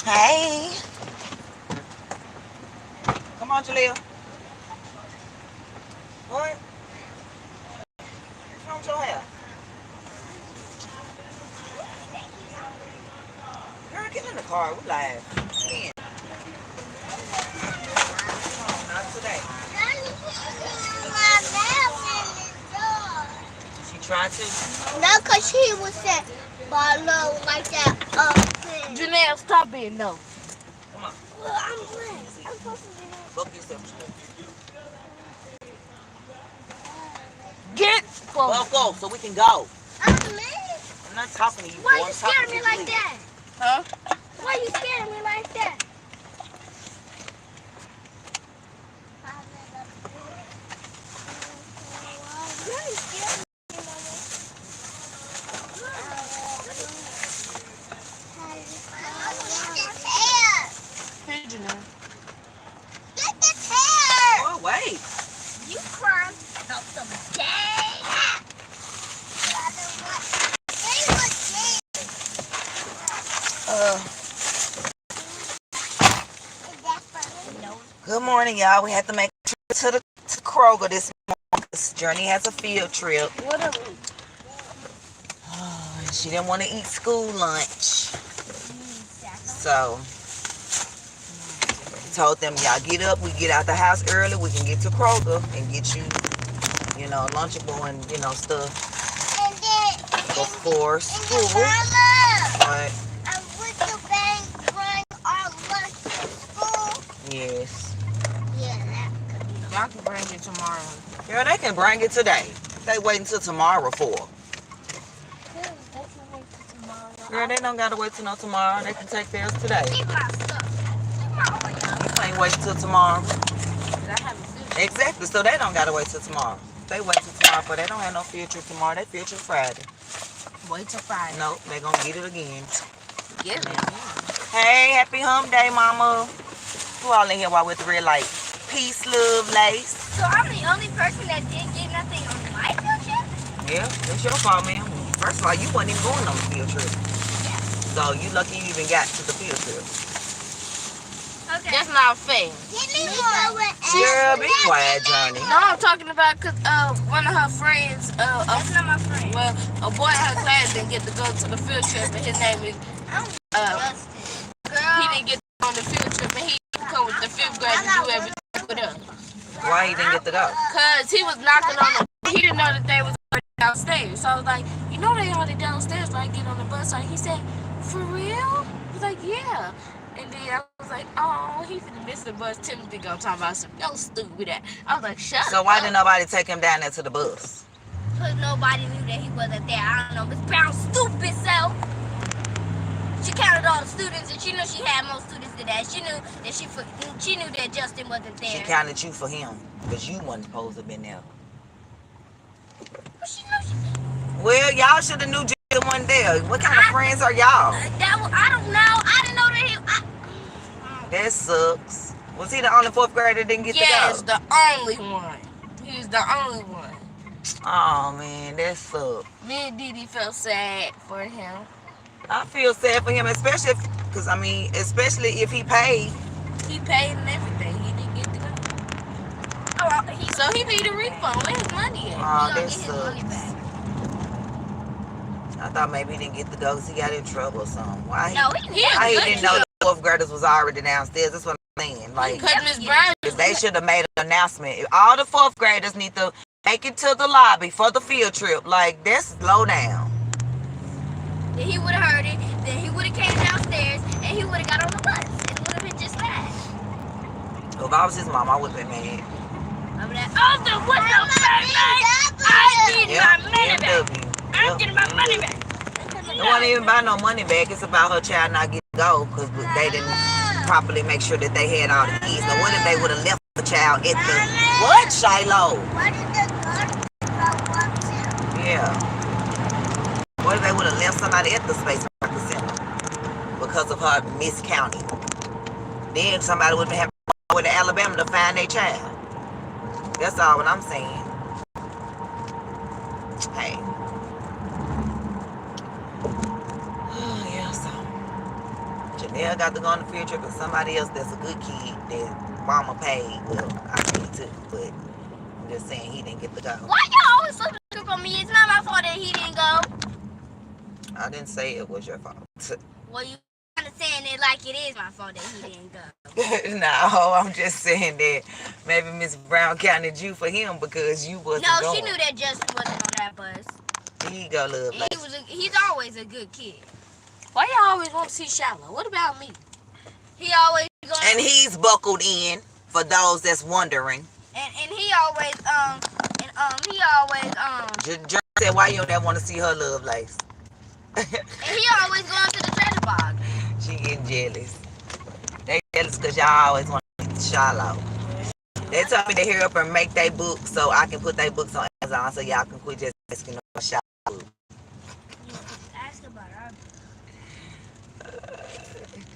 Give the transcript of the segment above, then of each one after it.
Hey. Come on, Jalea. What? What's wrong with your hair? Girl, get in the car. We live. Again. Not today. She tried to. No, because she was saying, no, like that. Janelle, stop being no. Come on. Well, I'm glad. I'm supposed to be there. Go get yourself. Get Go, go, so we can go. I'm glad. I'm not talking to you. Why boy. you I'm talking scaring to me you, like please. that? Huh? Why you scaring me like that? Why you scaring me? Here, Janelle. Get this hair! Oh, wait. You crying about some day. Good morning, y'all. We had to make a trip to Kroger this morning because Journey has a field trip. What up? And she didn't want to eat school lunch. So, told them, y'all get up. We get out the house early. We can get to Kroger and get you, Lunchable and, stuff before school. But, yes. Y'all can bring it tomorrow. Girl, they can bring it today. They wait until tomorrow for. Girl, they don't gotta wait till no tomorrow. They can take theirs today. You can't wait till tomorrow. Exactly. So they don't gotta wait till tomorrow. They wait till tomorrow, but they don't have no field trip tomorrow. They field trip Friday. Wait till Friday. Nope, they gonna get it again. Get it. Hey, happy hump day, mama. Who all in here while with the red light? Peace, love, lace. So I'm the only person that didn't get nothing on my field trip? Yeah, that's your fault, man. First of all, you wasn't even going on the field trip. Yeah. So you lucky you even got to the field trip. Okay. That's not fair. Girl, be quiet, Johnny. No, I'm talking about because one of her friends, That's not my friend. well, a boy in her class didn't get to go to the field trip, and his name is, he didn't get to go on the field trip, and he come with the 5th grade to do everything with us. Why you didn't get to go? Because he was knocking on the, he didn't know that they was already downstairs. So I was like, they already downstairs, right? Get on the bus. Like, he said, for real? I was like, yeah. And then I was like, oh, he finna miss the bus. Timothy gonna talk about some, yo, stupid that. I was like, shut up. So why didn't nobody take him down there to the bus? Because nobody knew that he wasn't there. I don't know. Miss Brown's stupid self. She counted all the students, and she knew she had more students than that. She knew that she knew that Justin wasn't there. She counted you for him because you wasn't supposed to have been there. Well, she knew she. Well, y'all should have knew Justin wasn't there. What kind of friends are y'all? I don't know. I didn't know that he. That sucks. Was he the only 4th grader that didn't get Yes, to go? the only one. He's the only one. Oh man, that sucks. Me and Didi felt sad for him. I feel sad for him, especially if he paid. He paid and everything. He didn't get to go. So he need a refund. Where his money at? Oh, He that gonna get his money sucks. back. I thought maybe he didn't get to go because he got in trouble or something. Why No, he didn't know the 4th graders was already downstairs? That's what I'm saying. Like, Because Miss Brown, they should have made an announcement. All the 4th graders need to make it to the lobby for the field trip. Like, that's low down. Then he would have heard it. Then he would have came downstairs and he would have got on the bus. It would have been just that. If I was his mom, I would have been mad. Arthur, what's up, baby? I need my money back. I'm getting my money back. It wasn't even about no money back. It's about her child not getting to go because they didn't properly make sure that they had all the keys. Now, what if they would have left the child at the... What, Shiloh? What is the gun? Yeah. What if they would have left somebody at the Space Market Center because of her miscounting? Then somebody would have to go to Alabama to find their child. That's all what I'm saying. Hey. Oh, yeah, so They got to go on the field trip with somebody else that's a good kid that mama paid. Well, I paid too, but I'm just saying he didn't get to go. Why y'all always flipping the script on me? It's not my fault that he didn't go. I didn't say it was your fault. Well, you kind of saying it like it is my fault that he didn't go. No, I'm just saying that maybe Miss Brown counted you for him because you wasn't No, going. she knew that Justin wasn't on that bus. He go, love. And he's always a good kid. Why y'all always want to see Shallow? What about me? He always going. And he's buckled in for those that's wondering. And he always Jerry said, why you don't ever want to see her love life? and he always going to the treasure box. She getting jealous. They jealous because y'all always want to see Shallow. They told me to hurry up and make their books so I can put their books on Amazon so y'all can quit just asking about Shallow. Ask about our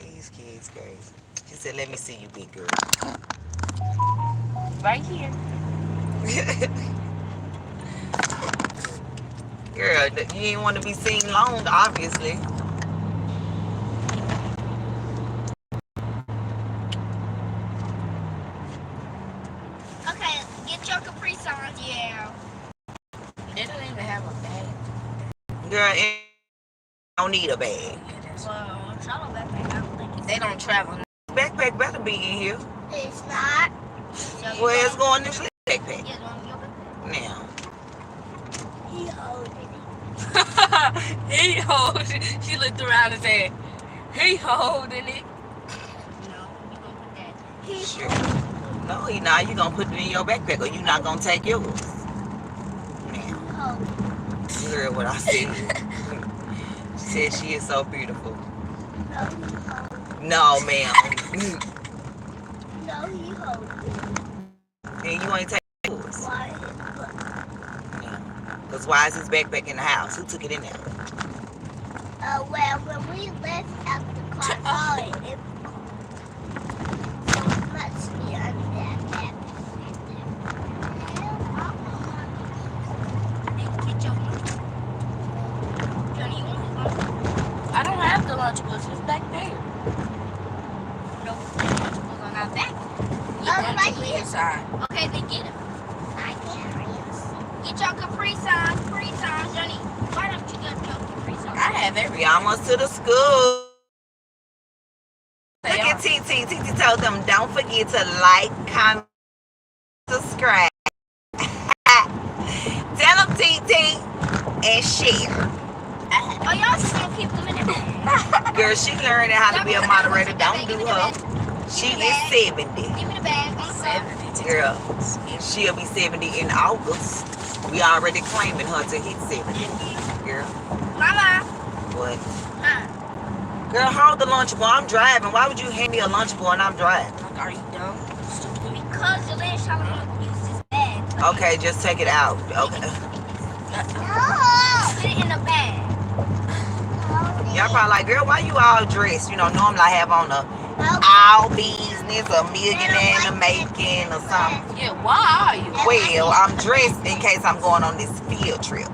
These kids crazy. She said, let me see you, big girl. Right here. Girl, you ain't want to be seen long, obviously. Okay, get your Capri Suns, yeah. They don't even have a bag. Girl, it don't need a bag. Well, Charlotte backpack, I don't think it's. They don't travel. Backpack better be in here. It's not. Where it's going this backpack? Yeah, going your backpack. Now. He holding it. He holding it. She looked around and said, he holding it. No, you gonna put that. He Sure. No, he not. You gonna put it in your backpack or you not gonna take yours. Now. holding. You heard what I said. She said she is so beautiful. No, he holding. No, ma'am. No, he holding. Then you ain't take yours. Why? Because why is his backpack in the house? Who took it in there? Well, when we left out the car, it must be under that backpack. Get your Johnny, you want his lunch? I don't have the lunchbox. It's back there. No, the lunchables are not back. Right here. Inside. Okay, then get him. I can't. Get your Capri Suns, Johnny. Why don't you get your Capri Suns? I have every. We almost to the school. Look at TT. TT told them, don't forget to like, comment, subscribe. Tell them TT and share. Oh, y'all just gonna keep them in there. Girl, she learning how to be a moderator. Don't do her. She is 70. Give me the bag. I'm 70. Girl, she'll be 70 in August. We already claiming her to hit 70. Girl. Mama. What? Huh? Girl, hold the lunchable. I'm driving. Why would you hand me a lunchable and I'm driving? Like, are you dumb? Stupid. Because Jalen Shalom used his bag. Okay, just take it out. Okay. No. Put it in the bag. Y'all probably like, girl, why you all dressed? You know, normally I have on a all business, a millionaire in the making or something. Yeah, why are you? Well, I'm dressed in case I'm going on this field trip.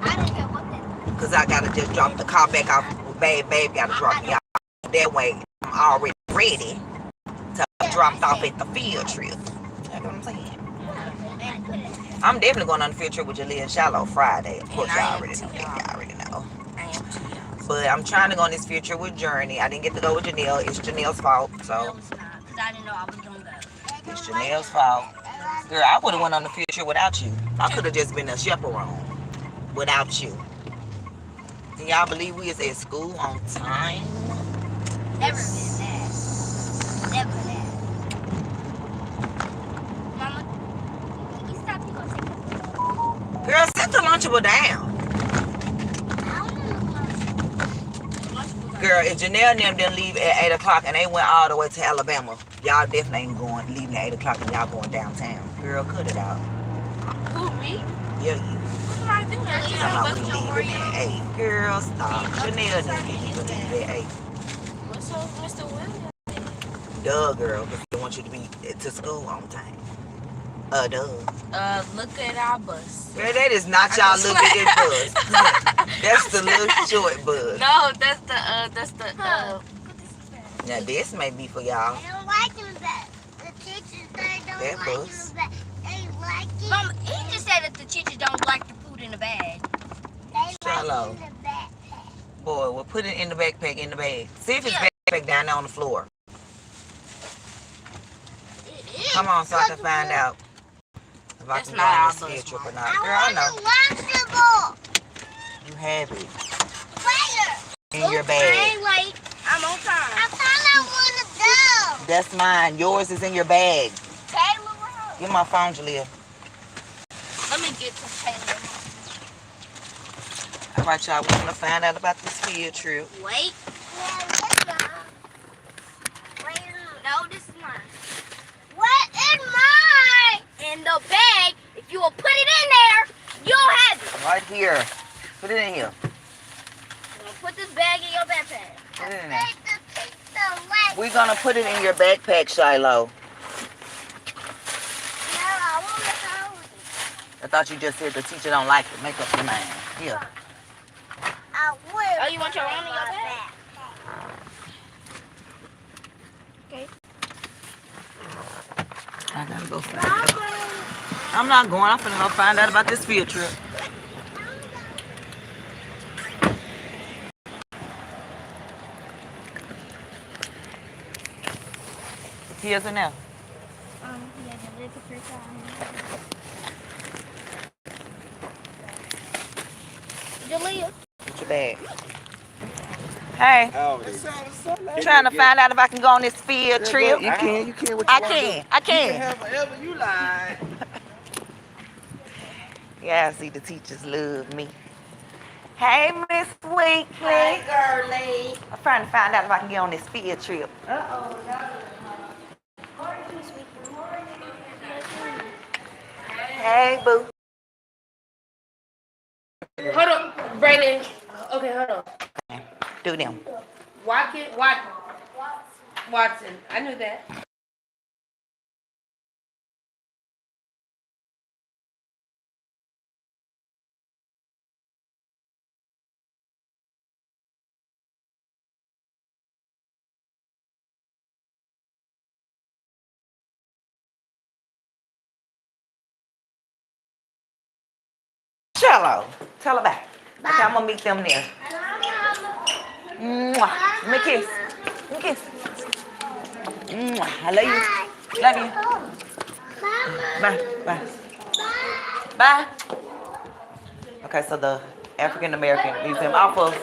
I don't care what that is. Because I got to just drop the car back off. Babe got to drop me off. That way, I'm already ready to be dropped off at the field trip. You know what I'm saying? I'm definitely going on the field trip with Jalea and Shallow Friday. Of course, y'all already know that. Y'all already know. I am too young. But I'm trying to go on this field trip with Journey. I didn't get to go with Janelle. It's Janelle's fault. No, So it's not. Because I didn't know I was going to go. it's Janelle's fault. Girl, I would have went on the field trip without you. I could have just been a chaperone without you. Can y'all believe we is at school on time? Never been that. Never that. Mama, can you stop? You going to take this? Girl, set the lunchable down. Girl, if Janelle and them didn't leave at 8 o'clock and they went all the way to Alabama, y'all definitely ain't going, leaving at 8 o'clock and y'all going downtown. Girl, cut it out. Who, me? Yeah, you. What am I doing? I Talking about we leaving at 8. Girl, stop. Janelle didn't get you to leave at 8. What's up, Mr. Williams? Duh, girl, because they want you to be to school on time. Duh. Look at our bus. Girl, that is not y'all look at this bus. That's the little short bus. No, that's the, Now this may be for y'all. I don't like him back. The teachers, they don't That like bus. him back. They like it. Mom, he just said that the teachers don't like the food in the bag. They Shallow. like it in the backpack. Boy, we'll put it in the backpack, in the bag. See if it's backpack down there on the floor. It is. Come on, so I can find out if I can go on this field trip or not. Girl, I know. You have it in your bag. I ain't late. I'm on time. I thought I want to go. That's mine. Yours is in your bag. Taylor, Give my phone, Jalea. let me get to Taylor. All right, y'all. We're going to find out about this field trip. Wait. Yeah, let's go. Wait, no, this is mine. What is mine? In the bag. If you will put it in there, you'll have it. Right here. Put it in here. Put this bag in your backpack. Put it in there. We're going to put it in your backpack, Shiloh. No, I won't let her hold it. I thought you just said the teacher don't like it. Make up your mind. Here. I will. Oh, you want your own in your bag? Okay. I gotta go find out. I'm not going. I'm finna go find out about this field trip. Here's it now. Yeah, the little picture. Jalea. Put your bag. Hey. Trying to find out if I can go on this field trip. You can. What you I wanna do? can. You can have whatever you like. Yeah, see, the teachers love me. Hey, Miss Weekly. Hey, girlie. I'm trying to find out if I can get on this field trip. Hey, boo. Hold on, Brandon. Okay, hold on. Do them. Watson. I knew that. Shallow. Tell her back. Okay, I'm gonna meet them there. Mwah. Give me a kiss. Give me a kiss. Mwah. I love you. Love you. Bye. Bye. Bye. Okay, so the African American Museum off of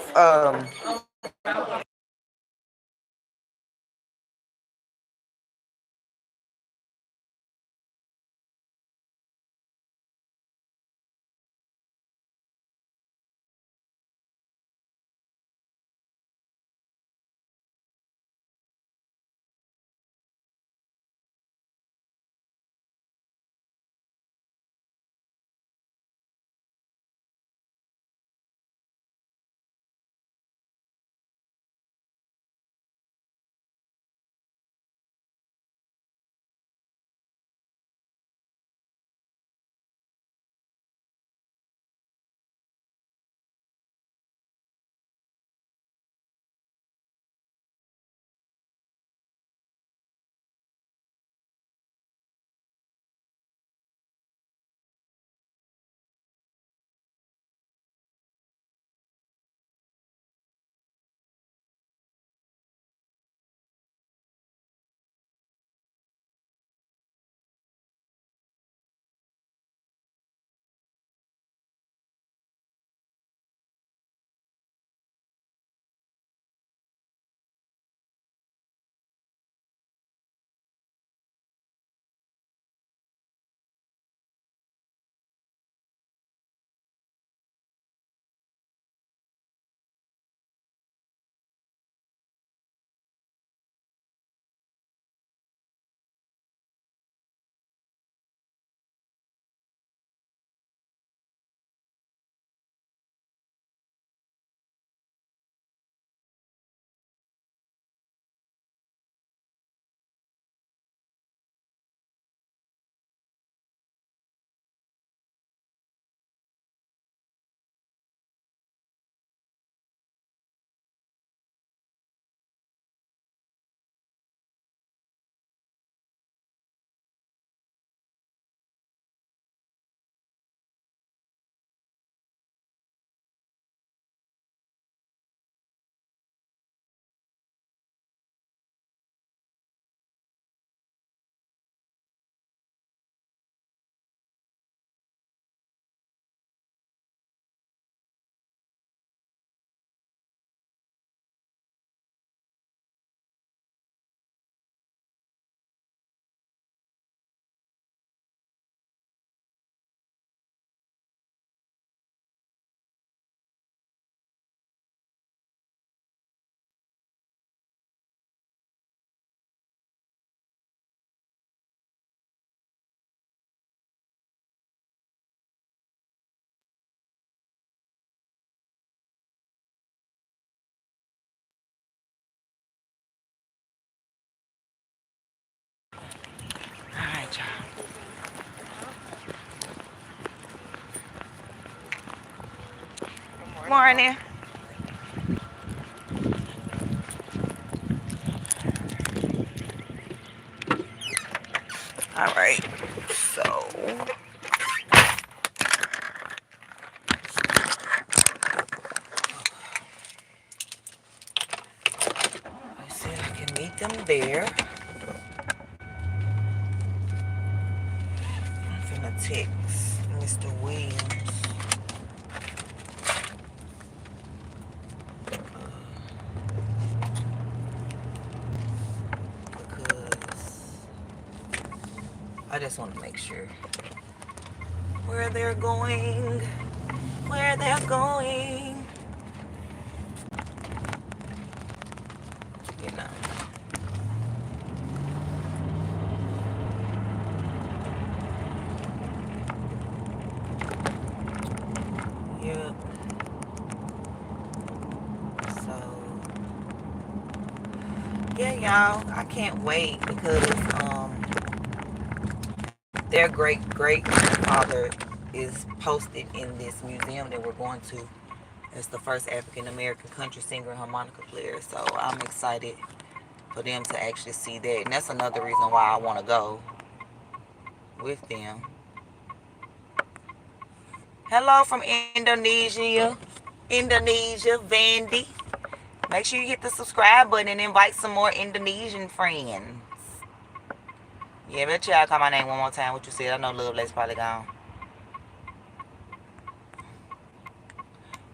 morning. All right, so I said I can meet them there. I'm finna text Mr. Williams. Because I just want to make sure where they're going. Where they're going. You know. Yep. So, yeah, y'all, I can't wait because their great-great-grandfather is posted in this museum that we're going to. It's the first African-American country singer and harmonica player. So I'm excited for them to actually see that. And that's another reason why I want to go with them. Hello from Indonesia. Indonesia, Vandy. Make sure you hit the subscribe button and invite some more Indonesian friends. Yeah, bet y'all call my name one more time. What you said? I know Love Lace probably gone.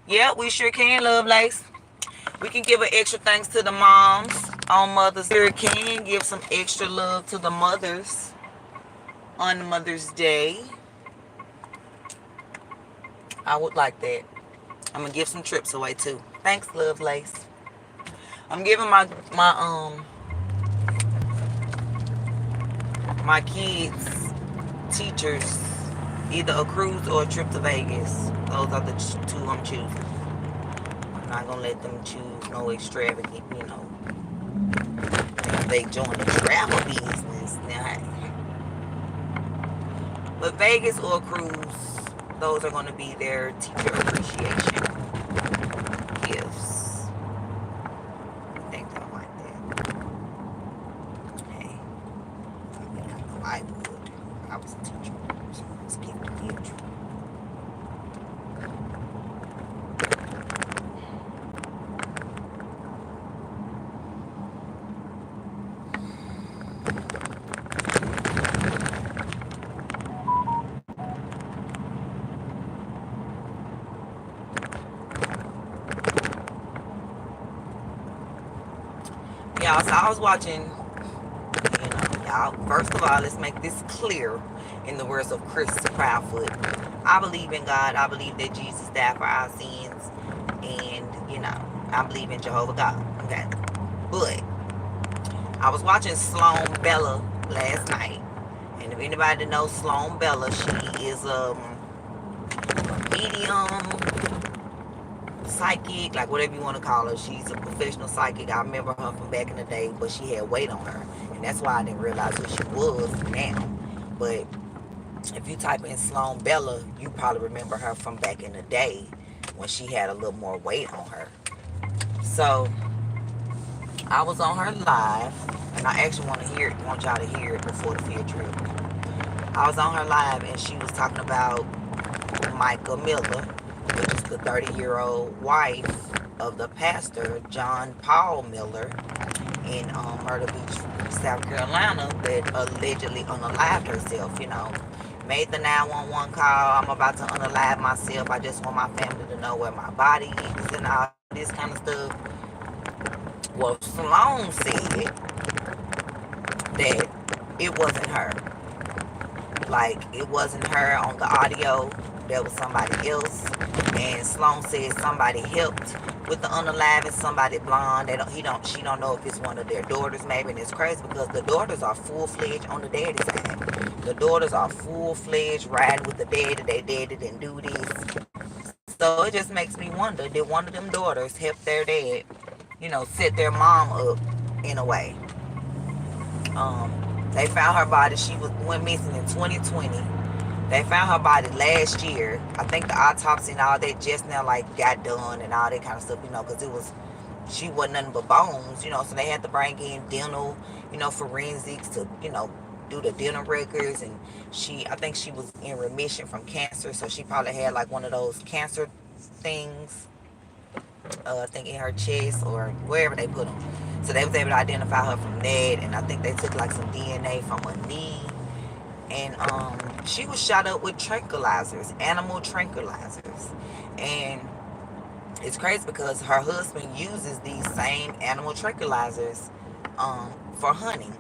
Yeah, we sure can, Love Lace. We can give an extra thanks to the moms on Mother's Day. We can give some extra love to the mothers on Mother's Day. I would like that. I'm gonna give some trips away too. Thanks, Love Lace. I'm giving my kids, teachers, either a cruise or a trip to Vegas. Those are the two I'm choosing. I'm not gonna let them choose no extravagant, you know. If they join the travel business, now hey. But Vegas or a cruise, those are gonna be their teacher appreciation gifts. I think I like that. Hey, I mean, I know I would. I was a teacher, so let's give it a gift. Y'all, so I was watching, you know, y'all, first of all, let's make this clear in the words of Chris Proudfoot. I believe in God. I believe that Jesus died for our sins. And, you know, I believe in Jehovah God. Okay. But I was watching Sloan Bella last night. And if anybody knows Sloan Bella, she is a medium, psychic, like whatever you want to call her. She's a professional psychic. I remember her from back in the day, but she had weight on her, and that's why I didn't realize who she was now. But if you type in Sloan Bella, you probably remember her from back in the day when she had a little more weight on her. So I was on her live, and I actually want y'all to hear it before the field trip. I was on her live, and she was talking about Micah Miller, which is the 30-year-old wife of the pastor, John Paul Miller, in Myrtle Beach, South Carolina, that allegedly unalived herself, you know. Made the 911 call. I'm about to unalive myself. I just want my family to know where my body is and all this kind of stuff. Well, Sloan said that it wasn't her. Like, it wasn't her on the audio. There was somebody else. And Sloan said somebody helped with the unaliving, somebody blonde. She don't know if it's one of their daughters maybe. And it's crazy because the daughters are full-fledged on the daddy side. The daughters are full-fledged riding with the daddy. They daddy didn't do this. So it just makes me wonder, did one of them daughters help their dad, you know, set their mom up in a way? They found her body. She went missing in 2020. They found her body last year. I think the autopsy and all that just now like got done and all that kind of stuff, you know, because it was, she wasn't nothing but bones, you know, so they had to bring in dental, you know, forensics to, you know, do the dental records. And I think she was in remission from cancer, so she probably had like one of those cancer things, I think in her chest or wherever they put them. So they was able to identify her from that, and I think they took like some DNA from her knee. And she was shot up with tranquilizers, animal tranquilizers. And it's crazy because her husband uses these same animal tranquilizers for hunting.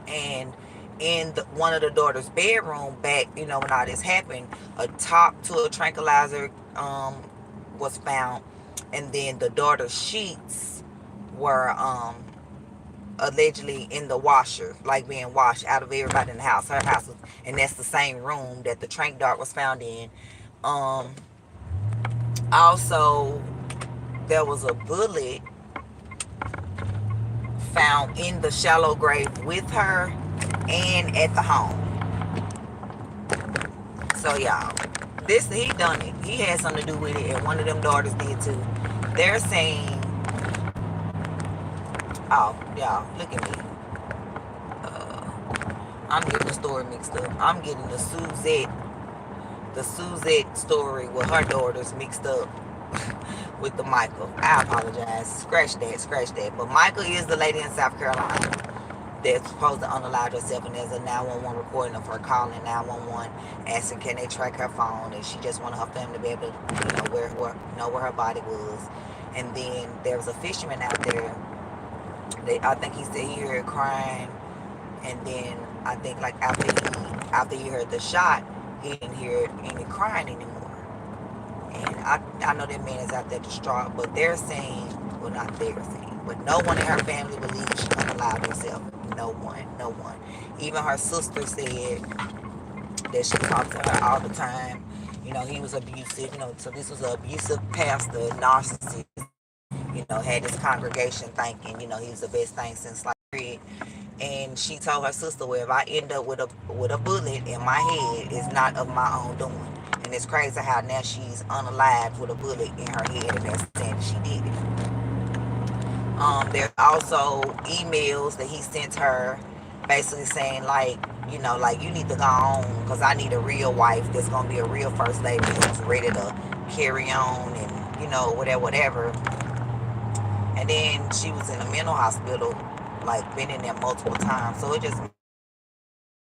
And in one of the daughter's bedroom back, you know, when all this happened, a top to a tranquilizer was found. And then the daughter's sheets were allegedly in the washer, like being washed out of everybody in the house. Her house was, and that's the same room that the trank dart was found in. Also, there was a bullet found in the shallow grave with her and at the home. So y'all, he done it. He had something to do with it, and one of them daughters did too. They're saying, oh y'all, look at me. I'm getting the story mixed up. I'm getting the Suzette story with her daughters mixed up with the Michael. I apologize. Scratch that. But Michael is the lady in South Carolina that's supposed to unalive herself, and there's a 911 recording of her calling 911, asking can they track her phone, and she just wanted her family to be able to, know where her body was. And then there was a fisherman out there. I think he said he heard crying, and then I think like after he heard the shot, he didn't hear any crying anymore. And I know that man is out there distraught, but they're saying, well, not they're saying, but no one in her family believes she unalived herself. No one. Even her sister said that she talked to her all the time. You know, he was abusive, you know, so this was an abusive pastor, narcissist, you know, had his congregation thinking, you know, he was the best thing since like Fred. And she told her sister, well, if I end up with a bullet in my head, it's not of my own doing. And it's crazy how now she's unalived with a bullet in her head, and they're saying she did it. There's also emails that he sent her basically saying like, you know, like you need to go on because I need a real wife that's going to be a real first lady who's ready to carry on and, you know, whatever. And then she was in a mental hospital, like been in there multiple times. So it just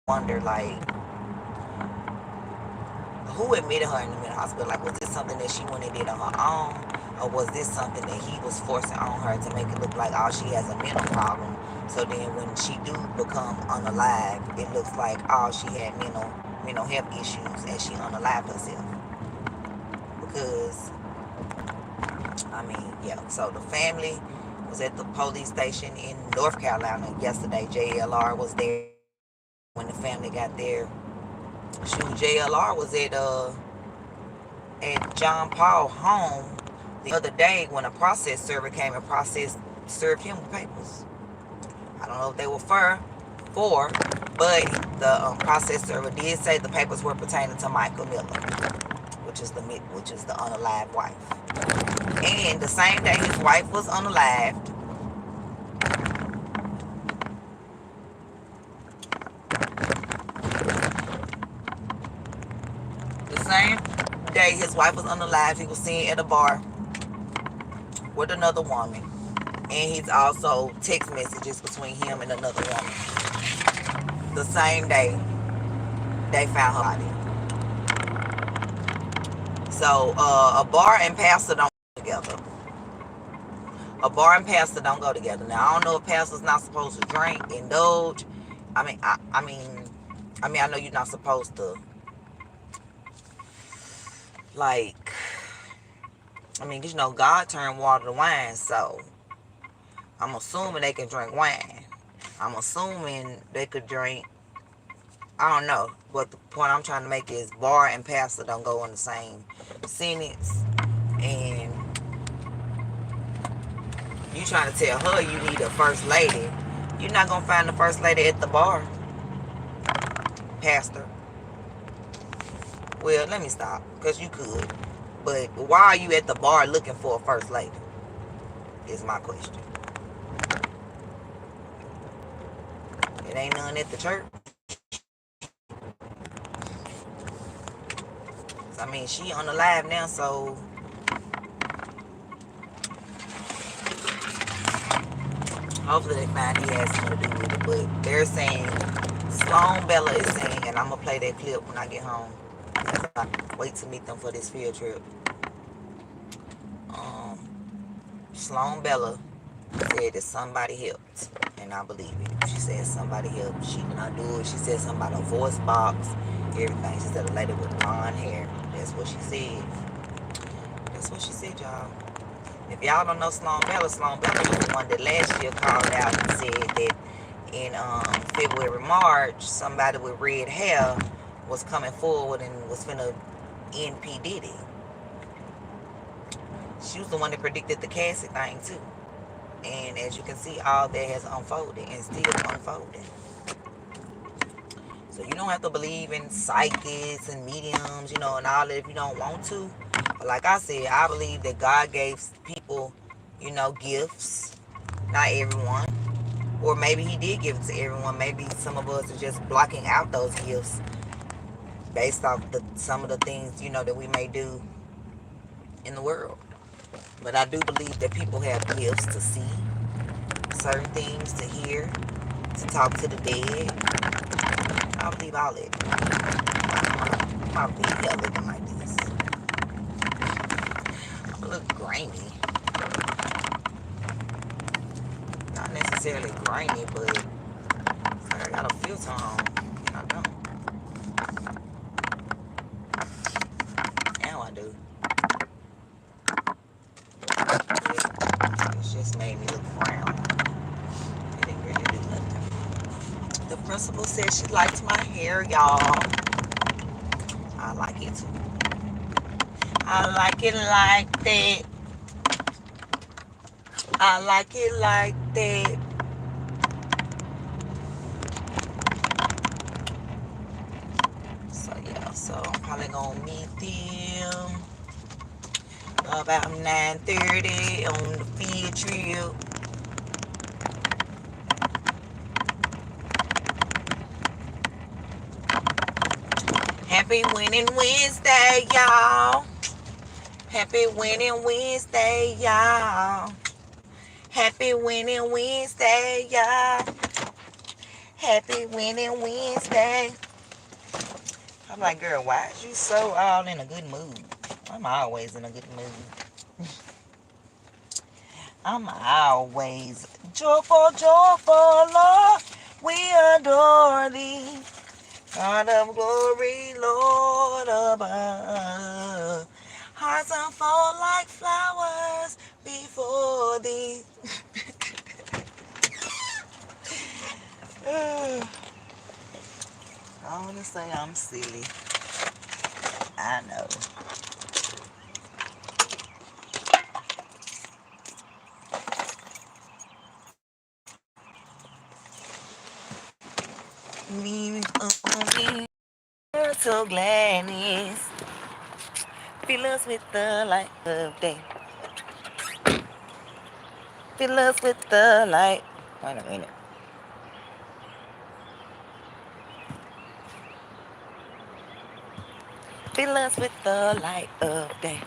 wonder like, who admitted her in the mental hospital? Like, was this something that she went and did on her own? Or was this something that he was forcing on her to make it look like, oh, she has a mental problem? So then when she do become unalive, it looks like, oh, she had mental health issues and she unalived herself. Because, I mean, yeah. So the family was at the police station in North Carolina yesterday. JLR was there when the family got there. JLR was at John Paul home the other day when a process server came and served him with papers. I don't know if they were for, but the process server did say the papers were pertaining to Michael Miller, which is the unalived wife. And the same day his wife was unalived, he was seen at a bar with another woman. And he's also text messages between him and another woman. The same day they found her body. So a bar and pastor don't go together. A bar and pastor don't go together. Now I don't know if pastor's not supposed to drink, indulge. I mean I know you're not supposed to, like, you know, God turned water to wine, so I'm assuming they can drink wine. I'm assuming they could drink, I don't know. But the point I'm trying to make is bar and pastor don't go in the same sentence. And you trying to tell her you need a first lady. You're not going to find the first lady at the bar, pastor. Well, let me stop, because you could. But why are you at the bar looking for a first lady? Is my question. It ain't none at the church. I mean, she on the live now, so hopefully they find he has something to do with it. But they're saying, Sloan Bella is saying, and I'm going to play that clip when I get home, because I wait to meet them for this field trip. Sloan Bella said that somebody helped, and I believe it. She said somebody helped. She did not do it. She said something about a voice box, everything. She said a lady with blonde hair. That's what she said. That's what she said, y'all. If y'all don't know Sloan Bella was the one that last year called out and said that in February, March, somebody with red hair was coming forward and was finna end P. Diddy. She was the one that predicted the Cassie thing too. And as you can see, all that has unfolded and still unfolding. So you don't have to believe in psychics and mediums, and all that if you don't want to. But like I said, I believe that God gave people, gifts. Not everyone. Or maybe he did give it to everyone. Maybe some of us are just blocking out those gifts based off some of the things, that we may do in the world. But I do believe that people have gifts to see certain things, to hear, to talk to the dead. I believe all it. I believe y'all looking like this. I'm a little grainy. Not necessarily grainy, but it's like I got a filter on. I don't. Now I do. It just made me look brown. It didn't really do nothing. The principal said she liked my hair, y'all. I like it too. I like it like that. I like it like that. So yeah, so I'm probably gonna meet them about 9:30 on the field trip. Happy Winning Wednesday, y'all. Happy Winning Wednesday, y'all. Happy Winning Wednesday, y'all. Happy Winning Wednesday. I'm like, girl, why is you so all in a good mood? I'm always in a good mood. I'm always joyful, joyful, Lord. We adore thee. God of glory, Lord above. Hearts unfold like flowers before thee. I want to say I'm silly. I know. Me, so gladness. Fill us with the light of day. Fill us with the light. Wait a minute. Fill us with the light of day.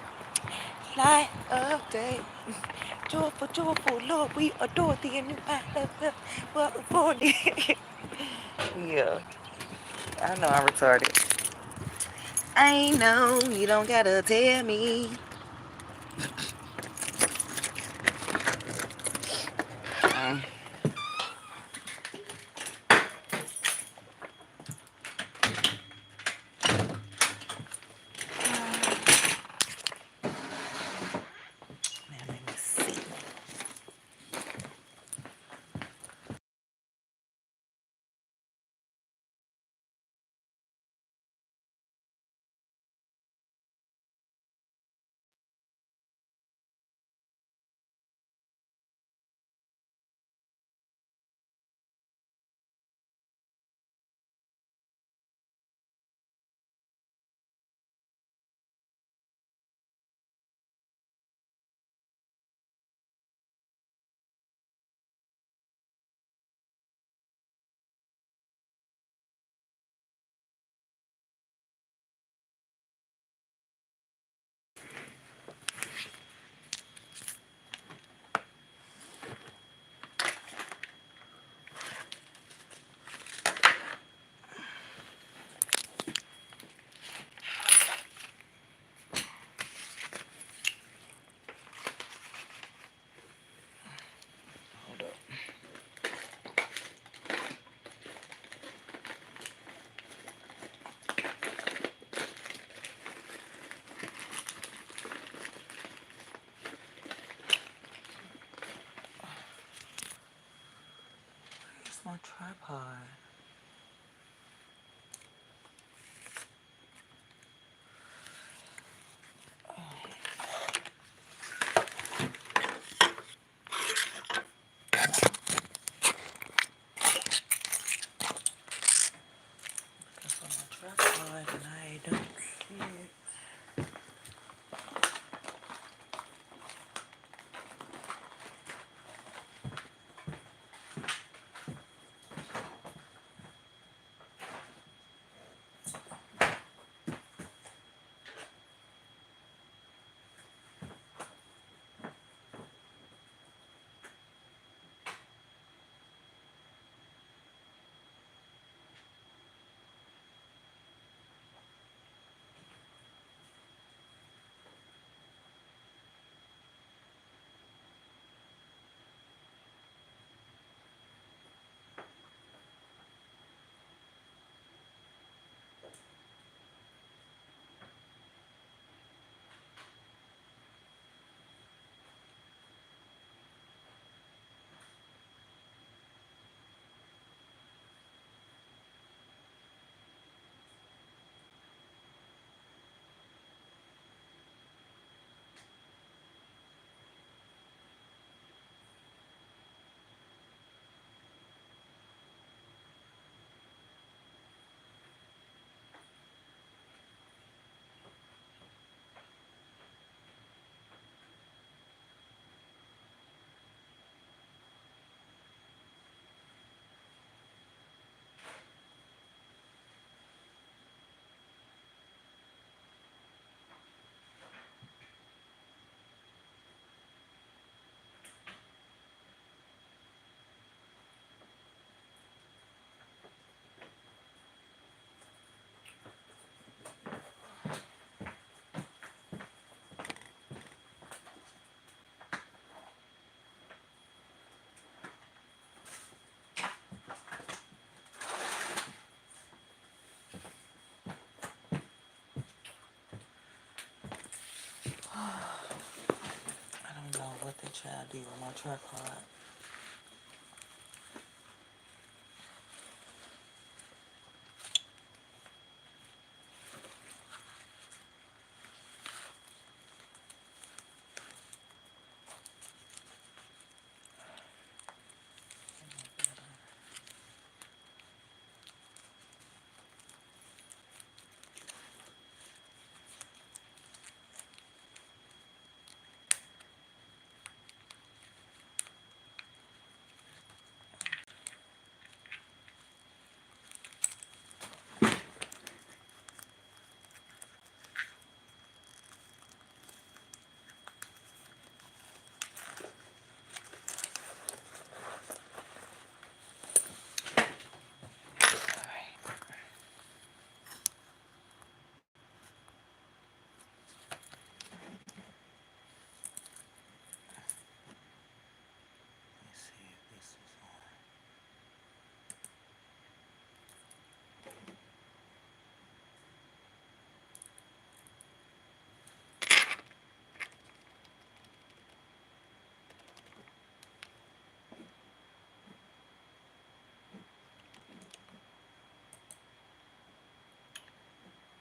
Light of day. Joyful, joyful, Lord, we adore thee and you are for thee. Yeah, I know I'm retarded. I know you don't gotta tell me. my tripod? Looking for my tripod and I don't see it. I don't know what the child did with my tripod. Let's see if this is on.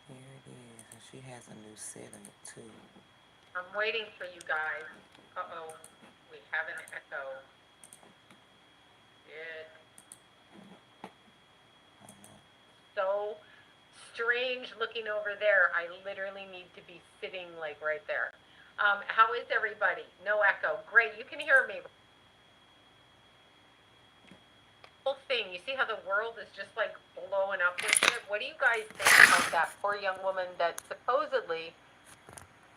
Here it is, and she has a new setting too. I'm waiting for you guys. Uh-oh, we have an echo. It's so strange looking over there. I literally need to be sitting like right there. How is everybody? No echo. Great, you can hear me. Whole thing, you see how the world is just like blowing up with it? What do you guys think about that poor young woman that supposedly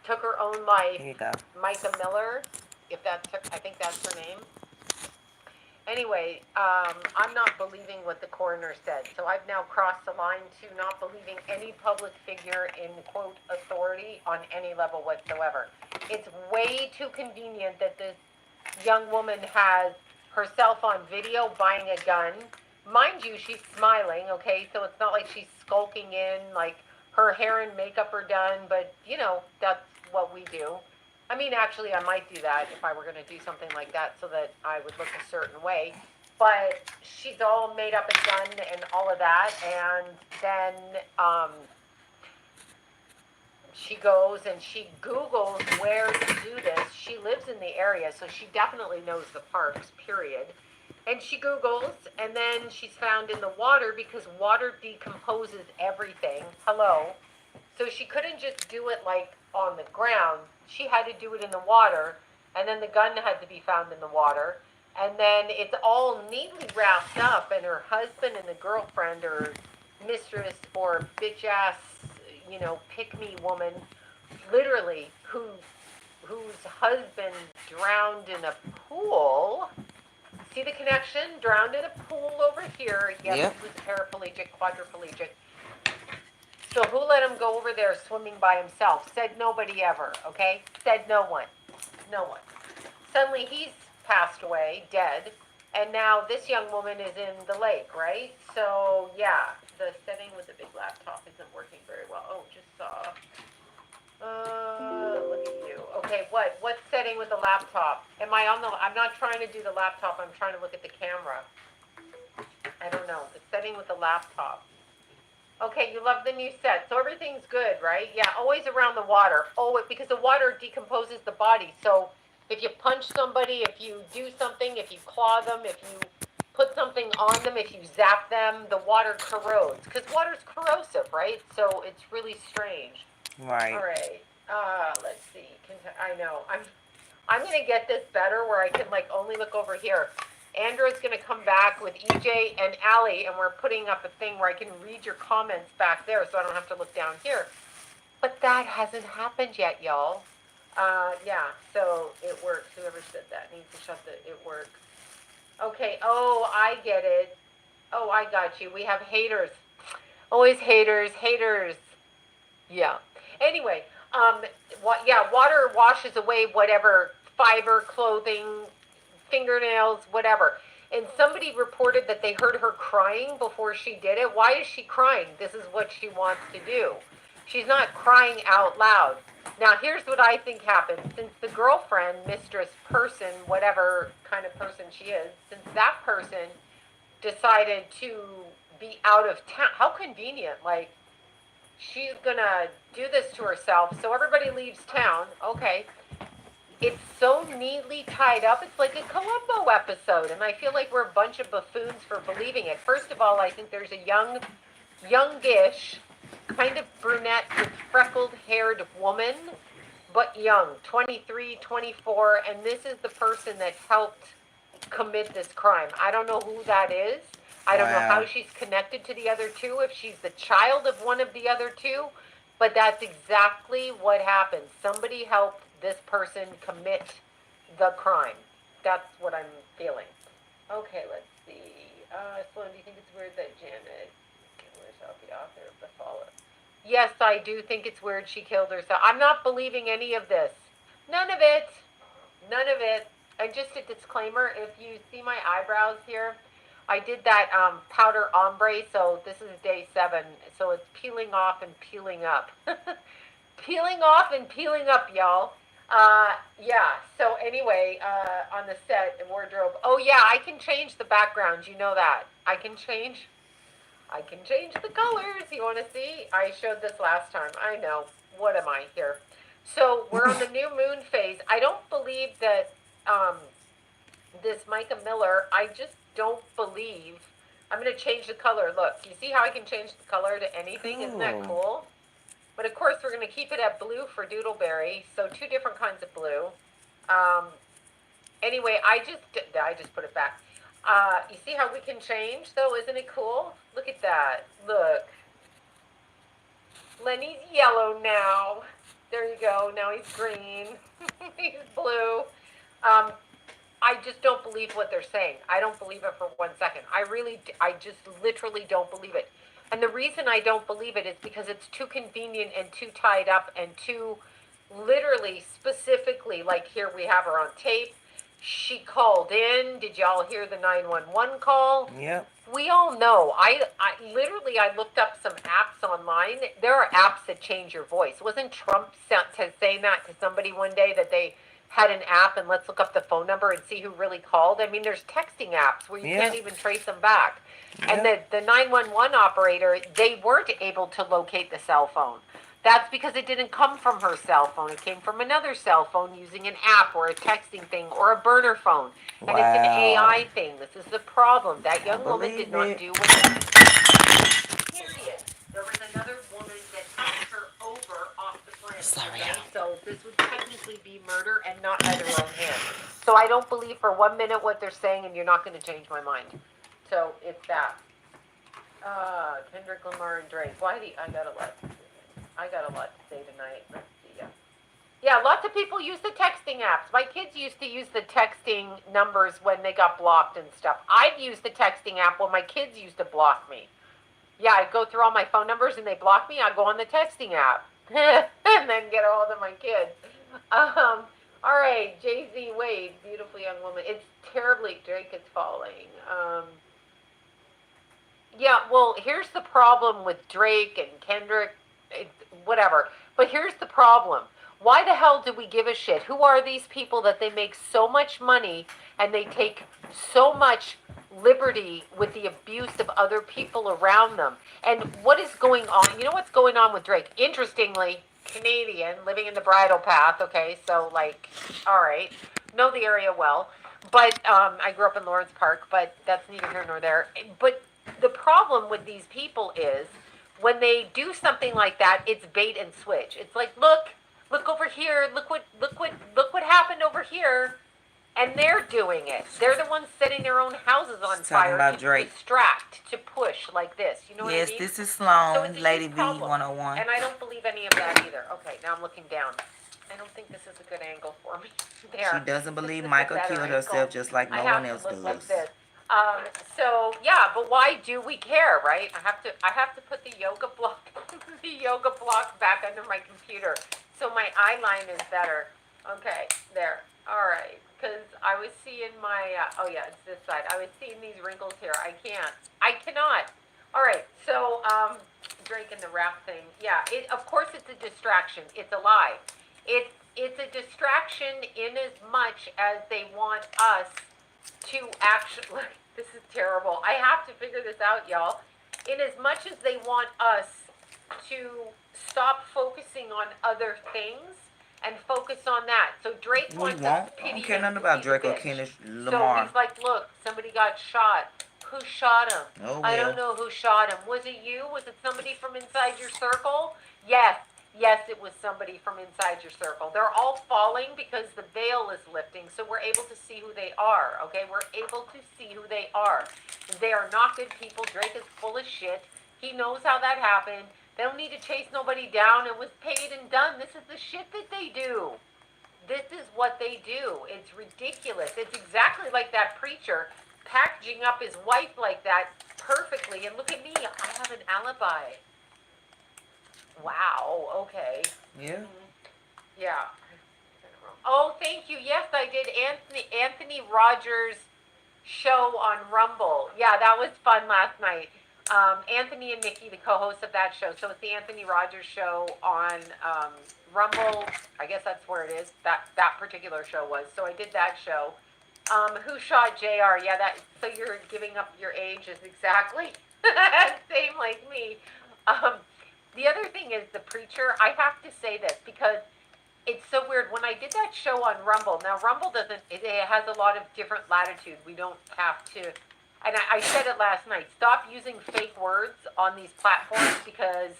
took her own life? Here you go. Micah Miller, if that's her, I think that's her name. Anyway, I'm not believing what the coroner said, so I've now crossed the line to not believing any public figure in, quote, authority on any level whatsoever. It's way too convenient that this young woman has herself on video buying a gun. Mind you, she's smiling, okay, so it's not like she's skulking in, like her hair and makeup are done, but, you know, that's what we do. I mean, actually, I might do that if I were going to do something like that so that I would look a certain way. but she's all made up and done and all of that, and then she goes and she Googles where to do this. She lives in the area, so she definitely knows the parks, period. And she Googles, and then she's found in the water because water decomposes everything. Hello. So she couldn't just do it like on the ground. She had to do it in the water, and then the gun had to be found in the water. And then it's all neatly wrapped up, and her husband and the girlfriend or mistress or bitch ass, you know, pick me woman, literally, whose husband drowned in a pool. See the connection? Drowned in a pool over here. Yes, Yep. he was paraplegic, quadriplegic. So who let him go over there swimming by himself? Said nobody ever, okay? Said no one. No one. Suddenly he's passed away, dead, and now this young woman is in the lake, right? So, yeah, the setting with the big laptop isn't working very well. Oh, just saw. Look at you. Okay, what setting with the laptop? Am I on the, I'm not trying to do the laptop, I'm trying to look at the camera. I don't know, the setting with the laptop. Okay, you love the new set, so everything's good, right? Yeah, always around the water. Oh, because the water decomposes the body, so if you punch somebody, if you do something, if you claw them, if you put something on them, if you zap them, the water corrodes. Because water's corrosive, right? So it's really strange. Right. All right. Let's see. I know. I'm going to get this better where I can like only look over here. Andrew's going to come back with EJ and Allie, and we're putting up a thing where I can read your comments back there so I don't have to look down here. But that hasn't happened yet, y'all. Yeah, so it works. Whoever said that needs to shut the, it works. Okay, oh, I get it. Oh, I got you. We have haters. Always haters, haters. Yeah. Anyway, yeah, water washes away whatever fiber, clothing, fingernails, whatever. And somebody reported that they heard her crying before she did it. Why is she crying? This is what she wants to do. She's not crying out loud. Now, here's what I think happened. Since the girlfriend, mistress, person, whatever kind of person she is, since that person decided to be out of town, how convenient. Like, she's going to do this to herself, so everybody leaves town. Okay. It's so neatly tied up. It's like a Columbo episode, and I feel like we're a bunch of buffoons for believing it. First of all, I think there's a youngish, kind of brunette with freckled-haired woman, but young, 23, 24, and this is the person that helped commit this crime. I don't know who that is. I don't know how she's connected to the other two, if she's the child of one of the other two, but that's exactly what happened. Somebody helped this person commit the crime. That's what I'm feeling. Okay, let's see. Sloan, do you think it's weird that Janet killed herself, the author of the follow? Yes, I do think it's weird she killed herself. I'm not believing any of this. None of it. None of it. And just a disclaimer, if you see my eyebrows here, I did that powder ombre, so this is day 7. So it's peeling off and peeling up. Peeling off and peeling up, y'all. Yeah, so anyway, on the set, the wardrobe. Oh, yeah, I can change the background. You know that. I can change the colors. You want to see? I showed this last time. I know. What am I here? So we're on the new moon phase. I don't believe that this Micah Miller, I just don't believe. I'm going to change the color. Look, you see how I can change the color to anything? Isn't that cool? But of course, we're going to keep it at blue for Doodleberry. So 2 different kinds of blue. Anyway, I just put it back. You see how we can change, though? Isn't it cool? Look at that. Look. Lenny's yellow now. There you go. Now he's green. He's blue. I just don't believe what they're saying. I don't believe it for 1 second. I just literally don't believe it. And the reason I don't believe it is because it's too convenient and too tied up and too literally specifically, like here we have her on tape. She called in. Did y'all hear the 911 call? Yep. We all know. I literally looked up some apps online. There are apps that change your voice. Wasn't Trump saying that to somebody one day, that they had an app and let's look up the phone number and see who really called. I mean, there's texting apps where you Yeah. can't even trace them back. And Yeah. the 911 operator, they weren't able to locate the cell phone. That's because it didn't come from her cell phone. It came from another cell phone using an app or a texting thing or a burner phone. And it's an AI thing. This is the problem. That young woman did not do what period. There was another woman that knocked her over off the planet. Sorry. Okay? So this would technically be murder and not by their own hand. So I don't believe for 1 minute what they're saying, and you're not going to change my mind. So it's that. Kendrick Lamar and Drake. Why do I got a lot? I got a lot to say tonight. Let's see. Yeah, lots of people use the texting apps. My kids used to use the texting numbers when they got blocked and stuff. I've used the texting app when my kids used to block me. Yeah, I'd go through all my phone numbers and they block me. I'd go on the texting app and then get a hold of my kids. All right, Jay-Z Wade, beautiful young woman. It's terribly, Drake is falling. Yeah, well, here's the problem with Drake and Kendrick, whatever. But here's the problem. Why the hell do we give a shit? Who are these people that they make so much money and they take so much liberty with the abuse of other people around them? And what is going on? You know what's going on with Drake? Interestingly, Canadian, living in the bridal path, okay, so like, all right, know the area well. But I grew up in Lawrence Park, but that's neither here nor there. But the problem with these people is when they do something like that, it's bait and switch. It's like, look over here, look what happened over here, and they're doing it. They're the ones setting their own houses on fire to distract, to push like this. You know what I mean? Yes, this is Sloan, So Lady V problem. 101. And I don't believe any of that either. Okay, now I'm looking down. I don't think this is a good angle for me. There. She doesn't This believe is a Michael better killed angle. herself just like no I one have else to look does. like this. So yeah, but why do we care, right? I have to put the yoga block back under my computer so my eye line is better. Okay, there. All right, because I was seeing my oh yeah, it's this side. I was seeing these wrinkles here. I cannot. All right, so Drake and the rap thing. Yeah, of course it's a distraction. It's a lie. It's a distraction in as much as they want us to actually. This is terrible. I have to figure this out, y'all. In as much as they want us to stop focusing on other things and focus on that. So Drake wants us to pity I don't care him nothing to about be Drake the or bitch. Kendrick So Lamar. he's like, look, somebody got shot. Who shot him? Oh, I well. don't know who shot him. Was it you? Was it somebody from inside your circle? Yes. Yes, it was somebody from inside your circle. They're all falling because the veil is lifting, so we're able to see who they are, okay? We're able to see who they are. They are not good people. Drake is full of shit. He knows how that happened. They don't need to chase nobody down. It was paid and done. This is the shit that they do. This is what they do. It's ridiculous. It's exactly like that preacher packaging up his wife like that perfectly. And look at me. I have an alibi. Wow. Okay. Yeah. Yeah. Oh, thank you. Yes, I did Anthony Rogers' show on Rumble. Yeah, that was fun last night. Anthony and Nikki, the co-hosts of that show. So it's the Anthony Rogers show on Rumble. I guess that's where it is. That particular show was. So I did that show. Who shot JR? Yeah, that. So you're giving up your age is exactly same like me. The other thing is the preacher. I have to say this because it's so weird. When I did that show on Rumble, now Rumble doesn't, it has a lot of different latitude. We don't have to, and I said it last night, stop using fake words on these platforms because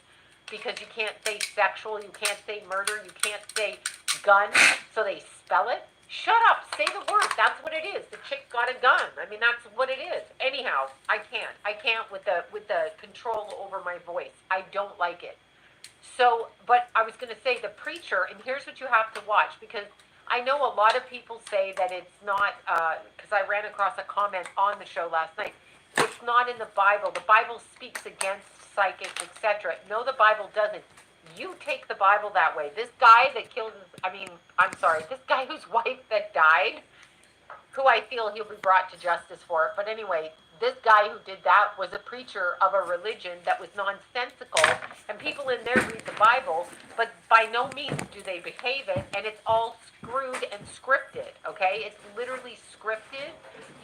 you can't say sexual, you can't say murder, you can't say gun, so they spell it. Shut up, say the word, that's what it is. The chick got a gun. I mean, that's what it is. Anyhow, I can't with the control over my voice. I don't like it. So, but I was going to say the preacher, and here's what you have to watch, because I know a lot of people say that it's not, because I ran across a comment on the show last night, it's not in the Bible. The Bible speaks against psychics, etc. No, the Bible doesn't. You take the Bible that way. This guy that killed this guy whose wife that died, who I feel he'll be brought to justice for it. But anyway, this guy who did that was a preacher of a religion that was nonsensical, and people in there read the Bible, but by no means do they behave it, and it's all screwed and scripted, okay? It's literally scripted.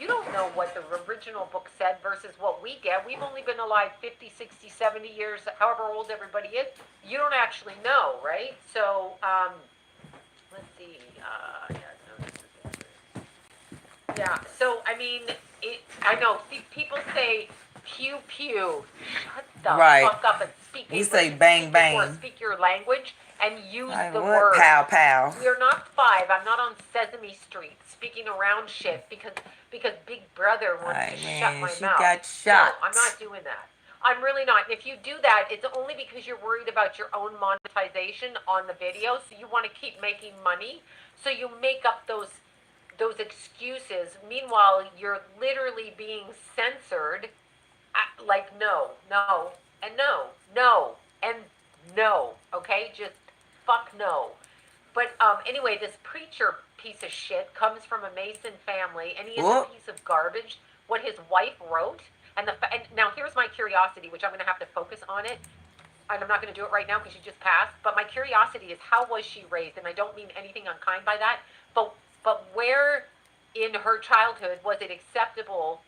You don't know what the original book said versus what we get. We've only been alive 50, 60, 70 years, however old everybody is. You don't actually know, right? So, let's see. Yeah, so, I mean, I know, see, people say, pew, pew. Shut the fuck up and speak We English. say bang, Or bang. speak your language and use Like the what? word. Pow, pow. We are not 5. I'm not on Sesame Street speaking around shit because Big Brother wants to shut my she mouth. got shot. No, I'm not doing that. I'm really not. And if you do that, it's only because you're worried about your own monetization on the video, so you want to keep making money. So you make up those excuses. Meanwhile, you're literally being censored. Like no, and no, and no. Okay, just fuck no. But anyway, this preacher piece of shit comes from a Mason family, and he is a piece of garbage. What his wife wrote, and now here's my curiosity, which I'm going to have to focus on it, and I'm not going to do it right now because she just passed. But my curiosity is, how was she raised? And I don't mean anything unkind by that, but where in her childhood was it acceptable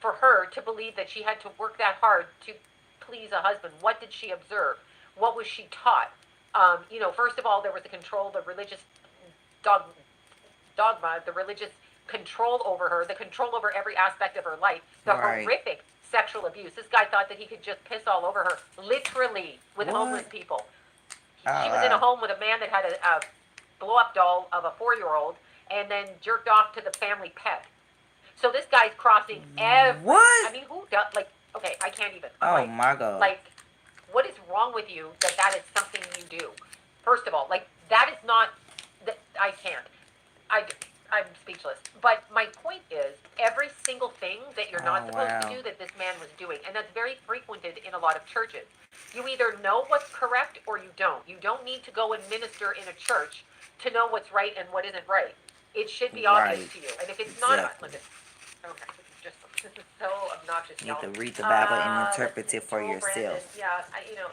for her to believe that she had to work that hard to please a husband? What did she observe? What was she taught? First of all, there was the control, the religious dogma, the religious control over her, the control over every aspect of her life, the horrific sexual abuse. This guy thought that he could just piss all over her, literally, with homeless people. She was in a home with a man that had a blow-up doll of a 4-year-old and then jerked off to the family pet. So this guy's crossing every... What? I mean, who does... Like, okay, I can't even. Oh, my God. Like, what is wrong with you that is something you do? First of all, like, that is not... I can't. I'm speechless. But my point is, every single thing that you're not supposed to do that this man was doing, and that's very frequented in a lot of churches. You either know what's correct or you don't. You don't need to go and minister in a church to know what's right and what isn't right. It should be obvious to you. And if it's not, listen. Okay, this is so obnoxious. You have to read the Bible and interpret it for yourself. Brandon, yeah,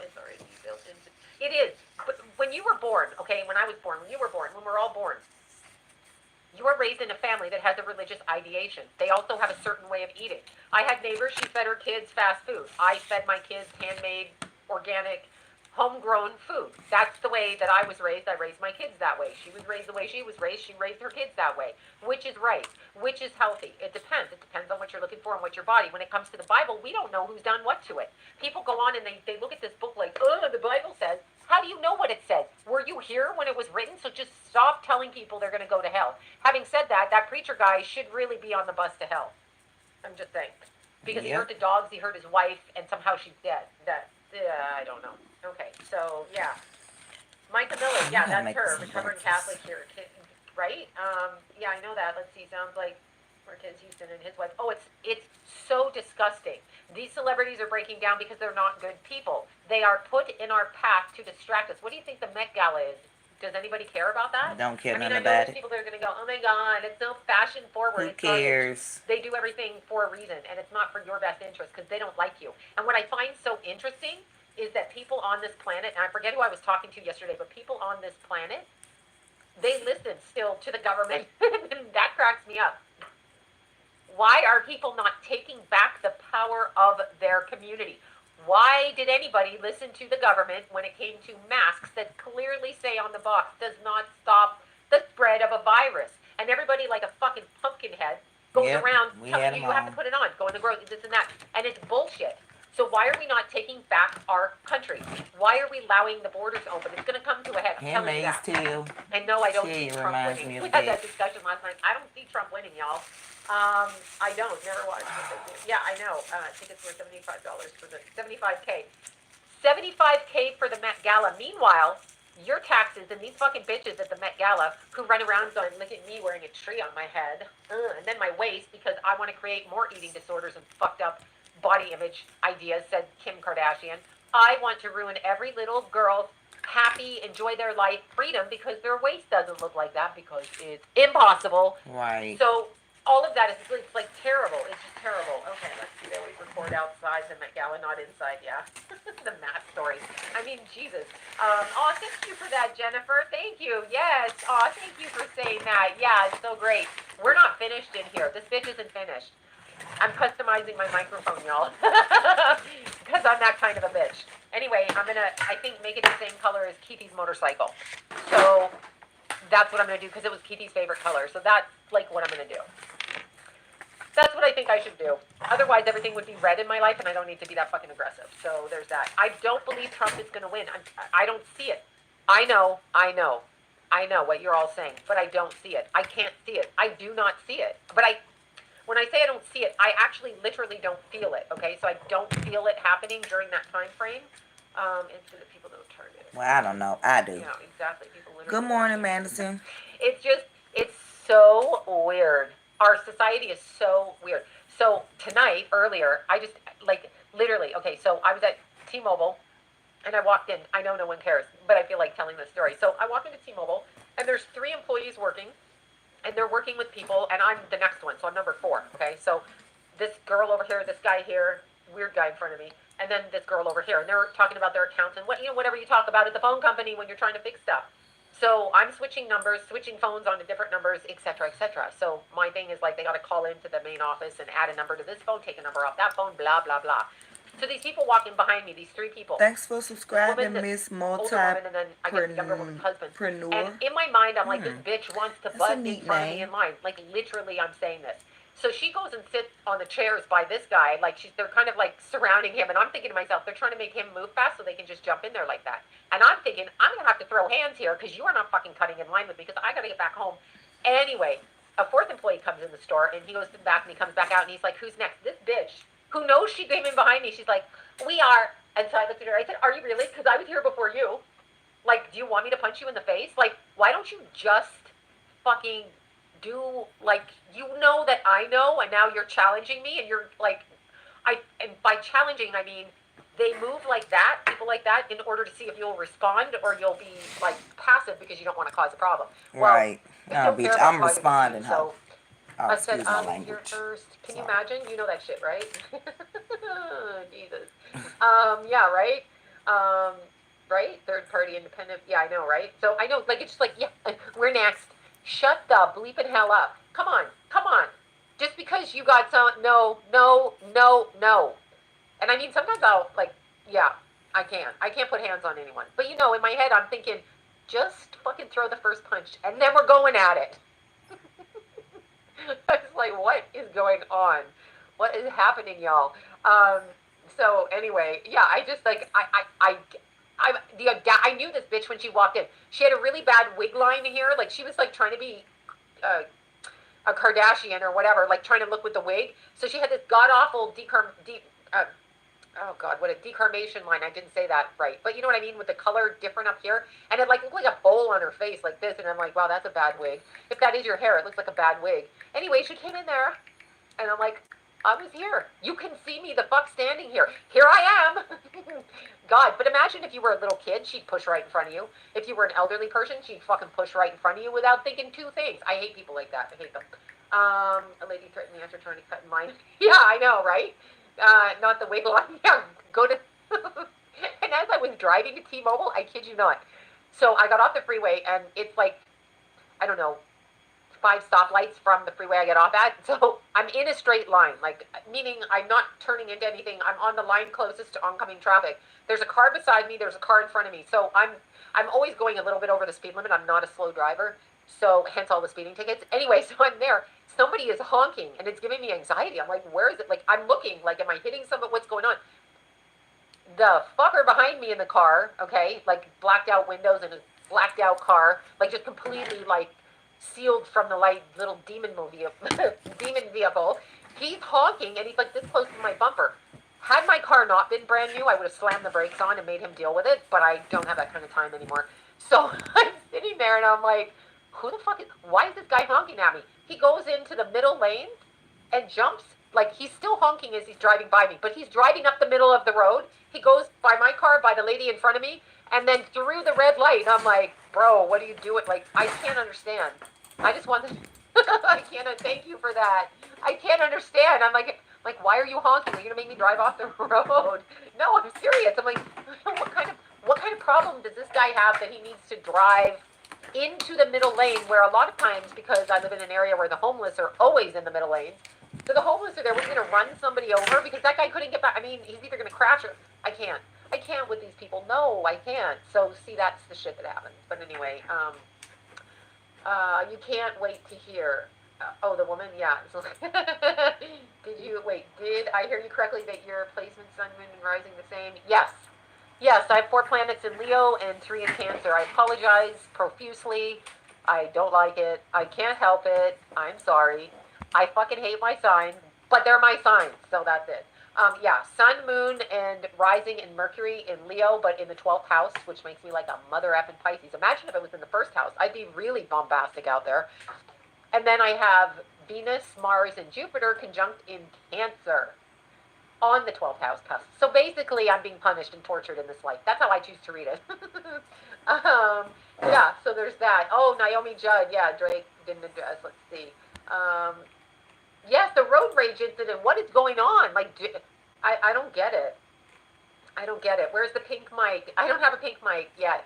it's already built into. It is. But when you were born, okay, when I was born, when you were born, when we're all born, you were raised in a family that has a religious ideation. They also have a certain way of eating. I had neighbors, she fed her kids fast food. I fed my kids handmade, organic, homegrown food. That's the way that I was raised. I raised my kids that way. She was raised the way she was raised. She raised her kids that way. Which is right? Which is healthy? It depends. It depends on what you're looking for and what your body. When it comes to the Bible, we don't know who's done what to it. People go on and they look at this book like, oh, the Bible says. How do you know what it says? Were you here when it was written? So just stop telling people they're going to go to hell. Having said that, that preacher guy should really be on the bus to hell. I'm just saying. Because he hurt the dogs, he hurt his wife, and somehow she's dead. I don't know. Okay, so, yeah. Micah Miller, yeah, that's her, recovering Catholic here, right? Yeah, I know that. Let's see, sounds like Marquez Houston and his wife. Oh, it's so disgusting. These celebrities are breaking down because they're not good people. They are put in our path to distract us. What do you think the Met Gala is? Does anybody care about that? Don't care I nothing about there's it. people that are going to go, oh my God, it's so fashion forward. Who cares? They do everything for a reason, and it's not for your best interest because they don't like you. And what I find so interesting is that people on this planet, and I forget who I was talking to yesterday, but people on this planet, they listen still to the government, and that cracks me up. Why are people not taking back the power of their community? Why did anybody listen to the government when it came to masks that clearly say on the box does not stop the spread of a virus? And everybody like a fucking pumpkin head goes around telling you have to put it on, go in the grocery, this and that. And it's bullshit. So why are we not taking back our country? Why are we allowing the borders open? It's going to come to a head. I'm telling you that. Too. And no, I don't see Trump winning. We had that discussion last night. I don't see Trump winning, y'all. I don't. Never watched it. Yeah, I know. Tickets were $75 for the $75K. $75K for the Met Gala. Meanwhile, your taxes and these fucking bitches at the Met Gala who run around going, look at me wearing a tree on my head, and then my waist because I want to create more eating disorders and fucked up body image ideas, said Kim Kardashian. I want to ruin every little girl's happy, enjoy their life, freedom because their waist doesn't look like that because it's impossible. Right. So all of that is it's like terrible. It's just terrible. Okay, let's see. They always record outside the Met Gala, not inside. Yeah, the math story. I mean, Jesus. Oh, thank you for that, Jennifer. Thank you. Yes. Oh, thank you for saying that. Yeah, it's so great. We're not finished in here. This bitch isn't finished. I'm customizing my microphone, y'all, because I'm that kind of a bitch. Anyway, I think, make it the same color as Keithy's motorcycle. So that's what I'm gonna do because it was Keithy's favorite color. So that's like what I'm gonna do. That's what I think I should do. Otherwise, everything would be red in my life, and I don't need to be that fucking aggressive. So there's that. I don't believe Trump is gonna win. I don't see it. I know what you're all saying, but I don't see it. I can't see it. I do not see it. But when I say I don't see it, I actually literally don't feel it. Okay, so I don't feel it happening during that time frame. It's so that people don't turn it. Well, I don't know. I do. Yeah, exactly. People literally. Good morning, Madison. It's so weird. Our society is so weird. So tonight, earlier, I just, like, literally, okay, so I was at T-Mobile, and I walked in. I know no one cares, but I feel like telling this story. So I walked into T-Mobile, and there's 3 employees working, and they're working with people, and I'm the next one, so I'm number 4, okay? So this girl over here, this guy here, weird guy in front of me, and then this girl over here, and they're talking about their accounts and whatever you talk about at the phone company when you're trying to fix stuff. So I'm switching numbers, switching phones onto different numbers, et cetera, et cetera. So my thing is like they got to call into the main office and add a number to this phone, take a number off that phone, blah, blah, blah. So these people walking behind me, these 3 people. Thanks for subscribing, Miss Multi-Preneur. And then I guess the younger woman's husband. And in my mind, I'm like, this bitch wants to butt in front of me in line. Like literally, I'm saying this. So she goes and sits on the chairs by this guy, like they're kind of like surrounding him, and I'm thinking to myself, they're trying to make him move fast so they can just jump in there like that. And I'm thinking, I'm gonna have to throw hands here because you are not fucking cutting in line with me because I gotta get back home. Anyway, a 4th employee comes in the store and he goes to the back and he comes back out and he's like, who's next? This bitch who knows she came in behind me. She's like, we are. And so I looked at her. I said, are you really? Because I was here before you. Like, do you want me to punch you in the face? Like, why don't you just fucking do, like, you know that I know, and now you're challenging me, and you're like, and by challenging, I mean, they move like that, people like that, in order to see if you'll respond or you'll be, like, passive because you don't want to cause a problem. Right. Well, No, bitch, I'm responding, so oh, I said, excuse my here language. first. Can you Sorry. imagine? You know that shit, right? Jesus. Yeah, right? Right? Third party independent. Yeah, I know, right? So I know, like, it's just like, yeah, we're next. Shut the bleeping hell up. Come on. Just because you got some, no. And I mean, sometimes I'll, like, yeah, I can't put hands on anyone. But, in my head, I'm thinking, just fucking throw the first punch, and then we're going at it. I was like, what is going on? What is happening, y'all? So, anyway, yeah, I just, like, I knew this bitch when she walked in. She had a really bad wig line here. Like, she was, like, trying to be a Kardashian or whatever, like, trying to look with the wig. So she had this god-awful oh, God, what a decarnation line. I didn't say that right. But you know what I mean? With the color different up here. And it, like, looked like a bowl on her face like this. And I'm like, wow, that's a bad wig. If that is your hair, it looks like a bad wig. Anyway, she came in there. And I'm like, I was here. You can see me the fuck standing here. Here I am. God, but imagine if you were a little kid, she'd push right in front of you. If you were an elderly person, she'd fucking push right in front of you without thinking 2 things. I hate people like that. I hate them. A lady threatened me after trying to cut in line. Yeah, I know, right? Not the wiggle line. Yeah, go to... And as I was driving to T-Mobile, I kid you not. So I got off the freeway, and it's like, I don't know, 5 stoplights from the freeway I get off at. So I'm in a straight line, like, meaning I'm not turning into anything. I'm on the line closest to oncoming traffic. There's a car beside me. There's a car in front of me. So I'm always going a little bit over the speed limit. I'm not a slow driver. So hence all the speeding tickets. Anyway, so I'm there. Somebody is honking, and it's giving me anxiety. I'm like, where is it? Like, I'm looking, like, am I hitting somebody? What's going on? The fucker behind me in the car, okay, like, blacked out windows in a blacked out car, like, just completely, like, sealed from the light, little demon vehicle. He's honking, and he's, like, this close to my bumper. Had my car not been brand new, I would have slammed the brakes on and made him deal with it, but I don't have that kind of time anymore. So I'm sitting there, and I'm like, why is this guy honking at me? He goes into the middle lane and jumps. Like, he's still honking as he's driving by me, but he's driving up the middle of the road. He goes by my car, by the lady in front of me, and then through the red light. I'm like, bro, what are you doing? Like, I can't understand. I just want to... I cannot thank you for that. I can't understand. I'm like, why are you honking? Are you gonna make me drive off the road? No, I'm serious. I'm like, what kind of problem does this guy have that he needs to drive into the middle lane, where a lot of times, because I live in an area where the homeless are always in the middle lanes, so the homeless are there, we're gonna run somebody over because that guy couldn't get back. I mean, he's either gonna crash or I can't with these people. No, I can't. So see, that's the shit that happens. But anyway, you can't wait to hear. Oh, the woman, yeah. So, did I hear you correctly that your placement, sun, moon, and rising the same? Yes. Yes, I have 4 planets in Leo and 3 in Cancer. I apologize profusely. I don't like it. I can't help it. I'm sorry. I fucking hate my signs, but they're my signs, so that's it. Yeah, sun, moon, and rising in Mercury in Leo, but in the 12th house, which makes me like a mother effing Pisces. Imagine if it was in the 1st house. I'd be really bombastic out there. And then I have Venus, Mars, and Jupiter conjunct in Cancer on the 12th house cusp. So basically, I'm being punished and tortured in this life. That's how I choose to read it. Yeah, so there's that. Oh, Naomi Judd. Yeah, Drake didn't address. Let's see. Yes, the road rage incident. What is going on? Like, I don't get it. I don't get it. Where's the pink mic? I don't have a pink mic yet.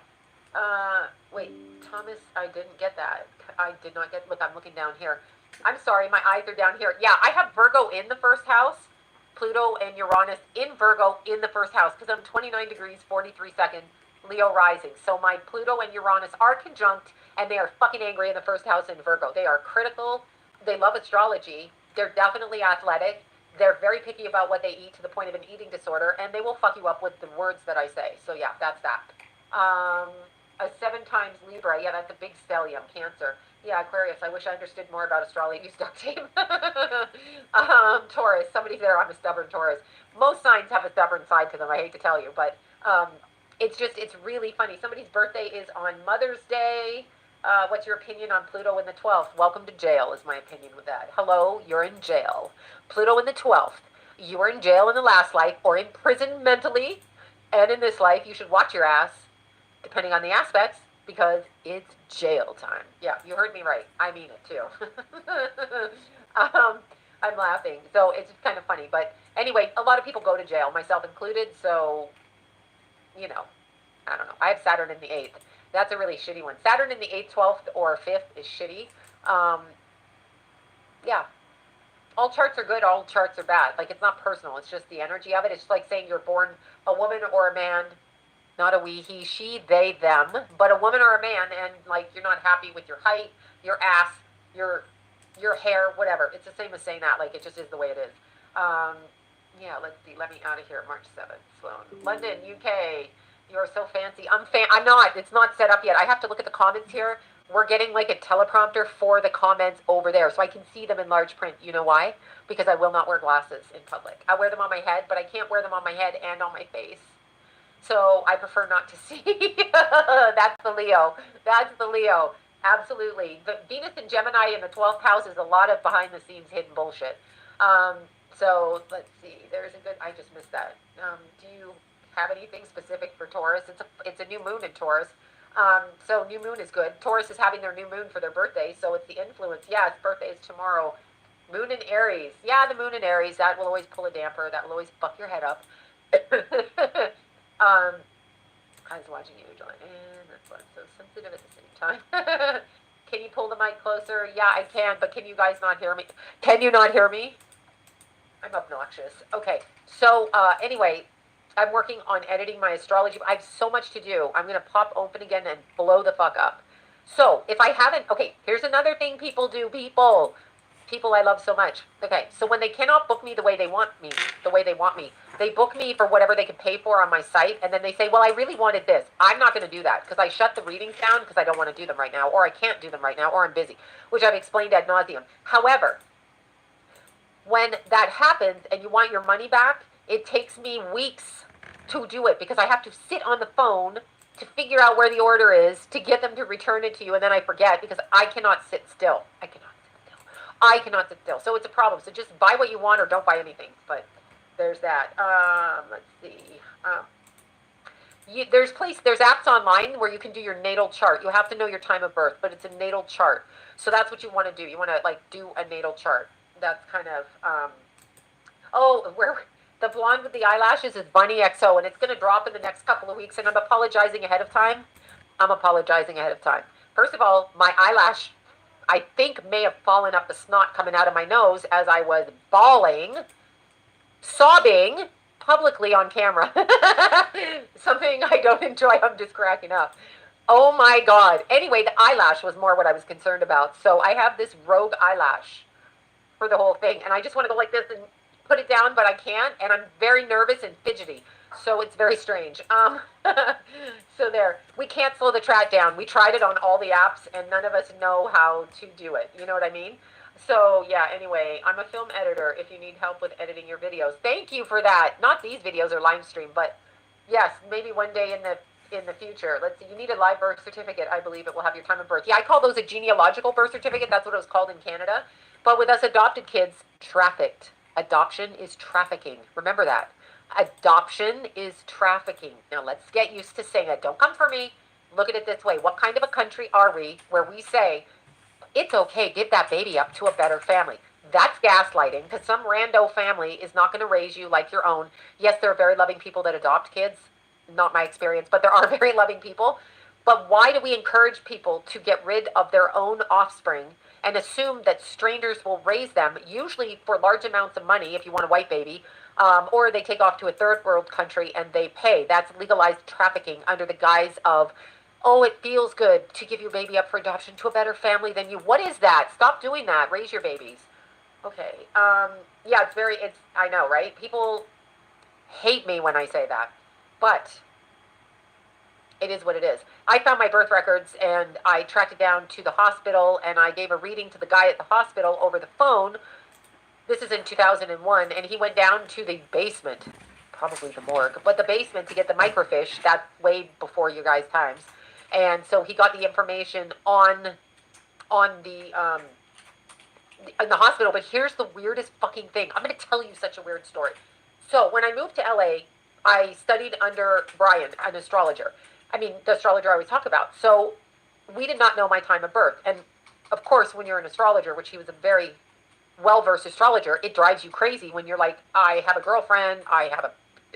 Wait, Thomas, I didn't get that. I did not get, look, I'm looking down here. I'm sorry, my eyes are down here. Yeah, I have Virgo in the 1st house, Pluto and Uranus in Virgo in the 1st house, because I'm 29 degrees, 43 seconds, Leo rising. So my Pluto and Uranus are conjunct, and they are fucking angry in the 1st house in Virgo. They are critical. They love astrology. They're definitely athletic. They're very picky about what they eat to the point of an eating disorder, and they will fuck you up with the words that I say. So yeah, that's that. A 7 times Libra. Yeah, that's a big stellium. Cancer. Yeah, Aquarius. I wish I understood more about astrology. Duct tape. Taurus. Somebody there. I'm a stubborn Taurus. Most signs have a stubborn side to them. I hate to tell you, but it's really funny. Somebody's birthday is on Mother's Day. What's your opinion on Pluto in the 12th? Welcome to jail is my opinion with that. Hello, you're in jail. Pluto in the 12th. You were in jail in the last life or in prison mentally, and in this life you should watch your ass, depending on the aspects, because it's jail time. Yeah, you heard me right. I mean it too. I'm laughing. So it's kind of funny. But anyway, a lot of people go to jail, myself included. So, you know, I don't know. I have Saturn in the 8th. That's a really shitty one. Saturn in the 8th, 12th, or 5th is shitty. Yeah. All charts are good. All charts are bad. Like, it's not personal. It's just the energy of it. It's like saying you're born a woman or a man. Not a we, he, she, they, them, but a woman or a man, and like you're not happy with your height, your ass, your hair, whatever. It's the same as saying that. Like, it just is the way it is. Yeah, let's see. Let me out of here. March 7th. Sloan. London, UK. You're so fancy. I'm not. It's not set up yet. I have to look at the comments here. We're getting like a teleprompter for the comments over there, so I can see them in large print. You know why? Because I will not wear glasses in public. I wear them on my head, but I can't wear them on my head and on my face. So I prefer not to see. That's the Leo. That's the Leo. Absolutely. The Venus and Gemini in the 12th house is a lot of behind-the-scenes hidden bullshit. So let's see. There's a good. I just missed that. Do you have anything specific for Taurus? It's a new moon in Taurus. So new moon is good. Taurus is having their new moon for their birthday, so it's the influence. Yeah, its birthday is tomorrow. Moon in Aries. Yeah, the moon in Aries. That will always pull a damper. That will always fuck your head up. I was watching you, John, and that's why I'm so sensitive at the same time. Can you pull the mic closer? Yeah, I can, but can you guys not hear me? Can you not hear me? I'm obnoxious. Okay, so anyway, I'm working on editing my astrology. I have so much to do. I'm going to pop open again and blow the fuck up. So if I haven't, okay, here's another thing people do, people I love so much. Okay, so when they cannot book me the way they want me, they book me for whatever they can pay for on my site, and then they say, well, I really wanted this. I'm not going to do that, because I shut the readings down because I don't want to do them right now, or I can't do them right now, or I'm busy, which I've explained ad nauseum. However, when that happens and you want your money back, it takes me weeks to do it, because I have to sit on the phone to figure out where the order is, to get them to return it to you, and then I forget, because I cannot sit still. I cannot sit still. So it's a problem. So just buy what you want or don't buy anything. But there's that. Let's see. There's apps online where you can do your natal chart. You have to know your time of birth, but it's a natal chart. So that's what you want to do. You want to like do a natal chart. That's kind of where the blonde with the eyelashes is Bunny XO, and it's going to drop in the next couple of weeks. And I'm apologizing ahead of time. I'm apologizing ahead of time. First of all, my eyelash, I think, may have fallen up the snot coming out of my nose as I was bawling, sobbing publicly on camera. Something I don't enjoy. I'm just cracking up. Oh my God. Anyway, the eyelash was more what I was concerned about. So I have this rogue eyelash for the whole thing. And I just want to go like this and put it down, but I can't. And I'm very nervous and fidgety. So it's very strange. So there. We can't slow the track down. We tried it on all the apps, and none of us know how to do it. You know what I mean? So yeah, anyway, I'm a film editor if you need help with editing your videos. Thank you for that. Not these videos or live stream, but yes, maybe one day in the future. Let's see, you need a live birth certificate. I believe it will have your time of birth. Yeah, I call those a genealogical birth certificate. That's what it was called in Canada. But with us adopted kids, trafficked. Adoption is trafficking. Remember that. Adoption is trafficking. Now let's get used to saying it. Don't come for me. Look at it this way. What kind of a country are we where we say, it's okay, give that baby up to a better family? That's gaslighting, because some rando family is not going to raise you like your own. Yes, there are very loving people that adopt kids. Not my experience, but there are very loving people. But why do we encourage people to get rid of their own offspring and assume that strangers will raise them, usually for large amounts of money if you want a white baby, or they take off to a third world country and they pay? That's legalized trafficking under the guise of, oh, it feels good to give your baby up for adoption to a better family than you. What is that? Stop doing that. Raise your babies. Okay. Yeah, I know, right? People hate me when I say that, but it is what it is. I found my birth records and I tracked it down to the hospital and I gave a reading to the guy at the hospital over the phone. This is in 2001, and he went down to the basement, probably the morgue, but the basement to get the microfiche. That's way before your guys' times. And so he got the information on the in the hospital. But here's the weirdest fucking thing. I'm going to tell you such a weird story. So when I moved to LA, I studied under Brian, an astrologer. I mean, the astrologer I always talk about. So we did not know my time of birth. And of course, when you're an astrologer, which he was a very well-versed astrologer, it drives you crazy when you're like, I have a girlfriend, I have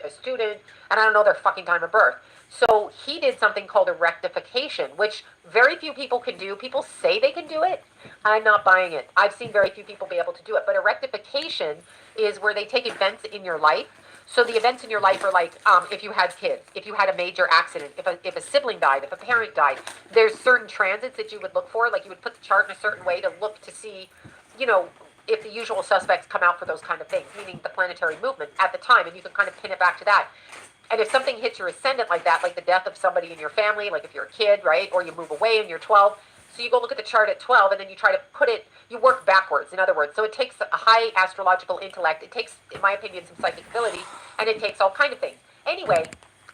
a student, and I don't know their fucking time of birth. So he did something called a rectification, which very few people can do. People say they can do it. I'm not buying it. I've seen very few people be able to do it. But a rectification is where they take events in your life. So the events in your life are like, if you had kids, if you had a major accident, if a sibling died, if a parent died, there's certain transits that you would look for. Like you would put the chart in a certain way to look to see, you know, if the usual suspects come out for those kind of things, meaning the planetary movement at the time, and you can kind of pin it back to that. And if something hits your ascendant like that, like the death of somebody in your family, like if you're a kid, right, or you move away and you're 12, so you go look at the chart at 12, and then you try to put it, you work backwards, in other words. So it takes a high astrological intellect, it takes, in my opinion, some psychic ability, and it takes all kind of things. Anyway,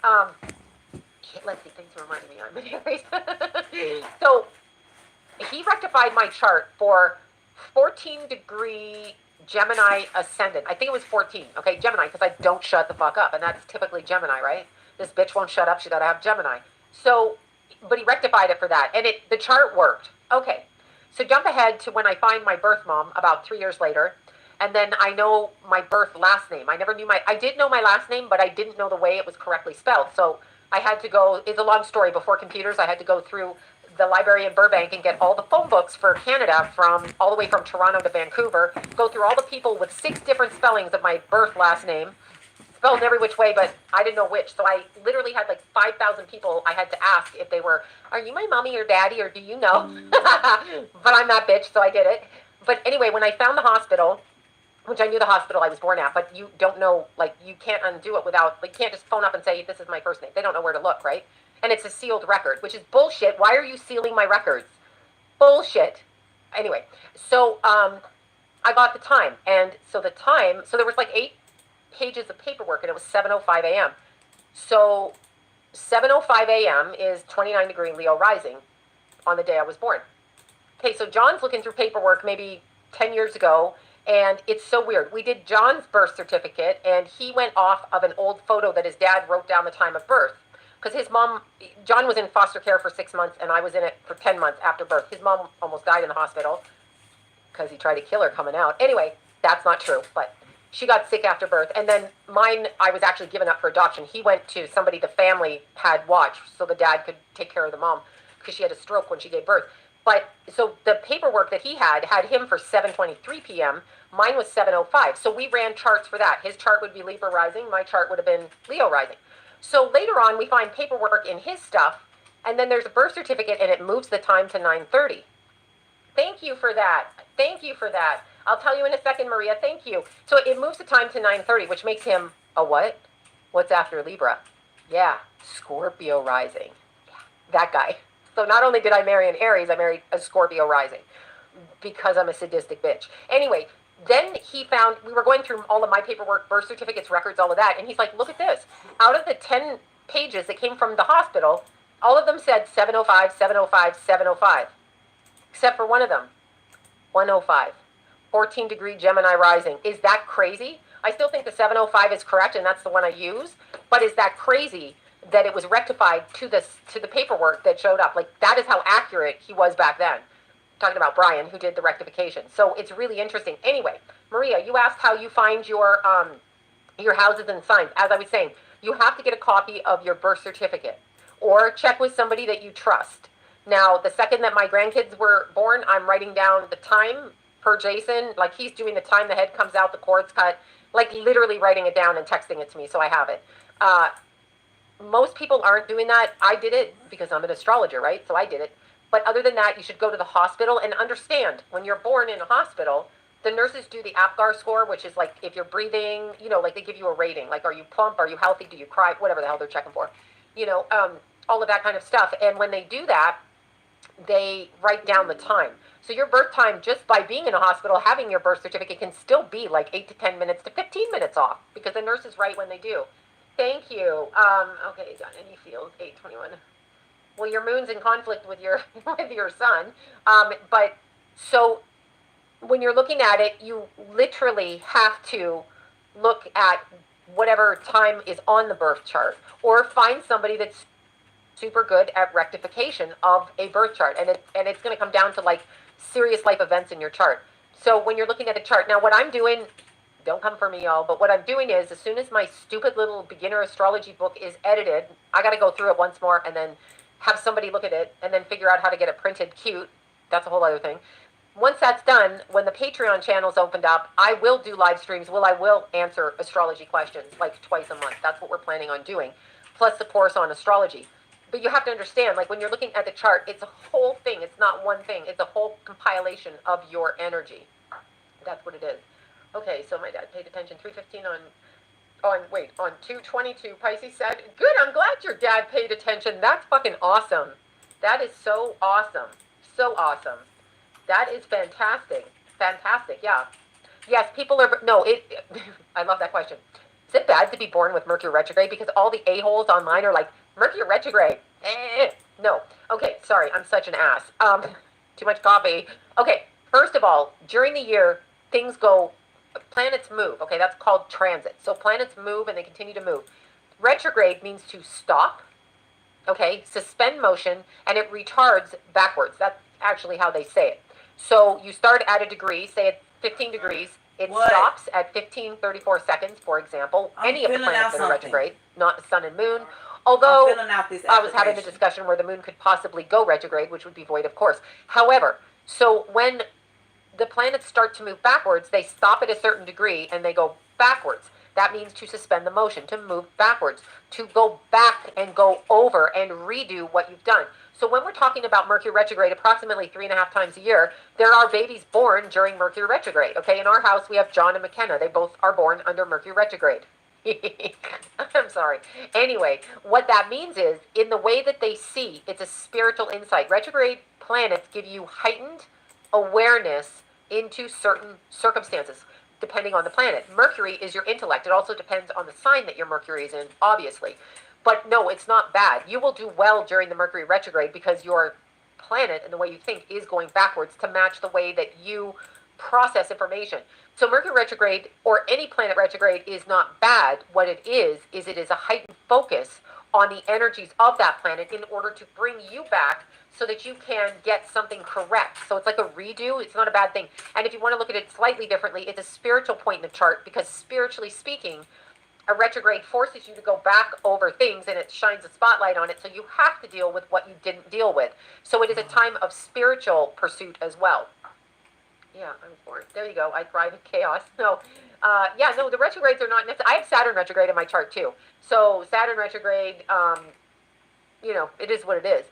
let's see, thanks for reminding me. So he rectified my chart for 14-degree Gemini ascendant. I think it was 14. Okay, Gemini, because I don't shut the fuck up, and that's typically Gemini, right? This bitch won't shut up. She gotta have Gemini. So, but he rectified it for that, and the chart worked. Okay, so jump ahead to when I find my birth mom about 3 years later, and then I know my birth last name. I did know my last name, but I didn't know the way it was correctly spelled. So I had to go. It's a long story. Before computers, I had to go through the library in Burbank and get all the phone books for Canada, from all the way from Toronto to Vancouver, go through all the people with 6 different spellings of my birth last name, spelled in every which way, but I didn't know which. So I literally had like 5,000 people I had to ask if they were, are you my mommy or daddy, or do you know? But I'm that bitch, so I did it. But anyway, when I found the hospital, which I knew the hospital I was born at, but you don't know, like, you can't undo it without, like, you can't just phone up and say, this is my first name. They don't know where to look, right? And it's a sealed record, which is bullshit. Why are you sealing my records? Bullshit. Anyway, so I got the time. And so there was like 8 pages of paperwork, and it was 7:05 a.m. So 7:05 a.m. is 29-degree Leo rising on the day I was born. Okay, so John's looking through paperwork maybe 10 years ago, and it's so weird. We did John's birth certificate, and he went off of an old photo that his dad wrote down the time of birth. because his mom, John was in foster care for 6 months, and I was in it for 10 months after birth. His mom almost died in the hospital because he tried to kill her coming out. Anyway, that's not true, but she got sick after birth. And then mine, I was actually given up for adoption. He went to somebody the family had watched so the dad could take care of the mom because she had a stroke when she gave birth. But so the paperwork that he had him for 7:23 p.m. Mine was 7:05. So we ran charts for that. His chart would be Libra rising. My chart would have been Leo rising. So later on, we find paperwork in his stuff, and then there's a birth certificate, and it moves the time to 9:30. Thank you for that. Thank you for that. I'll tell you in a second, Maria. Thank you. So it moves the time to 9:30, which makes him a what? What's after Libra? Yeah, Scorpio rising. Yeah, that guy. So not only did I marry an Aries, I married a Scorpio rising because I'm a sadistic bitch. Anyway, then he found, we were going through all of my paperwork, birth certificates, records, all of that, and he's like, look at this. Out of the 10 pages that came from the hospital, all of them said 7:05, 7:05, 7:05, except for one of them, 1:05. 14-degree Gemini rising. Is that crazy? I still think the 7:05 is correct, and that's the one I use. But is that crazy that it was rectified to the paperwork that showed up? Like, that is how accurate he was back then. Talking about Brian, who did the rectification. So it's really interesting. Anyway, Maria, you asked how you find your houses and signs. As I was saying, you have to get a copy of your birth certificate or check with somebody that you trust. Now, the second that my grandkids were born, I'm writing down the time per Jason. Like, he's doing the time the head comes out, the cord's cut, like literally writing it down and texting it to me so I have it. Most people aren't doing that. I did it because I'm an astrologer, right? So I did it. But other than that, you should go to the hospital and understand when you're born in a hospital, the nurses do the APGAR score, which is like if you're breathing, you know, like they give you a rating. Like, are you plump? Are you healthy? Do you cry? Whatever the hell they're checking for. You know, all of that kind of stuff. And when they do that, they write down the time. So your birth time, just by being in a hospital, having your birth certificate can still be like 8 to 10 minutes to 15 minutes off because the nurses write when they do. Thank you. Okay, done. Any field, 8:21. Well, your moon's in conflict with your sun. But so when you're looking at it, you literally have to look at whatever time is on the birth chart or find somebody that's super good at rectification of a birth chart. And it's going to come down to like serious life events in your chart. So when you're looking at the chart, now what I'm doing, don't come for me, y'all, but what I'm doing is as soon as my stupid little beginner astrology book is edited, I got to go through it once more and then have somebody look at it and then figure out how to get it printed cute. That's a whole other thing. Once that's done, when the Patreon channel's opened up, I will do live streams. I will answer astrology questions like twice a month. That's what we're planning on doing, plus the course on astrology. But you have to understand, like when you're looking at the chart, it's a whole thing. It's not one thing. It's a whole compilation of your energy. That's what it is. Okay, so my dad paid attention. 3:15 on 2:22. Pisces said, good, I'm glad your dad paid attention. That's fucking awesome. That is so awesome. So awesome. That is fantastic. Fantastic, yeah. Yes, people are, no, I love that question. Is it bad to be born with Mercury retrograde? Because all the a-holes online are like, Mercury retrograde. No. Okay, sorry, I'm such an ass. Too much coffee. Okay, first of all, during the year, things go, planets move. Okay, that's called transit. So planets move and they continue to move. Retrograde means to stop, okay, suspend motion, and it retards backwards. That's actually how they say it. So you start at a degree, say at 15 degrees, it stops at 15:34 seconds, for example. Any of the planets that are retrograde, not the sun and moon. Although I was having a discussion where the moon could possibly go retrograde, which would be void, of course. However, so when the planets start to move backwards, they stop at a certain degree and they go backwards. That means to suspend the motion, to move backwards, to go back and go over and redo what you've done. So when we're talking about Mercury retrograde approximately 3.5 times a year, there are babies born during Mercury retrograde. Okay, in our house we have John and McKenna. They both are born under Mercury retrograde. I'm sorry. Anyway, what that means is, in the way that they see, it's a spiritual insight. Retrograde planets give you heightened awareness into certain circumstances, depending on the planet. Mercury is your intellect. It also depends on the sign that your Mercury is in, obviously. But no, it's not bad. You will do well during the Mercury retrograde because your planet and the way you think is going backwards to match the way that you process information. So Mercury retrograde or any planet retrograde is not bad. What it is it is a heightened focus on the energies of that planet in order to bring you back so that you can get something correct. So it's like a redo. It's not a bad thing. And if you want to look at it slightly differently, it's a spiritual point in the chart, because spiritually speaking, a retrograde forces you to go back over things, and it shines a spotlight on it, so you have to deal with what you didn't deal with. So it is a time of spiritual pursuit as well. Yeah, I was born. There you go. I thrive in chaos. No, yeah, no, the retrogrades are not necessary. I have Saturn retrograde in my chart too. So Saturn retrograde, you know, it is what it is.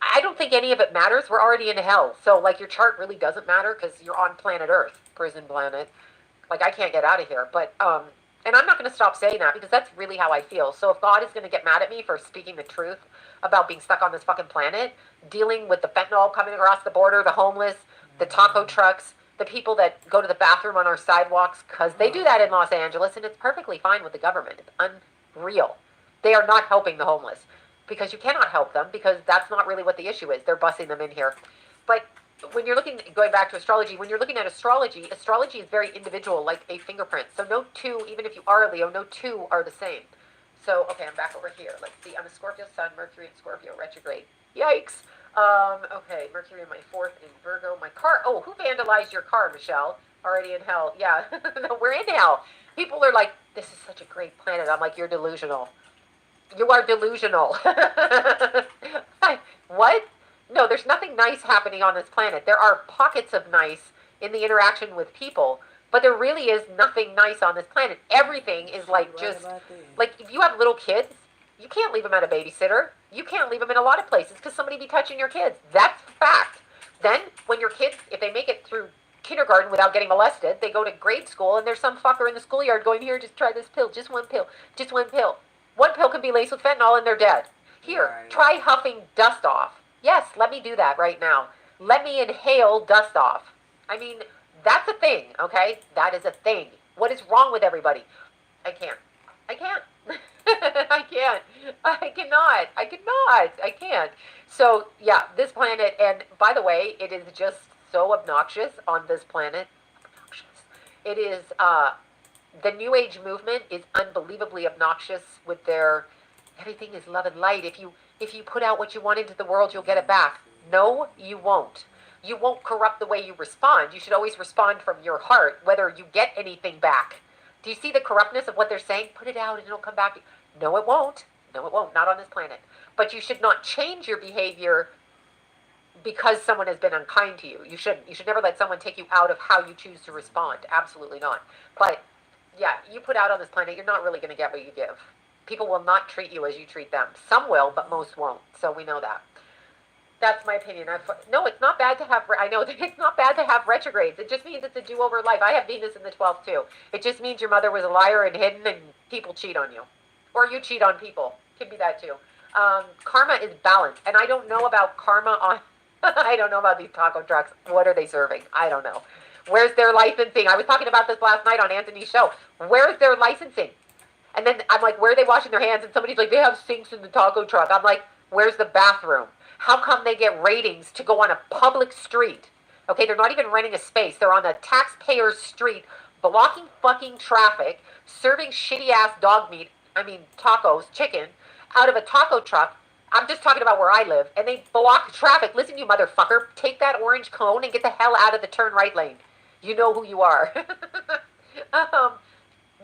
I don't think any of it matters. We're already in hell. So, like, your chart really doesn't matter because you're on planet Earth, prison planet. Like, I can't get out of here. But, and I'm not going to stop saying that because that's really how I feel. So if God is going to get mad at me for speaking the truth about being stuck on this fucking planet, dealing with the fentanyl coming across the border, the homeless, the taco trucks, the people that go to the bathroom on our sidewalks, because they do that in Los Angeles, and it's perfectly fine with the government. It's unreal. They are not helping the homeless because you cannot help them, because that's not really what the issue is. They're busing them in here. But when you're looking, going back to astrology, when you're looking at astrology, astrology is very individual, like a fingerprint. So no two, even if you are a Leo, no two are the same. So, okay, I'm back over here. Let's see. I'm a Scorpio Sun, Mercury in Scorpio retrograde. Yikes. Okay, Mercury in my 4th in Virgo. My car. Oh, who vandalized your car, Michelle? Already in hell. Yeah, no, we're in hell. People are like, this is such a great planet. I'm like, you're delusional. You are delusional. What? No, there's nothing nice happening on this planet. There are pockets of nice in the interaction with people, but there really is nothing nice on this planet. Everything is like just, like if you have little kids, you can't leave them at a babysitter. You can't leave them in a lot of places because somebody be touching your kids. That's fact. Then when your kids, if they make it through kindergarten without getting molested, they go to grade school and there's some fucker in the schoolyard going, here, just try this pill, just one pill, just one pill. One pill can be laced with fentanyl and they're dead. Here, try huffing dust off. Yes, let me do that right now. Let me inhale dust off. I mean, that's a thing, okay? That is a thing. What is wrong with everybody? I can't. I can't. I can't. I cannot. I cannot. I can't. So, yeah, this planet, and by the way, it is just so obnoxious on this planet. It is, the New Age movement is unbelievably obnoxious with their, everything is love and light. If you put out what you want into the world, you'll get it back. No, you won't. You won't corrupt the way you respond. You should always respond from your heart, whether you get anything back. Do you see the corruptness of what they're saying? Put it out and it'll come back. No, it won't. No, it won't. Not on this planet. But you should not change your behavior because someone has been unkind to you. You shouldn't. You should never let someone take you out of how you choose to respond. Absolutely not. But, yeah, you put out on this planet, you're not really going to get what you give. People will not treat you as you treat them. Some will, but most won't. So we know that. That's my opinion. No, it's not bad to have, I know that it's not bad to have retrogrades. It just means it's a do-over life. I have Venus in the 12th too. It just means your mother was a liar and hidden and people cheat on you. Or you cheat on people. Could be that too. Karma is balanced. And I don't know about karma on, I don't know about these taco trucks. What are they serving? I don't know. Where's their licensing? I was talking about this last night on Anthony's show. Where's their licensing? And then I'm like, where are they washing their hands? And somebody's like, they have sinks in the taco truck. I'm like, where's the bathroom? How come they get ratings to go on a public street? Okay, they're not even renting a space. They're on a taxpayer's street, blocking fucking traffic, serving shitty-ass dog meat, tacos, chicken, out of a taco truck. I'm just talking about where I live. And they block traffic. Listen, you motherfucker, take that orange cone and get the hell out of the turn right lane. You know who you are.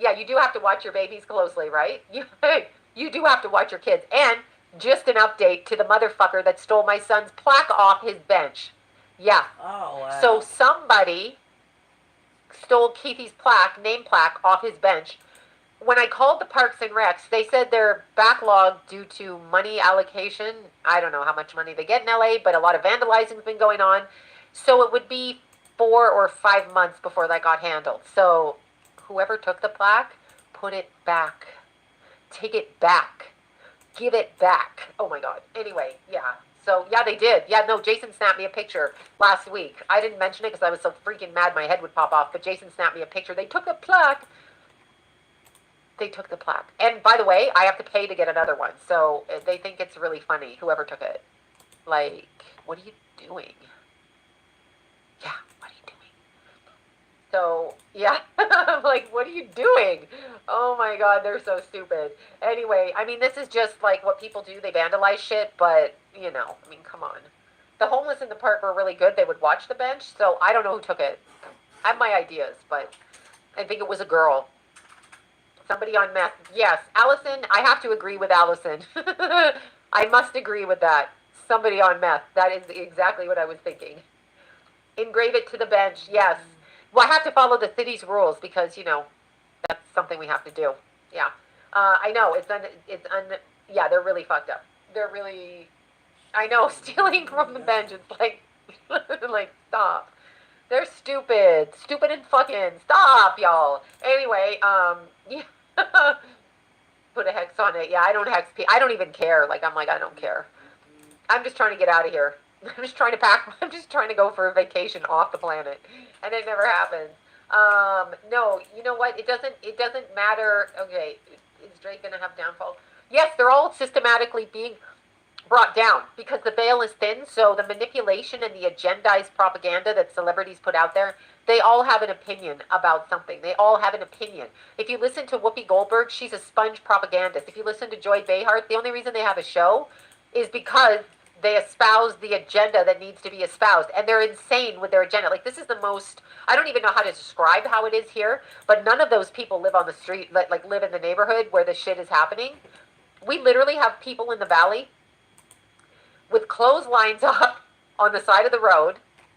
Yeah, you do have to watch your babies closely, right? You do have to watch your kids. And just an update to the motherfucker that stole my son's plaque off his bench. Yeah. Oh, wow. So somebody stole Keithy's plaque, name plaque, off his bench. When I called the Parks and Recs, they said they're backlogged due to money allocation. I don't know how much money they get in LA, but a lot of vandalizing has been going on. So it would be 4 or 5 months before that got handled. So whoever took the plaque, put it back. Take it back. Give it back. Oh my God. Anyway, yeah. So, yeah, they did. Yeah, no, Jason snapped me a picture last week. I didn't mention it because I was so freaking mad my head would pop off, but Jason snapped me a picture. They took the plaque. They took the plaque. And by the way, I have to pay to get another one. So they think it's really funny, whoever took it. Like, what are you doing? Yeah, what are you doing? So, yeah, I'm like, what are you doing? Oh my God, they're so stupid. Anyway, I mean, this is just like what people do. They vandalize shit, but, you know, I mean, come on. The homeless in the park were really good. They would watch the bench, so I don't know who took it. I have my ideas, but I think it was a girl. Somebody on meth. Yes, Allison, I have to agree with Allison. I must agree with that. Somebody on meth. That is exactly what I was thinking. Engrave it to the bench. Yes. Well, I have to follow the city's rules because, you know, that's something we have to do. Yeah. I know. Yeah, they're really fucked up. They're really, I know, stealing from the bench. It's like, like, stop. They're stupid. Stupid and fucking. Stop, y'all. Anyway, yeah. Put a hex on it. Yeah, I don't hex. I don't even care. Like, I'm like, I don't care. I'm just trying to get out of here. I'm just trying to pack. I'm just trying to go for a vacation off the planet, and it never happens. No, you know what? It doesn't. It doesn't matter. Okay, is Drake gonna have downfall? Yes, they're all systematically being brought down because the veil is thin. So the manipulation and the agendized propaganda that celebrities put out there, they all have an opinion about something. They all have an opinion. If you listen to Whoopi Goldberg, she's a sponge propagandist. If you listen to Joy Behar, the only reason they have a show is because they espouse the agenda that needs to be espoused. And they're insane with their agenda. Like, this is the most, I don't even know how to describe how it is here, but none of those people live on the street, like live in the neighborhood where the shit is happening. We literally have people in the valley with clotheslines up on the side of the road,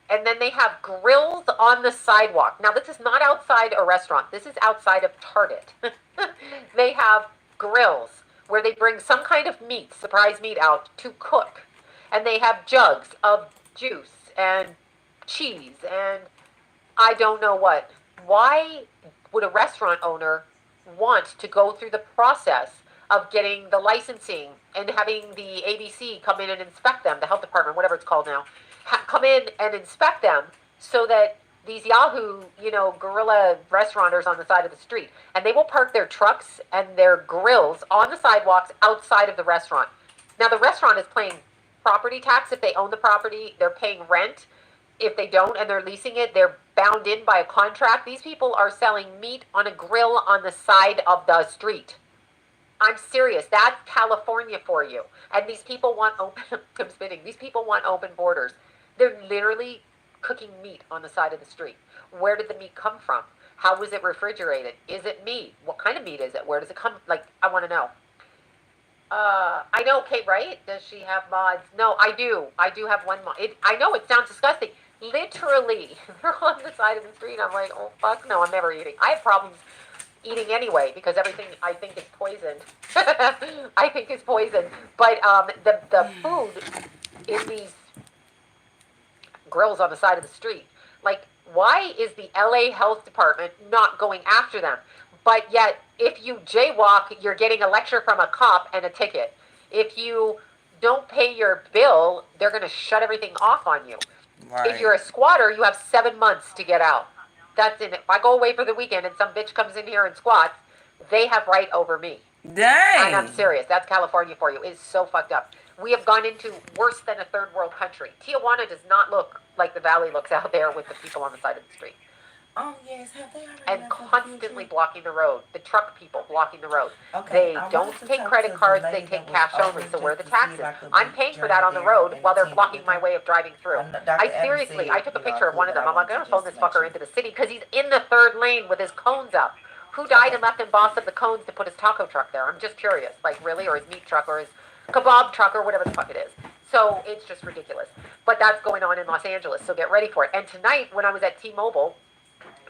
and then they have grills on the sidewalk. Now, this is not outside a restaurant. This is outside of Target. They have grills where they bring some kind of meat, surprise meat out to cook. And they have jugs of juice and cheese and I don't know what. Why would a restaurant owner want to go through the process of getting the licensing and having the ABC come in and inspect them, the health department, whatever it's called now, come in and inspect them so that these Yahoo, you know, guerrilla restaurateurs on the side of the street, and they will park their trucks and their grills on the sidewalks outside of the restaurant. Now, the restaurant is paying property tax if they own the property. They're paying rent if they don't and they're leasing it. They're bound in by a contract. These people are selling meat on a grill on the side of the street. I'm serious. That's California for you. And these people want open, I'm spitting, these people want open borders. They're literally cooking meat on the side of the street. Where did the meat come from? How was it refrigerated? Is it meat? What kind of meat is it? Where does it come? Like, I want to know. I know, Kate, right? Does she have mods? No, I do. I do have one mod. I know it sounds disgusting. Literally, they're on the side of the street. I'm like, oh, fuck no, I'm never eating. I have problems eating anyway because everything I think is poisoned. I think is poisoned. But the food in these grills on the side of the street, like, why is the LA Health Department not going after them? But yet, if you jaywalk, you're getting a lecture from a cop and a ticket. If you don't pay your bill, they're going to shut everything off on you. Right. If you're a squatter, you have 7 months to get out. That's it. If I go away for the weekend and some bitch comes in here and squats, they have right over me. Dang. And I'm serious. That's California for you. It's so fucked up. We have gone into worse than a third world country. Tijuana does not look like the valley looks out there with the people on the side of the street. Oh, yes. Have they already and constantly blocking the road. The truck people blocking the road. Okay, they don't take credit cards, they take cash only. So where are the taxes? I'm paying for that on the road while they're blocking my way of driving through. I seriously, I took a picture of one of them. I'm like, I'm going to phone this fucker into the city because he's in the third lane with his cones up. Who died and left him boss of the cones to put his taco truck there? I'm just curious. Like, really? Or his meat truck or his kebab truck or whatever the fuck it is. So it's just ridiculous. But that's going on in Los Angeles, so get ready for it. And tonight, when I was at T-Mobile,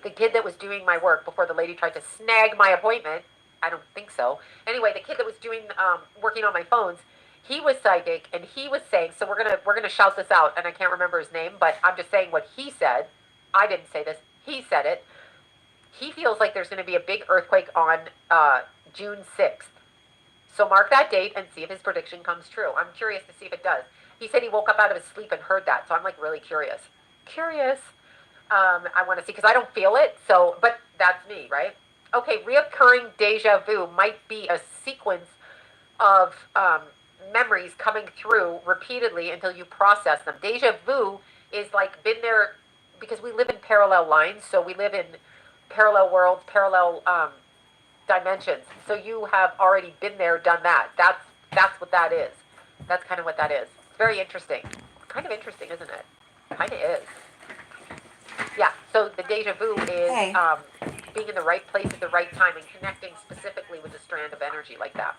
the kid that was doing my work before the lady tried to snag my appointment, I don't think so. Anyway, the kid that was doing working on my phones, he was psychic, and he was saying, so we're gonna shout this out, and I can't remember his name, but I'm just saying what he said. I didn't say this. He said it. He feels like there's going to be a big earthquake on June 6th. So mark that date and see if his prediction comes true. I'm curious to see if it does. He said he woke up out of his sleep and heard that, so I'm like really curious. I want to see, because I don't feel it, so, but that's me, right? Okay, reoccurring deja vu might be a sequence of memories coming through repeatedly until you process them. Deja vu is like been there because we live in parallel lines, so we live in parallel worlds, parallel dimensions. So you have already been there, done that. That's what that is. That's kind of what that is. It's very interesting. Kind of interesting, isn't it? Kind of is. Yeah. So the deja vu is Hey. being in the right place at the right time and connecting specifically with a strand of energy like that.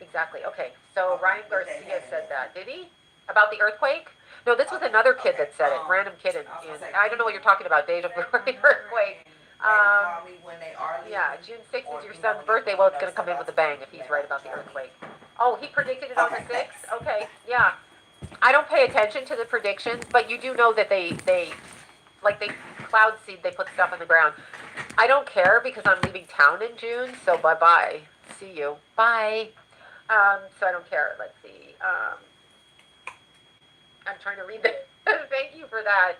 Exactly. Okay. So Ryan Garcia said that. Did he? About the earthquake? No, this was another kid that said it. Random kid, and I don't know what you're talking about. Deja vu or the earthquake. Yeah, June 6th is your son's birthday. Well, it's going to come in with a bang if he's right about the earthquake. Oh, he predicted it on the 6th? Okay, yeah. I don't pay attention to the predictions, but you do know that they cloud seed, they put stuff in the ground. I don't care because I'm leaving town in June, so bye-bye. See you. Bye. So I don't care. Let's see. I'm trying to read this. Thank you for that.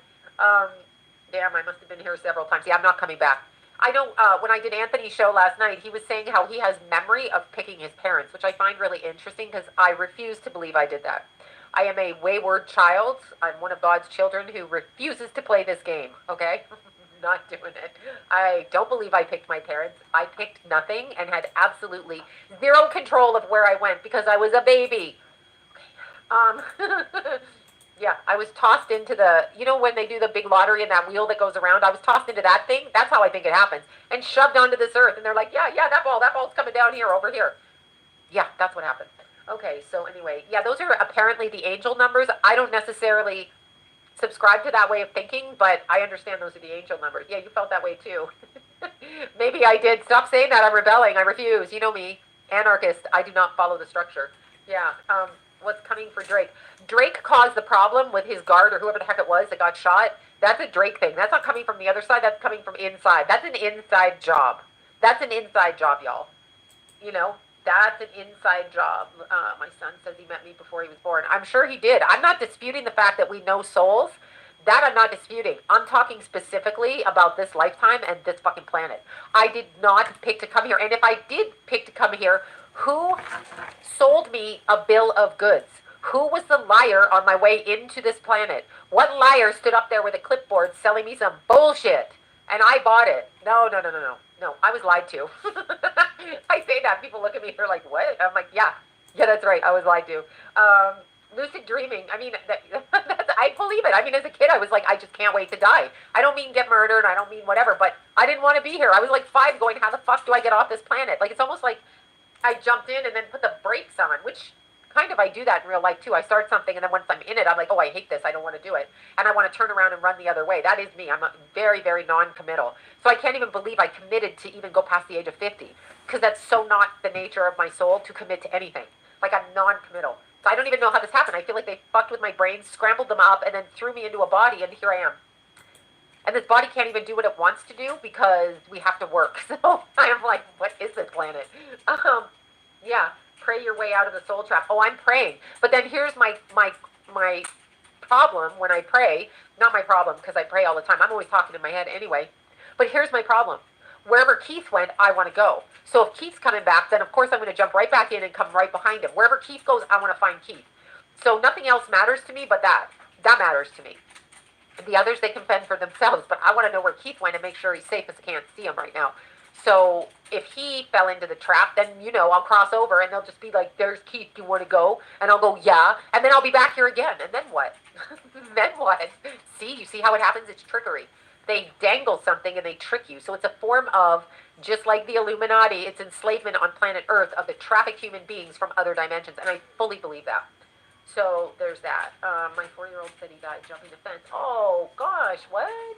Damn, I must have been here several times. Yeah, I'm not coming back. I know when I did Anthony's show last night, he was saying how he has memory of picking his parents, which I find really interesting because I refuse to believe I did that. I am a wayward child. I'm one of God's children who refuses to play this game, okay? Not doing it. I don't believe I picked my parents. I picked nothing and had absolutely zero control of where I went because I was a baby. Yeah, I was tossed into the, you know when they do the big lottery and that wheel that goes around? I was tossed into that thing. That's how I think it happens. And shoved onto this earth. And they're like, yeah, that ball's coming down here, over here. Yeah, that's what happened. Okay, so anyway, yeah, those are apparently the angel numbers. I don't necessarily subscribe to that way of thinking, but I understand those are the angel numbers. Yeah, you felt that way too. Maybe I did. Stop saying that. I'm rebelling. I refuse. You know me. Anarchist. I do not follow the structure. Yeah. What's coming for Drake? Drake caused the problem with his guard or whoever the heck it was that got shot. That's a Drake thing. That's not coming from the other side. That's coming from inside. That's an inside job. That's an inside job, y'all. You know, that's an inside job. My son says he met me before he was born. I'm sure he did. I'm not disputing the fact that we know souls. That I'm not disputing. I'm talking specifically about this lifetime and this fucking planet. I did not pick to come here. And if I did pick to come here, who sold me a bill of goods? Who was the liar on my way into this planet? What liar stood up there with a clipboard selling me some bullshit? And I bought it. No. No, I was lied to. I say that. People look at me, they're like, what? I'm like, yeah, that's right. I was lied to. Lucid dreaming. I mean, I believe it. I mean, as a kid, I was like, I just can't wait to die. I don't mean get murdered. I don't mean whatever, but I didn't want to be here. I was like 5 going, how the fuck do I get off this planet? Like, it's almost like I jumped in and then put the brakes on, which kind of I do that in real life too. I start something and then once I'm in it, I'm like, oh, I hate this. I don't want to do it. And I want to turn around and run the other way. That is me. I'm very, very non-committal. So I can't even believe I committed to even go past the age of 50 because that's so not the nature of my soul to commit to anything. Like I'm non-committal. So I don't even know how this happened. I feel like they fucked with my brain, scrambled them up, and then threw me into a body, and here I am. And this body can't even do what it wants to do because we have to work. So I'm like, what is this planet? Yeah, pray your way out of the soul trap. Oh, I'm praying. But then here's my problem when I pray. Not my problem because I pray all the time. I'm always talking in my head anyway. But here's my problem. Wherever Keith went, I want to go. So if Keith's coming back, then of course I'm going to jump right back in and come right behind him. Wherever Keith goes, I want to find Keith. So nothing else matters to me but that. That matters to me. The others, they can fend for themselves. But I want to know where Keith went and make sure he's safe because I can't see him right now. So if he fell into the trap, then, you know, I'll cross over and they'll just be like, there's Keith, do you want to go? And I'll go, yeah. And then I'll be back here again. And then what? Then what? See, you see how it happens? It's trickery. They dangle something and they trick you. So it's a form of, just like the Illuminati, it's enslavement on planet Earth of the trafficked human beings from other dimensions. And I fully believe that. So there's that. My 4-year-old said he died jumping the fence. Oh, gosh, what?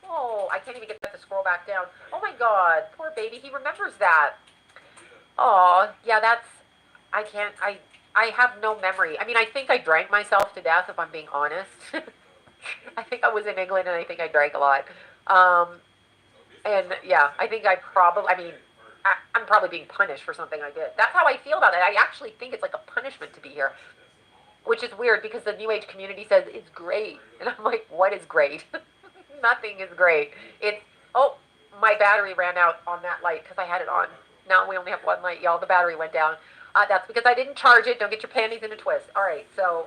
Oh, I can't even get that to scroll back down. Oh, my God. Poor baby. He remembers that. Oh, yeah, that's... I have no memory. I mean, I think I drank myself to death, if I'm being honest. I think I was in England, and I think I drank a lot. And, yeah, I think I'm probably being punished for something I did. That's how I feel about it. I actually think it's like a punishment to be here, which is weird because the New Age community says it's great. And I'm like, what is great? Nothing is great. Oh, my battery ran out on that light because I had it on. Now we only have one light, y'all. The battery went down. That's because I didn't charge it. Don't get your panties in a twist. All right, so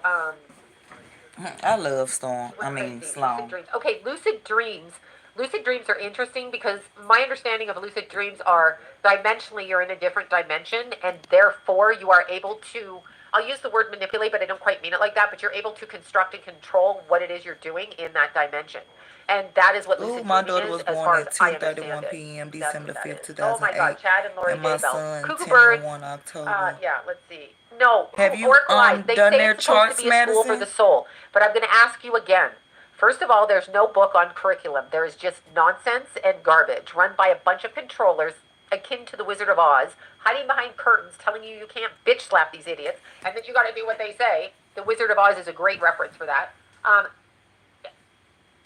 I love Storm. What I crazy? mean, Lucid Sloan. dreams. Okay, lucid dreams. Lucid dreams are interesting because my understanding of lucid dreams are dimensionally you're in a different dimension and therefore you are able to, I'll use the word manipulate, but I don't quite mean it like that, but you're able to construct and control what it is you're doing in that dimension. And that is what Oh, lucid my dreaming daughter is was as born far as at I understand 10:31 it. p.m. That's December what the that 5th, is. Oh my God, 2008, Chad and Lori and my Daybell. son Cuckoo birds. 10:01 October. Yeah, let's see. No, Have you Oracle Eyes. They done say their it's supposed to charts, be a school for the Madison? soul. But I'm going to ask you again. First of all, there's no book on curriculum. There is just nonsense and garbage run by a bunch of controllers akin to the Wizard of Oz, hiding behind curtains telling you you can't bitch slap these idiots and that you got to do what they say. The Wizard of Oz is a great reference for that.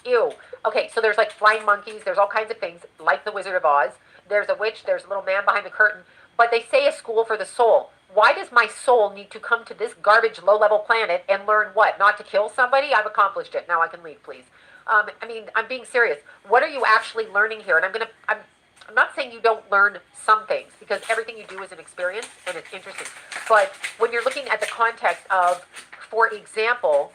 Ew. Okay, so there's like flying monkeys, there's all kinds of things like the Wizard of Oz. There's a witch, there's a little man behind the curtain, but they say a school for the soul. Why does my soul need to come to this garbage low-level planet and learn what? Not to kill somebody? I've accomplished it. Now I can leave, please. I mean, I'm being serious. What are you actually learning here? And I'm not saying you don't learn some things because everything you do is an experience and it's interesting. But when you're looking at the context of, for example,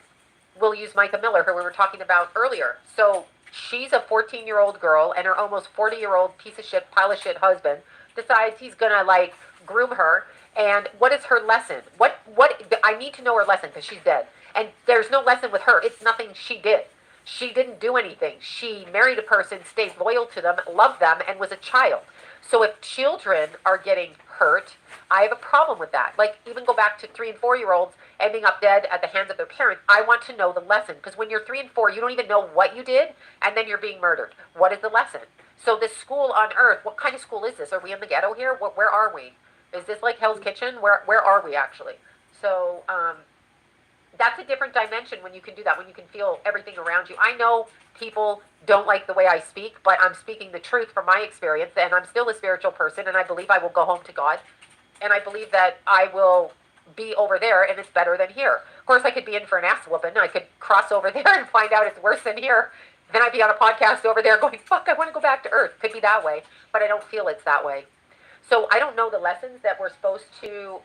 we'll use Micah Miller, who we were talking about earlier. So she's a 14-year-old girl, and her almost 40-year-old piece of shit, pile of shit husband decides he's gonna like groom her. And what is her lesson? What I need to know her lesson because she's dead. And there's no lesson with her. It's nothing she did. She didn't do anything. She married a person, stayed loyal to them, loved them, and was a child. So if children are getting hurt, I have a problem with that. Like, even go back to 3 and 4 year olds ending up dead at the hands of their parents. I want to know the lesson because when you're 3 and 4, you don't even know what you did, and then you're being murdered. What is the lesson? So this school on Earth, what kind of school is this? Are we in the ghetto here? Where are we? Is this like Hell's Kitchen? Where are we actually? So that's a different dimension when you can do that, when you can feel everything around you. I know people don't like the way I speak, but I'm speaking the truth from my experience, and I'm still a spiritual person, and I believe I will go home to God, and I believe that I will be over there, and it's better than here. Of course, I could be in for an ass whooping. I could cross over there and find out it's worse than here. Then I'd be on a podcast over there going, fuck, I want to go back to Earth. Could be that way, but I don't feel it's that way. So I don't know the lessons that we're supposed to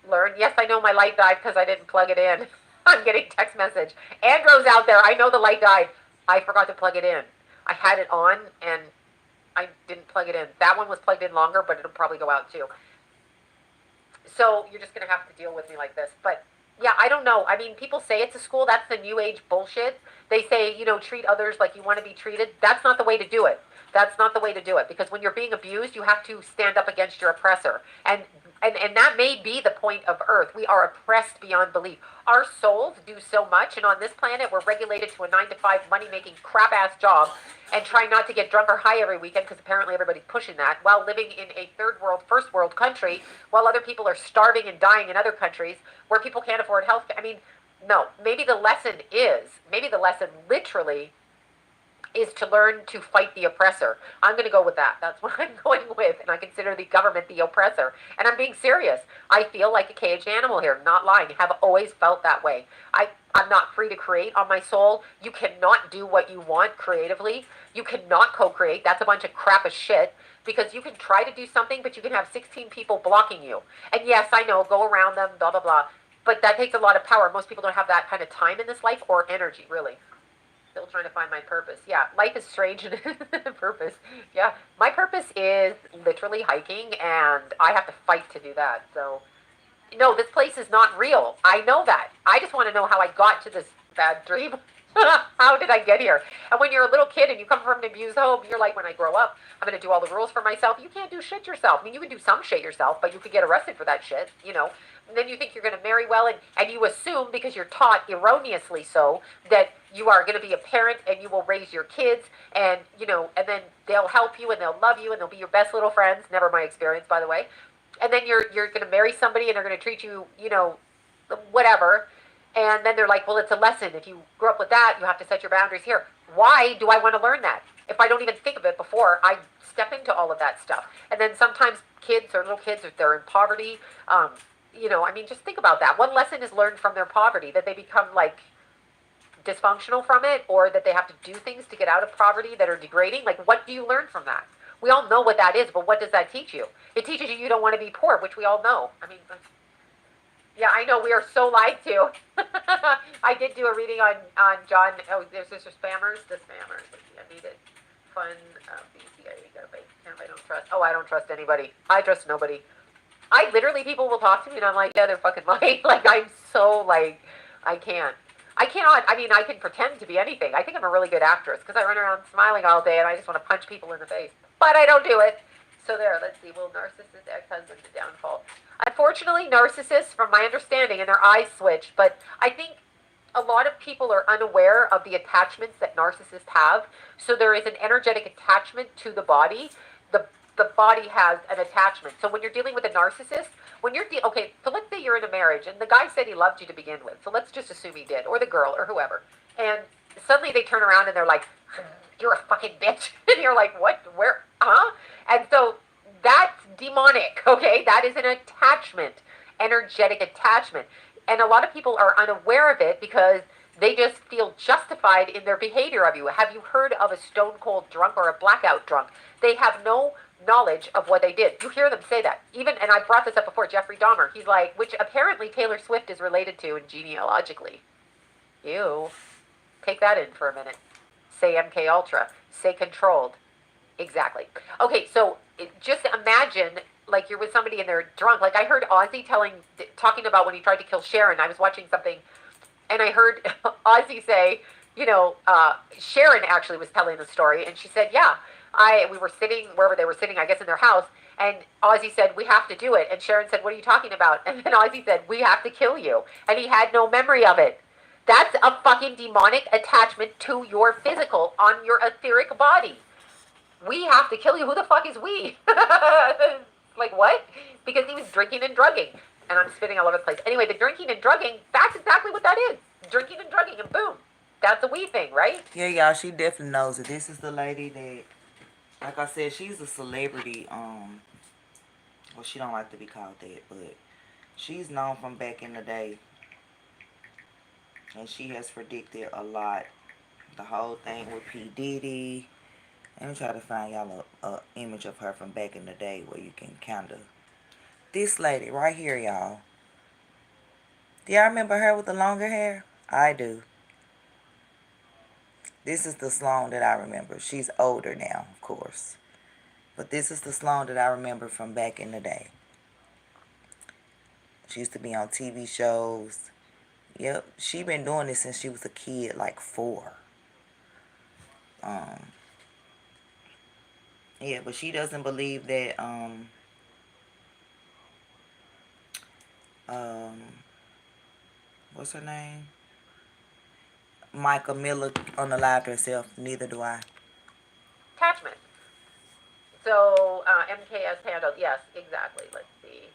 learn. Yes, I know my light died because I didn't plug it in. I'm getting text message. Andrew's out there. I know the light died. I forgot to plug it in. I had it on and I didn't plug it in. That one was plugged in longer, but it'll probably go out too. So you're just going to have to deal with me like this. But yeah, I don't know. I mean, people say it's a school. That's the new age bullshit. They say, you know, treat others like you want to be treated. That's not the way to do it. That's not the way to do it. Because when you're being abused, you have to stand up against your oppressor. And that may be the point of Earth. We are oppressed beyond belief. Our souls do so much, and on this planet, we're regulated to a 9-to-5 money-making crap-ass job and try not to get drunk or high every weekend because apparently everybody's pushing that while living in a third world, first world country while other people are starving and dying in other countries where people can't afford health. I mean, no, maybe the lesson literally is to learn to fight the oppressor. I'm going to go with that. That's what I'm going with. And I consider the government the oppressor. And I'm being serious. I feel like a caged animal here. Not lying. Have always felt that way. I'm not free to create on my soul. You cannot do what you want creatively. You cannot co-create. That's a bunch of crap of shit. Because you can try to do something, but you can have 16 people blocking you. And yes, I know, go around them, blah, blah, blah. But that takes a lot of power. Most people don't have that kind of time in this life or energy, really. Still trying to find my purpose. Yeah, life is strange and purpose. Yeah, my purpose is literally hiking, and I have to fight to do that. So, no, this place is not real. I know that. I just want to know how I got to this bad dream. How did I get here? And when you're a little kid and you come from an abused home, you're like, when I grow up, I'm going to do all the rules for myself. You can't do shit yourself. I mean, you can do some shit yourself, but you could get arrested for that shit, you know. And then you think you're going to marry well, and you assume, because you're taught erroneously so, that you are going to be a parent and you will raise your kids, and, you know, and then they'll help you and they'll love you and they'll be your best little friends. Never my experience, by the way. And then you're going to marry somebody and they're going to treat you, you know, whatever. And then they're like, well, it's a lesson. If you grew up with that, you have to set your boundaries here. Why do I want to learn that? If I don't even think of it before I step into all of that stuff. And then sometimes kids or little kids, if they're in poverty, you know, I mean, just think about that. One lesson is learned from their poverty, that they become like dysfunctional from it, or that they have to do things to get out of poverty that are degrading. Like, what do you learn from that? We all know what that is, but what does that teach you? It teaches you you don't want to be poor, which we all know. I mean, Yeah, I know, we are so lied to. I did do a reading on John. Oh, there's Sister Spammers. The Spammers. Let's see, I need it. Fun. BC. I gotta fight. I don't trust. Oh, I don't trust anybody. I trust nobody. I literally, people will talk to me and I'm like, yeah, they're fucking lying. Like, I'm so, like, I can't. I cannot, I mean, I can pretend to be anything. I think I'm a really good actress because I run around smiling all day and I just want to punch people in the face. But I don't do it. So there, let's see. Will narcissist ex-husband the downfall? Unfortunately, narcissists, from my understanding, and their eyes switch, but I think a lot of people are unaware of the attachments that narcissists have. So there is an energetic attachment to the body. The body has an attachment. So when you're dealing with a narcissist, when you're okay, so let's say you're in a marriage and the guy said he loved you to begin with. So let's just assume he did, or the girl, or whoever. And suddenly they turn around and they're like, "You're a fucking bitch," and you're like, "What? Where? Huh?" And so that's demonic. Okay, that is an attachment, energetic attachment. And a lot of people are unaware of it because they just feel justified in their behavior of you. Have you heard of a stone cold drunk or a blackout drunk? They have no knowledge of what they did. You hear them say that. Even, and I brought this up before, Jeffrey Dahmer, he's like, which apparently Taylor Swift is related to and genealogically. Ew. Take that in for a minute. Say MK Ultra. Say controlled. Exactly. Okay, so just imagine like you're with somebody and they're drunk. Like I heard Ozzy talking about when he tried to kill Sharon. I was watching something and I heard Ozzy say, Sharon actually was telling the story and she said, yeah, we were sitting wherever they were sitting, I guess in their house, and Ozzy said, we have to do it. And Sharon said, what are you talking about? And then Ozzy said, we have to kill you. And he had no memory of it. That's a fucking demonic attachment to your physical, on your etheric body. We have to kill you. Who the fuck is we? Like what? Because he was drinking and drugging. And I'm spitting all over the place. Anyway, the drinking and drugging, that's exactly what that is. Drinking and drugging, and boom. That's a we thing, right? Yeah, y'all, she definitely knows it. This is the lady that, like I said, she's a celebrity. Well, she don't like to be called that, but she's known from back in the day. And she has predicted a lot. The whole thing with P. Diddy. Let me try to find y'all a image of her from back in the day where you can kind of... This lady right here, y'all. Do y'all remember her with the longer hair? I do. This is the Sloan that I remember. She's older now, of course. But this is the Sloan that I remember from back in the day. She used to be on TV shows. Yep, she been doing this since she was a kid, like 4. Yeah, but she doesn't believe that, what's her name? Micah Miller unalived herself. Neither do I. Attachment. So, MKS handled. Yes, exactly. Let's see.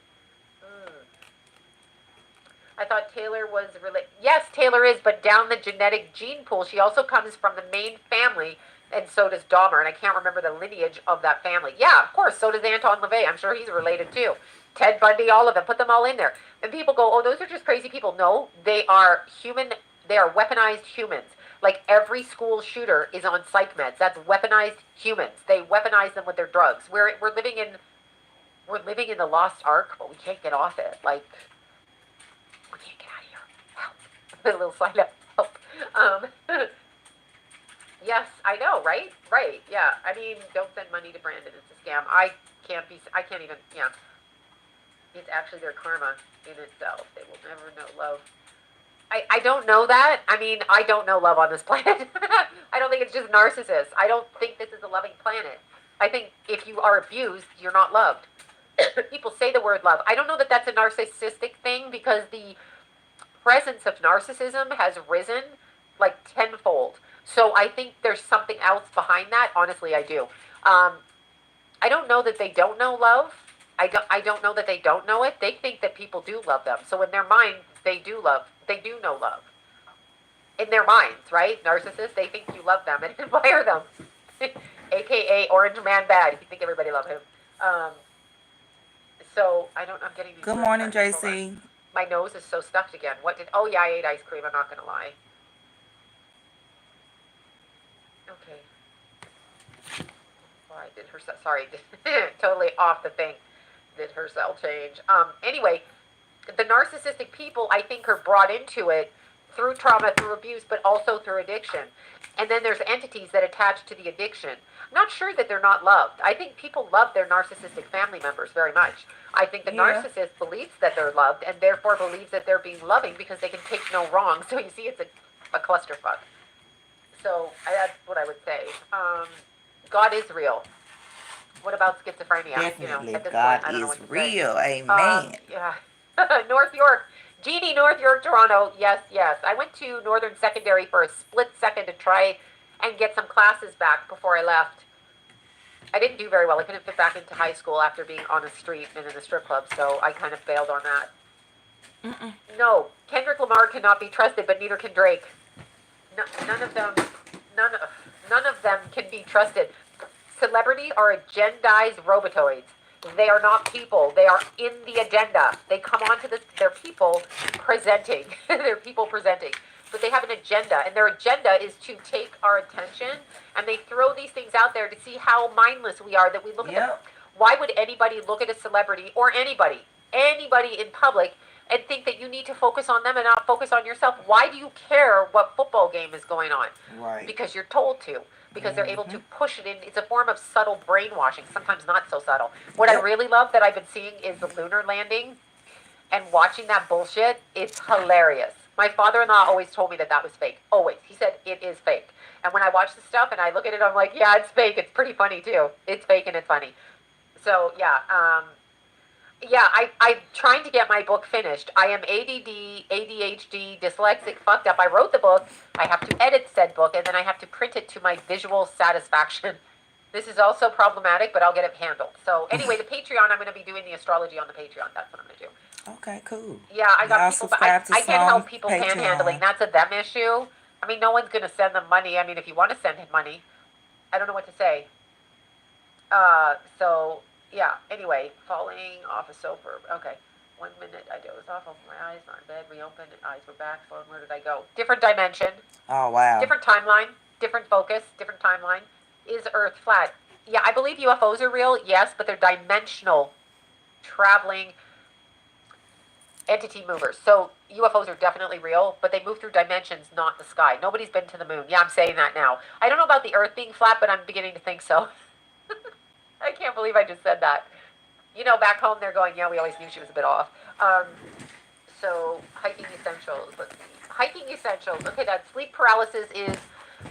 I thought Taylor was related. Yes, Taylor is, but down the genetic gene pool, she also comes from the main family, and so does Dahmer, and I can't remember the lineage of that family. Yeah, of course, so does Anton LaVey. I'm sure he's related too. Ted Bundy, all of them. Put them all in there. And people go, oh, those are just crazy people. No, they are human. They are weaponized humans. Like every school shooter is on psych meds. That's weaponized humans. They weaponize them with their drugs. We're living in the lost ark, but we can't get off it. Like, we can't get out of here. Help. A little sign up. Help. Yes, I know, right? Right, yeah. I mean, don't send money to Brandon. It's a scam. I can't even, yeah. It's actually their karma in itself. They will never know love. I don't know that. I mean, I don't know love on this planet. I don't think it's just narcissists. I don't think this is a loving planet. I think if you are abused, you're not loved. People say the word love. I don't know that that's a narcissistic thing because the presence of narcissism has risen like tenfold. So I think there's something else behind that. Honestly, I do. I don't know that they don't know love. I don't know that they don't know it. They think that people do love them. So in their mind, they do know love. In their minds, right? Narcissists, they think you love them and admire them. AKA Orange Man Bad, if you think everybody loves him. So I'm getting these. Good morning, JC. My nose is so stuffed again. Oh yeah, I ate ice cream, I'm not gonna lie. Okay. Why did her, sorry, totally off the thing. Did her cell change? Anyway, the narcissistic people, I think, are brought into it through trauma, through abuse, but also through addiction. And then there's entities that attach to the addiction. I'm not sure that they're not loved. I think people love their narcissistic family members very much. I think the narcissist believes that they're loved and therefore believes that they're being loving because they can take no wrong. So you see, it's a clusterfuck. So that's what I would say. God is real. What about schizophrenia? Definitely, At this God point, I don't know is what to say. real. Amen. Yeah. North York. Jeannie, North York, Toronto. Yes, yes. I went to Northern Secondary for a split second to try and get some classes back before I left. I didn't do very well. I couldn't fit back into high school after being on the street and in the strip club, so I kind of bailed on that. No, Kendrick Lamar cannot be trusted, but neither can Drake. None of them can be trusted. Celebrities are agendized robotoids. They are not people. They are in the agenda. They come onto this. They're people presenting. They're people presenting. But they have an agenda, and their agenda is to take our attention, and they throw these things out there to see how mindless we are, that we look at them. Why would anybody look at a celebrity or anybody in public and think that you need to focus on them and not focus on yourself? Why do you care what football game is going on? Right. Because you're told to. Because they're able to push it in. It's a form of subtle brainwashing, sometimes not so subtle. What I really love that I've been seeing is the lunar landing, and watching that bullshit. It's hilarious. My father-in-law always told me that that was fake. Always. He said, it is fake. And when I watch the stuff and I look at it, I'm like, yeah, it's fake. It's pretty funny, too. It's fake and it's funny. So, yeah. I'm trying to get my book finished. I am ADD, ADHD, dyslexic, fucked up. I wrote the book. I have to edit said book, and then I have to print it to my visual satisfaction. This is also problematic, but I'll get it handled. So anyway, the Patreon, I'm going to be doing the astrology on the Patreon. That's what I'm going to do. Okay, cool. Yeah, I got people, but I can't help people panhandling. That's a them issue. I mean, no one's going to send them money. I mean, if you want to send him money, I don't know what to say. So, yeah, anyway, falling off a sofa. Okay, 1 minute, I dozed off, opened my eyes, not in bed, reopened, eyes were back, slowed, where did I go? Different dimension. Oh, wow. Different timeline, different focus, different timeline. Is Earth flat? Yeah, I believe UFOs are real, yes, but they're dimensional, traveling entity movers. So UFOs are definitely real, but they move through dimensions, not the sky. Nobody's been to the moon. Yeah, I'm saying that now. I don't know about the Earth being flat, but I'm beginning to think so. I can't believe I just said that. You know, back home they're going, yeah, we always knew she was a bit off. So hiking essentials. Let's see. Hiking essentials. Okay, that sleep paralysis is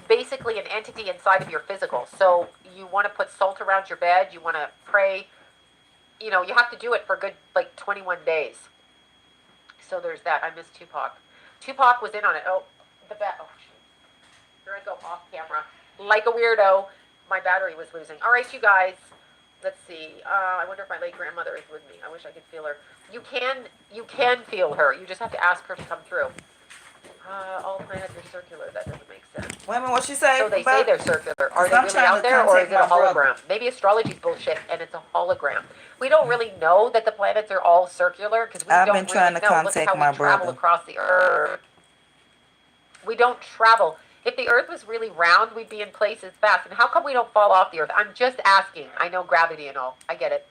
basically an entity inside of your physical. So you want to put salt around your bed. You want to pray. You know, you have to do it for a good, 21 days. So there's that. I missed Tupac. Tupac was in on it. Oh, the bat. Oh, shoot. Here I go off camera. Like a weirdo. My battery was losing. All right, you guys. Let's see. I wonder if my late grandmother is with me. I wish I could feel her. You can feel her. You just have to ask her to come through. All planets are circular. That doesn't make sense. Wait a minute, what she say? So they say they're circular. Are they really out there, or is it a hologram? Maybe astrology's bullshit and it's a hologram. We don't really know that the planets are all circular because we don't really know. I've been trying to contact my brother. Look at how we travel across the Earth. We don't travel. If the Earth was really round, we'd be in places fast. And how come we don't fall off the Earth? I'm just asking. I know gravity and all. I get it.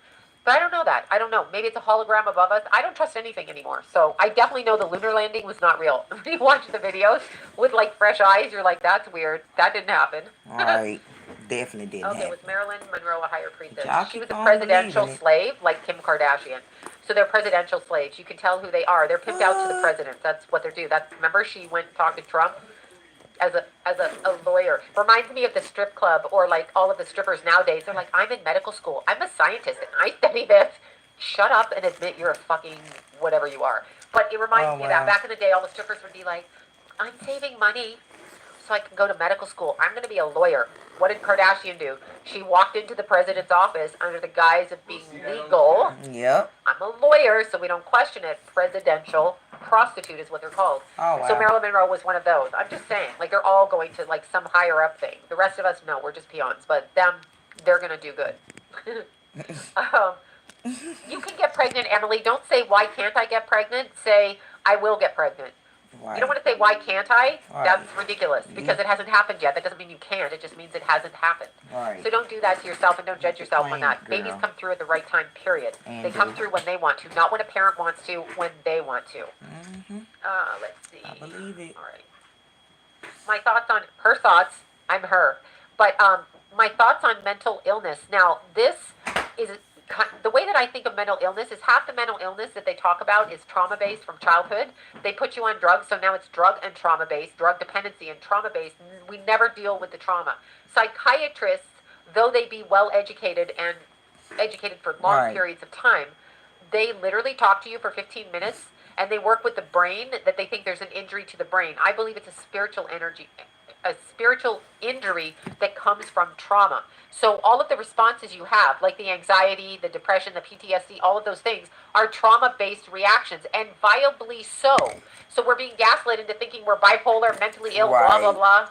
But I don't know that. I don't know. Maybe it's a hologram above us. I don't trust anything anymore. So I definitely know the lunar landing was not real. When you watch the videos with fresh eyes, you're like, that's weird. That didn't happen. All right. Definitely didn't happen. Okay, was Marilyn Monroe a higher priestess? She was a presidential slave, like Kim Kardashian. So they're presidential slaves. You can tell who they are. They're pimped out to the president. That's what they do. Remember, she went and talked to Trump as a lawyer. Reminds me of the strip club, or all of the strippers nowadays. They're like, I'm in medical school. I'm a scientist and I study this. Shut up and admit you're a fucking whatever you are. But it reminds me of that. Back in the day, all the strippers would be like, I'm saving money so I can go to medical school. I'm going to be a lawyer. What did Kardashian do? She walked into the president's office under the guise of being legal. Yep. I'm a lawyer, so we don't question it. Presidential prostitute is what they're called. Oh, wow. So Marilyn Monroe was one of those. I'm just saying, they're all going to some higher up thing. The rest of us, no, we're just peons. But them, they're going to do good. You can get pregnant, Emily. Don't say, why can't I get pregnant? Say, I will get pregnant. You Right. don't want to say, why can't I? Right. That's ridiculous because Yeah. it hasn't happened yet. That doesn't mean you can't. It just means it hasn't happened. Right. So don't do that to yourself and don't judge yourself on Claim that. it, Babies girl. come through at the right time, period. And They come do. through when they want to, not when a parent wants to, when they want to. Mm-hmm. Let's see. I believe it. All right. My thoughts on her thoughts. I'm her. But my thoughts on mental illness. Now, this is the way that I think of mental illness is half the mental illness that they talk about is trauma-based from childhood. They put you on drugs, so now it's drug and trauma-based, drug dependency and trauma-based. We never deal with the trauma. Psychiatrists, though they be well-educated and educated for long Right. periods of time, they literally talk to you for 15 minutes and they work with the brain that they think there's an injury to the brain. I believe it's a spiritual injury that comes from trauma. So all of the responses you have, like the anxiety, the depression, the PTSD, all of those things are trauma-based reactions, and viably so. So we're being gaslit into thinking we're bipolar, mentally ill, blah, blah, Right. blah.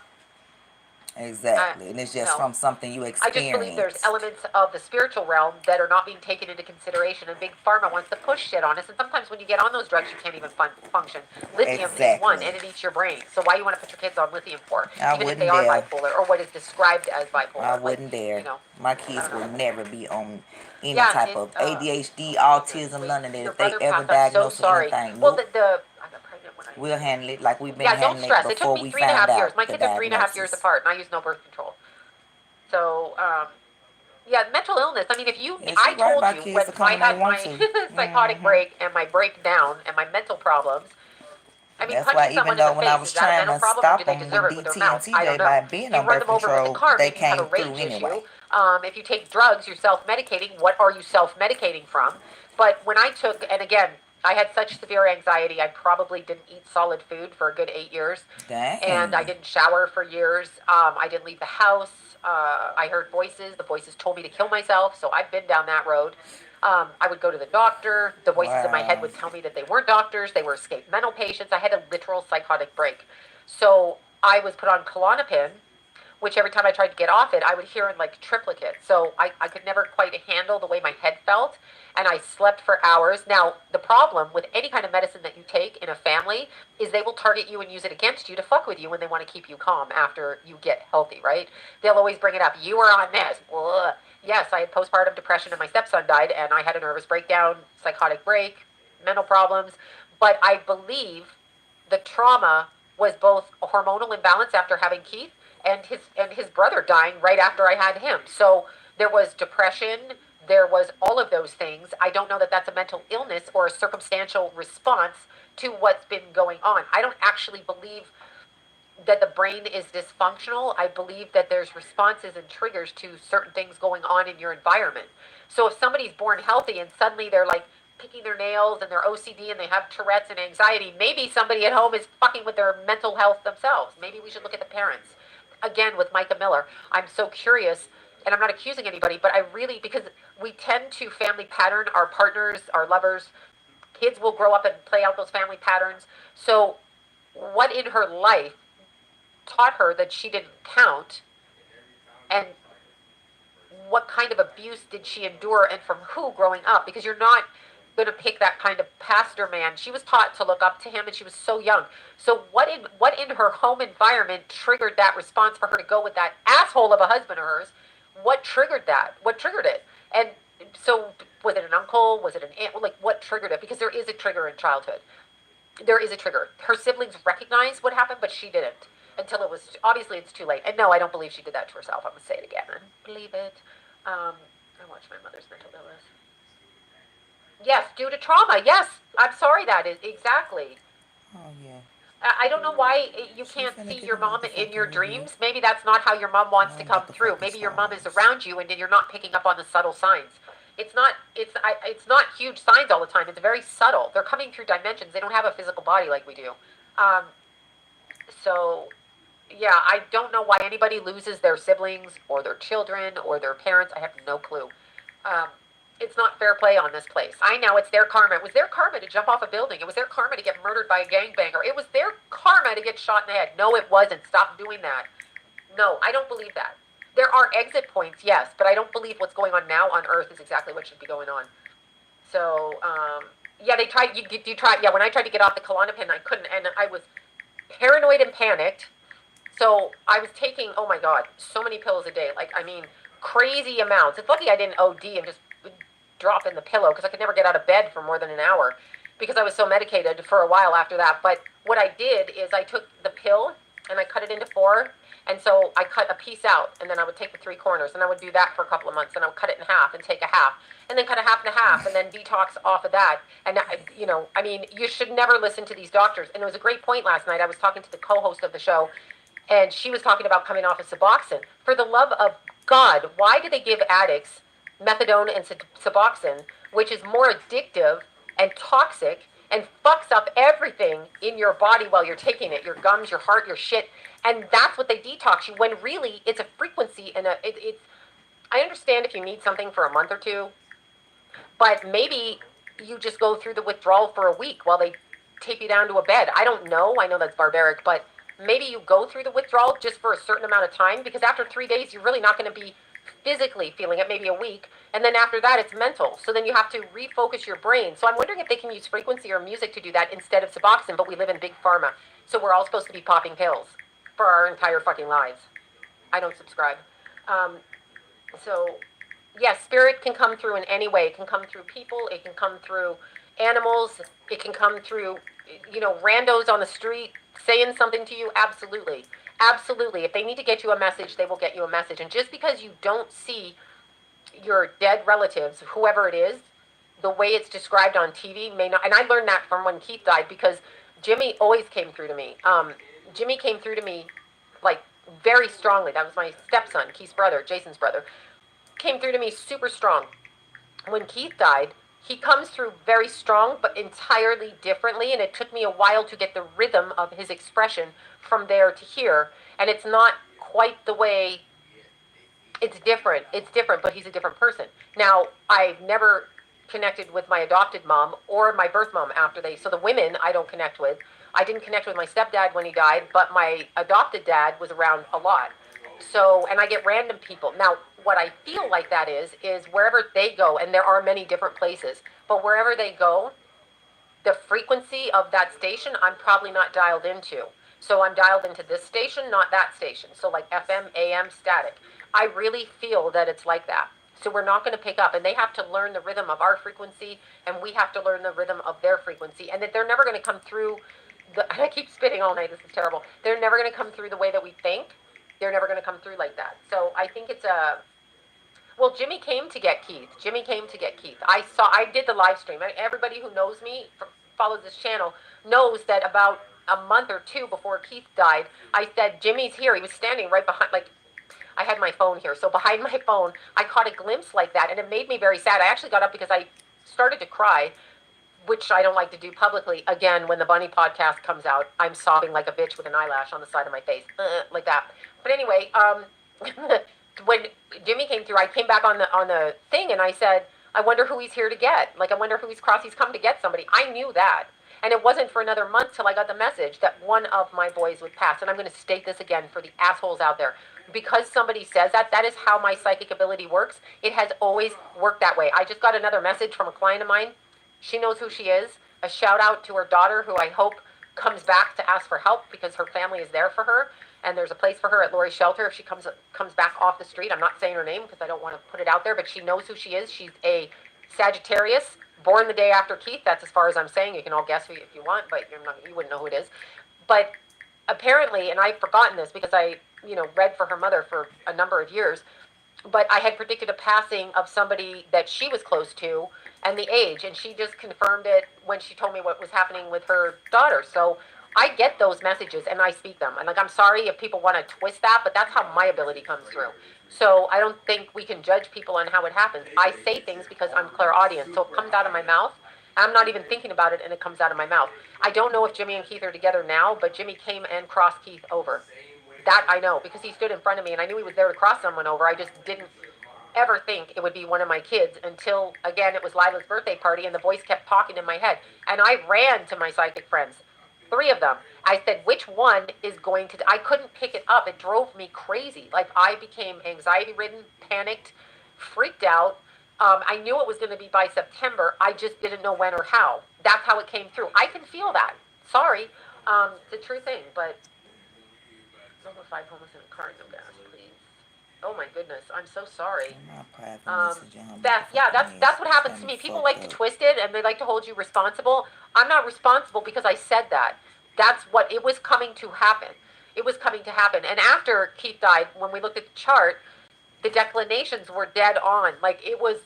Exactly. And it's just No. from something you I just believe there's experienced. elements of the spiritual realm that are not being taken into consideration, and Big Pharma wants to push shit on us. And sometimes when you get on those drugs, you can't even function. Lithium is one, Exactly. and it eats your brain. So why you want to put your kids on lithium for? I Even if wouldn't they are dare. bipolar, or what is described as bipolar. I Like, wouldn't dare. you know, My I kids don't know. will never be on any Yeah, type it, of uh, ADHD, Wait, autism, none of that. your If they brother ever passed. I'm so diagnosed with sorry. anything, Well, nope. I got pregnant when I. We'll handle it like we've been Yeah, don't handling it stress. It took before me we 3.5 found years. out My the kids are 3.5 years diagnosis. apart, and I use no birth control. So, yeah, mental illness. I mean, if you, Yes, I you're right told about you kids when to come I when they had want my to. psychotic break and my breakdown and my mental problems. I mean, That's why punching even someone in though the when I face, was is that a trying mental to problem or do stop they them deserve with it with their DT and mouth? I don't TJ know. by being You on run birth them over with a control, car, they maybe you have a came through rage issue. anyway. If you take drugs, you're self-medicating. What are you self-medicating from? But when I took, and again, I had such severe anxiety, I probably didn't eat solid food for a good 8 years. And I Dang. didn't shower for years. I didn't leave the house. I heard voices. The voices told me to kill myself, so I've been down that road. I would go to the doctor. The voices in my head Wow. would tell me that they weren't doctors. They were escaped mental patients. I had a literal psychotic break. So I was put on Klonopin, which every time I tried to get off it, I would hear in like triplicate. So I could never quite handle the way my head felt, and I slept for hours. Now, the problem with any kind of medicine that you take in a family is they will target you and use it against you to fuck with you when they want to keep you calm after you get healthy, right? They'll always bring it up. You were on this. Ugh. Yes, I had postpartum depression and my stepson died, and I had a nervous breakdown, psychotic break, mental problems. But I believe the trauma was both a hormonal imbalance after having Keith and his brother dying right after I had him. So there was depression, there was all of those things. I don't know that that's a mental illness or a circumstantial response to what's been going on. I don't actually believe that the brain is dysfunctional. I believe that there's responses and triggers to certain things going on in your environment. So if somebody's born healthy and suddenly they're like picking their nails and they're OCD and they have Tourette's and anxiety, maybe somebody at home is fucking with their mental health themselves. Maybe we should look at the parents. Again, with Micah Miller, I'm so curious, and I'm not accusing anybody, but I really, because we tend to family pattern our partners, our lovers. Kids will grow up and play out those family patterns. So what in her life taught her that she didn't count, and what kind of abuse did she endure and from who growing up? Because you're not going to pick that kind of pastor man. She was taught to look up to him and she was so young. So what in her home environment triggered that response for her to go with that asshole of a husband of hers? What triggered that? What triggered it? And so was it an uncle? Was it an aunt? Like what triggered it? Because there is a trigger in childhood. There is a trigger. Her siblings recognized what happened, but she didn't until it was, obviously it's too late. And no, I don't believe she did that to herself. I'm going to say it again. I don't believe it. I watched my mother's mental illness. Yes, due to trauma. Yes, I'm sorry that is, exactly. Oh, yeah. I don't know why you can't finna see get your a mom in motherfucking your review. dreams. Maybe that's not how your mom wants to come through. Motherfucking Maybe your mom is stars. around you and then you're not picking up on the subtle signs. It's not huge signs all the time. It's very subtle. They're coming through dimensions. They don't have a physical body like we do. So, yeah, I don't know why anybody loses their siblings or their children or their parents. I have no clue. It's not fair play on this place. I know it's their karma. It was their karma to jump off a building. It was their karma to get murdered by a gangbanger. It was their karma to get shot in the head. No, it wasn't. Stop doing that. No, I don't believe that. There are exit points, yes, but I don't believe what's going on now on Earth is exactly what should be going on. So, Yeah, they tried. You tried. Yeah, when I tried to get off the Klonopin, I couldn't, and I was paranoid and panicked. So I was taking, oh my God, so many pills a day. Like, I mean, crazy amounts. It's lucky I didn't OD and just drop in the pillow because I could never get out of bed for more than an hour because I was so medicated for a while after that. But what I did is I took the pill and I cut it into 4. And so I cut a piece out, and then I would take the 3 corners, and I would do that for a couple of months, and I would cut it in half and take a half, and then cut a half and a half, and then detox off of that. And, you know, I mean, you should never listen to these doctors. And it was a great point last night. I was talking to the co-host of the show, and she was talking about coming off of Suboxone. For the love of God, why do they give addicts methadone and Suboxone, which is more addictive and toxic and fucks up everything in your body while you're taking it, your gums, your heart, your shit, and that's what they detox you, when really it's a frequency and it's, I understand if you need something for a month or 2, but maybe you just go through the withdrawal for a week while they tape you down to a bed. I don't know. I know that's barbaric, but maybe you go through the withdrawal just for a certain amount of time, because after 3 days, you're really not going to be physically feeling it, maybe a week. And then after that, it's mental. So then you have to refocus your brain. So I'm wondering if they can use frequency or music to do that instead of Suboxone, but we live in big pharma. So we're all supposed to be popping pills for our entire fucking lives. I don't subscribe. So yes, spirit can come through in any way. It can come through people. It can come through animals. It can come through, you know, randos on the street saying something to you. Absolutely. Absolutely. If they need to get you a message, they will get you a message. And just because you don't see your dead relatives, whoever it is, the way it's described on TV may not. And I learned that from when Keith died, because Jimmy always came through to me. Jimmy came through to me like very strongly. That was my stepson, Keith's brother, Jason's brother. Came through to me super strong. When Keith died, he comes through very strong, but entirely differently. And it took me a while to get the rhythm of his expression from there to here. And it's not quite the way, it's different. It's different, but he's a different person. Now, I've never connected with my adopted mom or my birth mom after so the women I don't connect with. I didn't connect with my stepdad when he died, but my adopted dad was around a lot. So, and I get random people. Now, what I feel like that is wherever they go, and there are many different places, but wherever they go, the frequency of that station, I'm probably not dialed into. So I'm dialed into this station, not that station. So like FM, AM, static. I really feel that it's like that. So we're not going to pick up, and they have to learn the rhythm of our frequency, and we have to learn the rhythm of their frequency, and that they're never going to come through, and I keep spitting all night, this is terrible. They're never going to come through the way that we think. They're never going to come through like that. So I think it's well, Jimmy came to get Keith. Jimmy came to get Keith. I did the live stream. Everybody who knows me, follows this channel, knows that about a month or 2 before Keith died, I said, Jimmy's here. He was standing right behind, like, I had my phone here. So behind my phone, I caught a glimpse like that, and it made me very sad. I actually got up because I started to cry, which I don't like to do publicly. Again, when the Bunny podcast comes out, I'm sobbing like a bitch with an eyelash on the side of my face, like that. But anyway, when Jimmy came through, I came back on the thing, and I said, I wonder who he's here to get. Like, I wonder who he's come to get somebody. I knew that. And it wasn't for another month till I got the message that one of my boys would pass. And I'm going to state this again for the assholes out there. Because somebody says that, that is how my psychic ability works. It has always worked that way. I just got another message from a client of mine. She knows who she is. A shout out to her daughter, who I hope comes back to ask for help, because her family is there for her. And there's a place for her at Lori's shelter if she comes back off the street. I'm not saying her name because I don't want to put it out there, but she knows who she is. She's a Sagittarius, born the day after Keith. That's as far as I'm saying. You can all guess who if you want, but you wouldn't know who it is. But apparently, and I've forgotten this because I read for her mother for a number of years, but I had predicted a passing of somebody that she was close to and the age, and she just confirmed it when she told me what was happening with her daughter. So I get those messages and I speak them. And like, I'm sorry if people want to twist that, but that's how my ability comes through. So I don't think we can judge people on how it happens. I say things because I'm clairaudient. So it comes out of my mouth. I'm not even thinking about it, and it comes out of my mouth. I don't know if Jimmy and Keith are together now, but Jimmy came and crossed Keith over. That I know, because he stood in front of me, and I knew he was there to cross someone over. I just didn't ever think it would be one of my kids until, again, it was Lila's birthday party, and the voice kept talking in my head. And I ran to my psychic friends, 3 of them. I said, which one is going to... I couldn't pick it up. It drove me crazy. Like, I became anxiety-ridden, panicked, freaked out. I knew it was going to be by September. I just didn't know when or how. that's how it came through. I can feel that. Sorry. It's a true thing, but number 5 homeless in a car, no gas, please. Oh my goodness, I'm so sorry. That's what happens to me. People like to twist it and they like to hold you responsible. I'm not responsible because I said that. That's what it was coming to happen. It was coming to happen. And after Keith died, when we looked at the chart, the declinations were dead on. Like it was,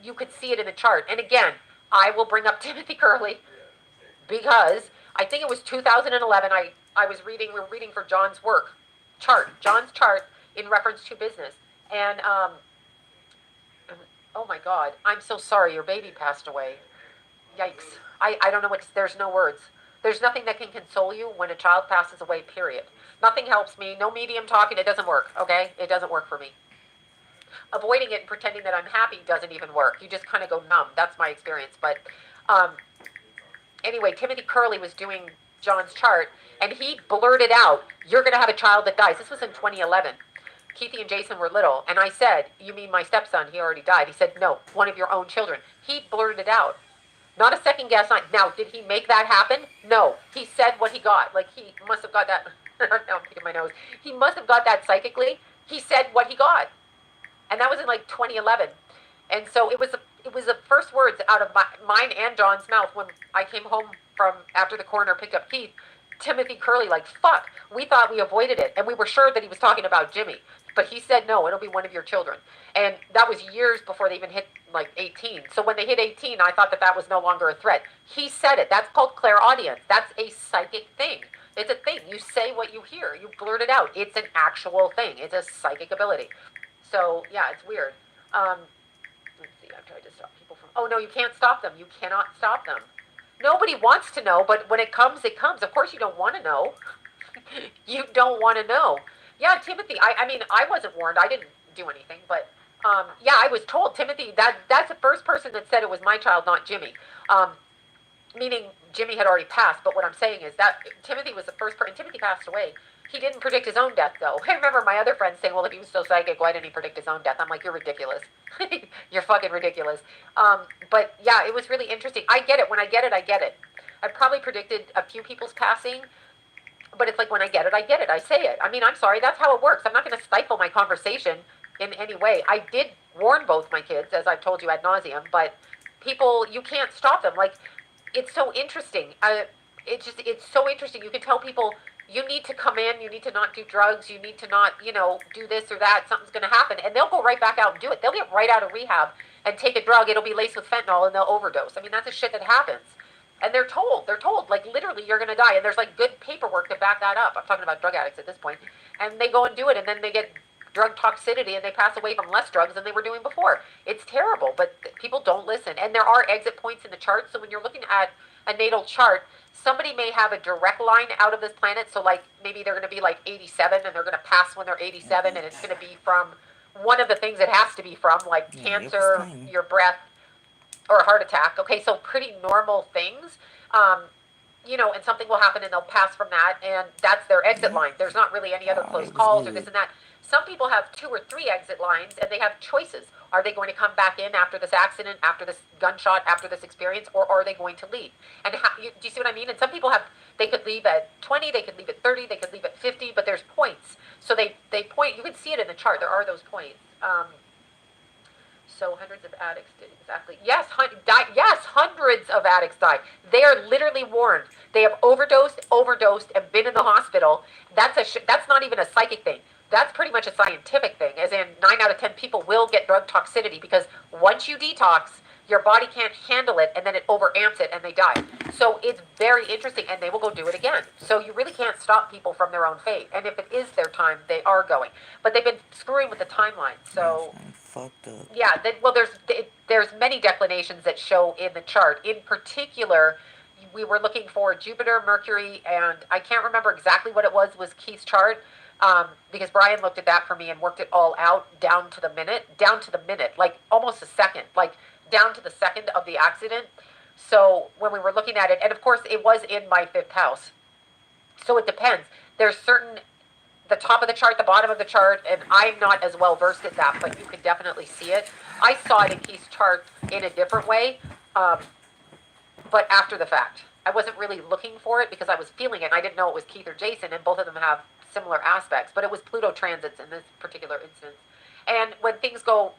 you could see it in the chart. And again, I will bring up Timothy Curley because I think it was 2011. We were reading for John's John's chart in reference to business. And, oh my God, I'm so sorry, your baby passed away. Yikes. I don't know there's no words. There's nothing that can console you when a child passes away, period. Nothing helps me. No medium talking, it doesn't work, okay? It doesn't work for me. Avoiding it and pretending that I'm happy doesn't even work. You just kind of go numb. That's my experience. But anyway, Timothy Curley was doing John's chart, and he blurted out, you're going to have a child that dies. This was in 2011. Keithy and Jason were little, and I said, you mean my stepson? He already died. He said, no, one of your own children. He blurted it out. Not a second guess. Now, did he make that happen? No. He said what he got. Like, he must have got that. Now I'm picking my nose. He must have got that psychically. He said what he got. And that was in, like, 2011. And so it was the first words out of mine and John's mouth when I came home from after the coroner picked up Keith. Timothy Curley, like, fuck, we thought we avoided it. And we were sure that he was talking about Jimmy. But he said, no, it'll be one of your children. And that was years before they even hit, like, 18. So when they hit 18, I thought that was no longer a threat. He said it. That's called clairaudience. That's a psychic thing. It's a thing. You say what you hear. You blurt it out. It's an actual thing. It's a psychic ability. So, yeah, it's weird. Let's see. I've tried to stop people from... Oh, no, you can't stop them. You cannot stop them. Nobody wants to know, but when it comes, it comes. Of course you don't want to know. You don't want to know. Yeah, Timothy, I mean, I wasn't warned. I didn't do anything, but, yeah, I was told, Timothy, that's the first person that said it was my child, not Jimmy. Meaning Jimmy had already passed, but what I'm saying is that Timothy was the first person. Timothy passed away. He didn't predict his own death, though. I remember my other friends saying, well, if he was so psychic, why didn't he predict his own death? I'm like, you're ridiculous. You're fucking ridiculous. But, yeah, it was really interesting. I get it. When I get it, I get it. I probably predicted a few people's passing, but it's like when I get it, I get it. I say it. I mean, I'm sorry. That's how it works. I'm not going to stifle my conversation in any way. I did warn both my kids, as I've told you ad nauseum, but people, you can't stop them. Like, it's so interesting. It's so interesting. You can tell people, you need to come in, you need to not do drugs, you need to not, do this or that, something's going to happen. And they'll go right back out and do it. They'll get right out of rehab and take a drug. It'll be laced with fentanyl and they'll overdose. I mean, that's the shit that happens. And they're told, like, literally, you're going to die. And there's, like, good paperwork to back that up. I'm talking about drug addicts at this point. And they go and do it, and then they get drug toxicity, and they pass away from less drugs than they were doing before. It's terrible, but people don't listen. And there are exit points in the chart. So when you're looking at a natal chart, somebody may have a direct line out of this planet. So, like, maybe they're going to be, like, 87, and they're going to pass when they're 87, and it's going to be from one of the things it has to be from, like cancer, your breath, or a heart attack. Okay, so pretty normal things, and something will happen and they'll pass from that, and that's their exit line. There's not really any other close calls or this and that. Some people have 2 or 3 exit lines, and they have choices. Are they going to come back in after this accident, after this gunshot, after this experience, or are they going to leave? And do you see what I mean? And some people they could leave at 20, they could leave at 30, they could leave at 50, but there's points. So they point, you can see it in the chart, there are those points. So hundreds of addicts did exactly. Yes, hundreds of addicts died. They are literally warned. They have overdosed, and been in the hospital. That's not even a psychic thing. That's pretty much a scientific thing, as in 9 out of 10 people will get drug toxicity because once you detox, your body can't handle it, and then it overamps it, and they die. So it's very interesting, and they will go do it again. So you really can't stop people from their own fate. And if it is their time, they are going. But they've been screwing with the timeline. So yeah, there's many declinations that show in the chart. In particular, we were looking for Jupiter, Mercury, and I can't remember exactly what it was Keith's chart, because Brian looked at that for me and worked it all out down to the minute, like almost a second, like down to the second of the accident. So when we were looking at it, and of course it was in my 5th house, so it depends. There's the top of the chart, the bottom of the chart, and I'm not as well versed at that, but you can definitely see it. I saw it in Keith's chart in a different way, but but after the fact. I wasn't really looking for it because I was feeling it. And I didn't know it was Keith or Jason, and both of them have similar aspects. But it was Pluto transits in this particular instance. And when things go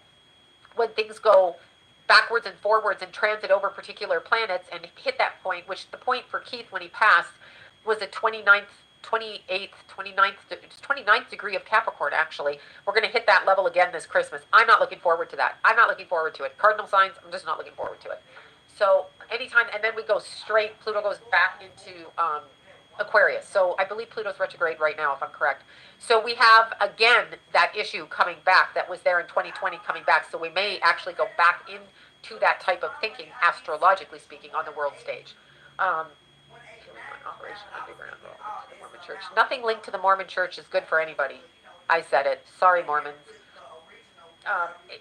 backwards and forwards and transit over particular planets and hit that point, which the point for Keith when he passed was the 29th degree of Capricorn, actually. We're going to hit that level again this Christmas. I'm not looking forward to that. I'm not looking forward to it. Cardinal signs, I'm just not looking forward to it. So anytime, and then we go straight, Pluto goes back into Aquarius. So I believe Pluto's retrograde right now, if I'm correct. So we have, again, that issue coming back that was there in 2020 coming back. So we may actually go back into that type of thinking, astrologically speaking, on the world stage. Operation Underground, the Mormon Church. Nothing linked to the Mormon Church is good for anybody. I said it. Sorry, Mormons.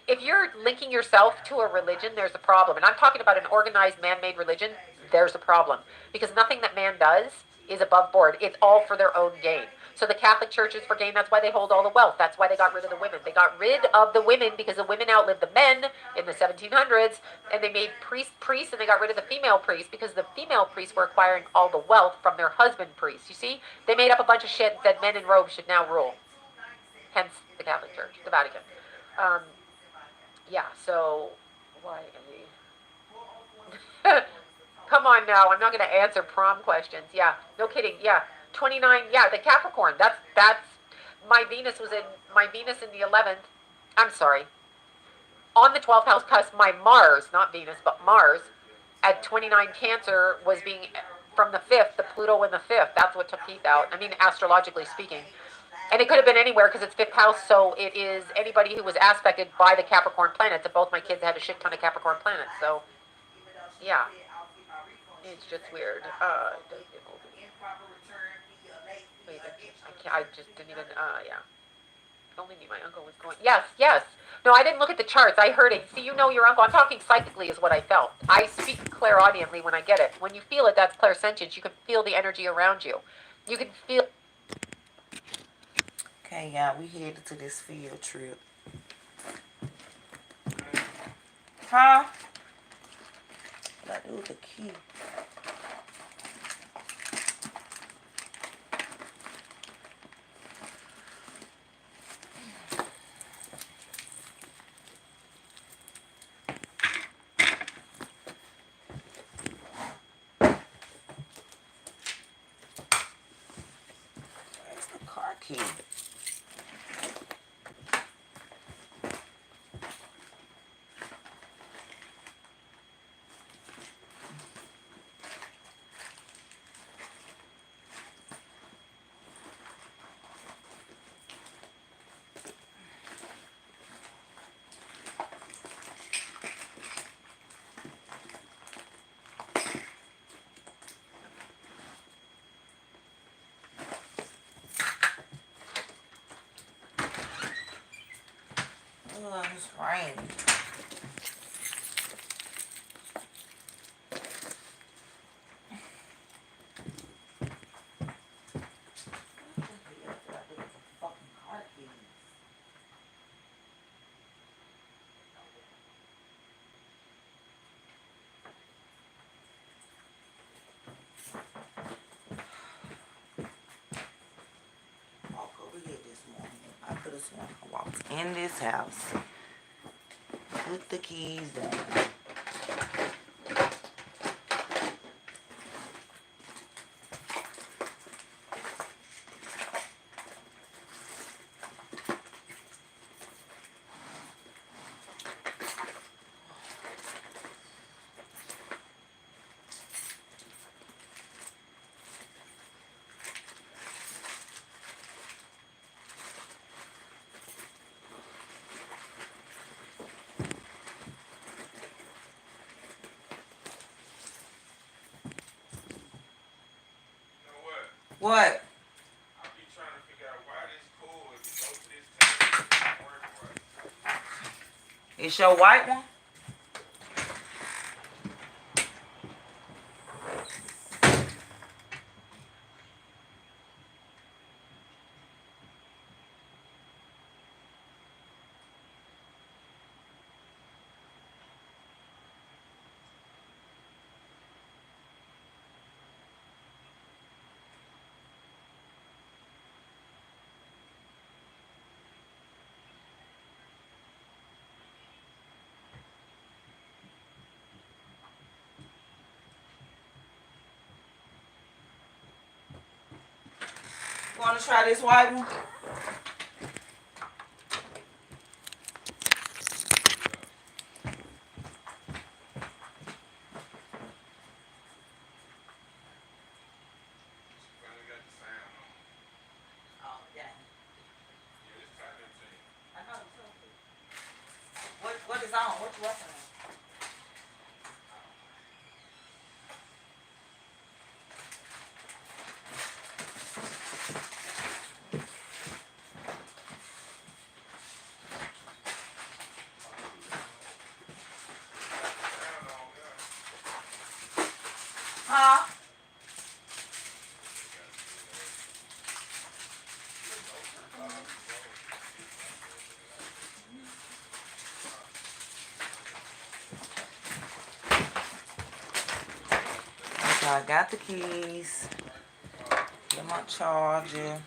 If you're linking yourself to a religion, there's a problem. And I'm talking about an organized, man-made religion. There's a problem. Because nothing that man does is above board. It's all for their own gain. So the Catholic Church is for gain. That's why they hold all the wealth. That's why they got rid of the women. They got rid of the women because the women outlived the men in the 1700s. And they made priests, and they got rid of the female priests because the female priests were acquiring all the wealth from their husband priests. You see? They made up a bunch of shit and said men in robes should now rule. Hence the Catholic Church, the Vatican. Yeah, so why? Come on now, I'm not going to answer prom questions. Yeah, no kidding. Yeah, 29. Yeah, the Capricorn. That's my Venus in the 11th. I'm sorry. On the 12th house cusp, my Mars, not Venus, but Mars, at 29 Cancer was being from the 5th, the Pluto in the 5th. That's what took Keith out. I mean, astrologically speaking. And it could have been anywhere because it's 5th house, so it is anybody who was aspected by the Capricorn planets. And both my kids had a shit ton of Capricorn planets, so yeah, it's just weird. Wait, I just didn't even. Yeah. Only me, my uncle was going. Yes. No, I didn't look at the charts. I heard it. See, you know your uncle. I'm talking psychically, is what I felt. I speak clairaudiently when I get it. When you feel it, that's clairsentience. You can feel the energy around you. You can feel. Okay, y'all, we headed to this field trip. Huh? Like, it was a key. Where's the car key? Oh, it's raining. I could have sworn I walked in this house, put the keys down. What? I be trying to figure out why this cord, if you go to this thing, it's not working right. It's your white one? want to try this white one? Oh, yeah. I know. What is on? What you watching on? Huh? Okay, I got the keys. Get my charger.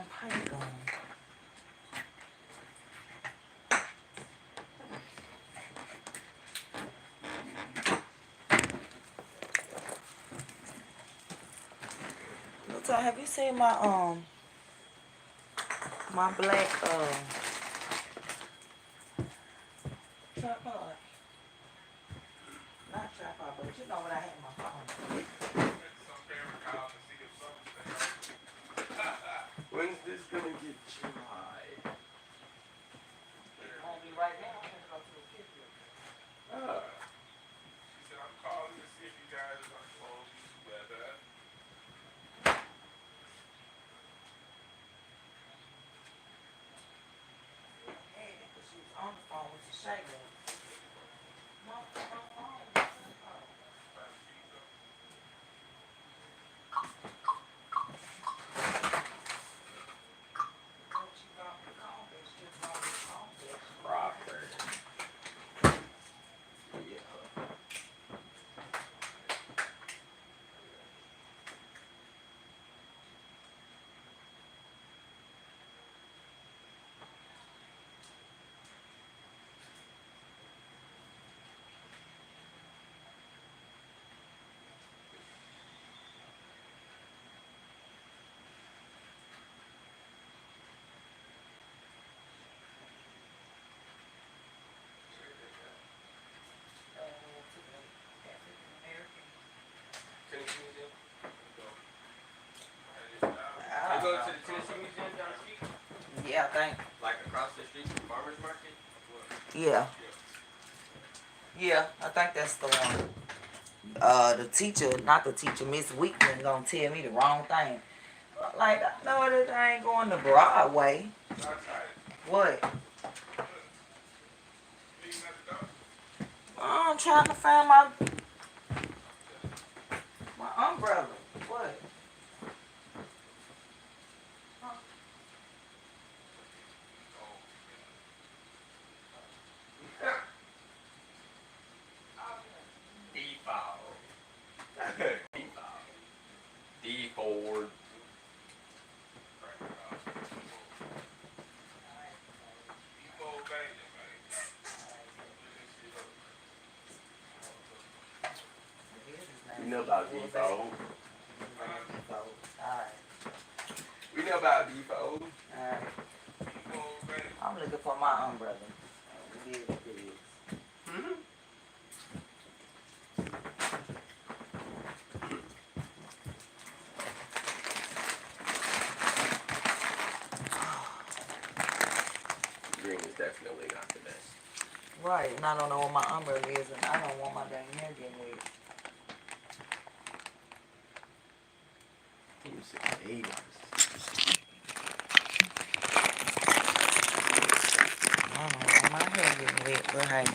How you going? Looks like, have you seen my my black tripod? Not tripod, but you know what I had in my phone. When's this gonna get tried? It won't be right now. I'm gonna go to the kitchen. She said, I'm calling to see if you guys are close together. Hey, because she was on the phone with the shaker. No, no phone. Proper. Yeah. Tennessee Museum? You go to the Tennessee Museum down the street? Yeah, I think. Like across the street from Farmer's Market? Yeah. Yeah, I think that's the one. The teacher, not the teacher, Miss Weekman, gonna tell me the wrong thing. Like, I know that I ain't going to Broadway. What? I'm trying to find my umbrella. What? Default. Default. We know about default. Alright. We know about default. Alright. I'm looking for my umbrella. It is what it is. Green is definitely not the best. Right, and I don't know what my umbrella is, and I don't want my dang hair getting wet. You said 80. I don't want my hair getting wet, but hey.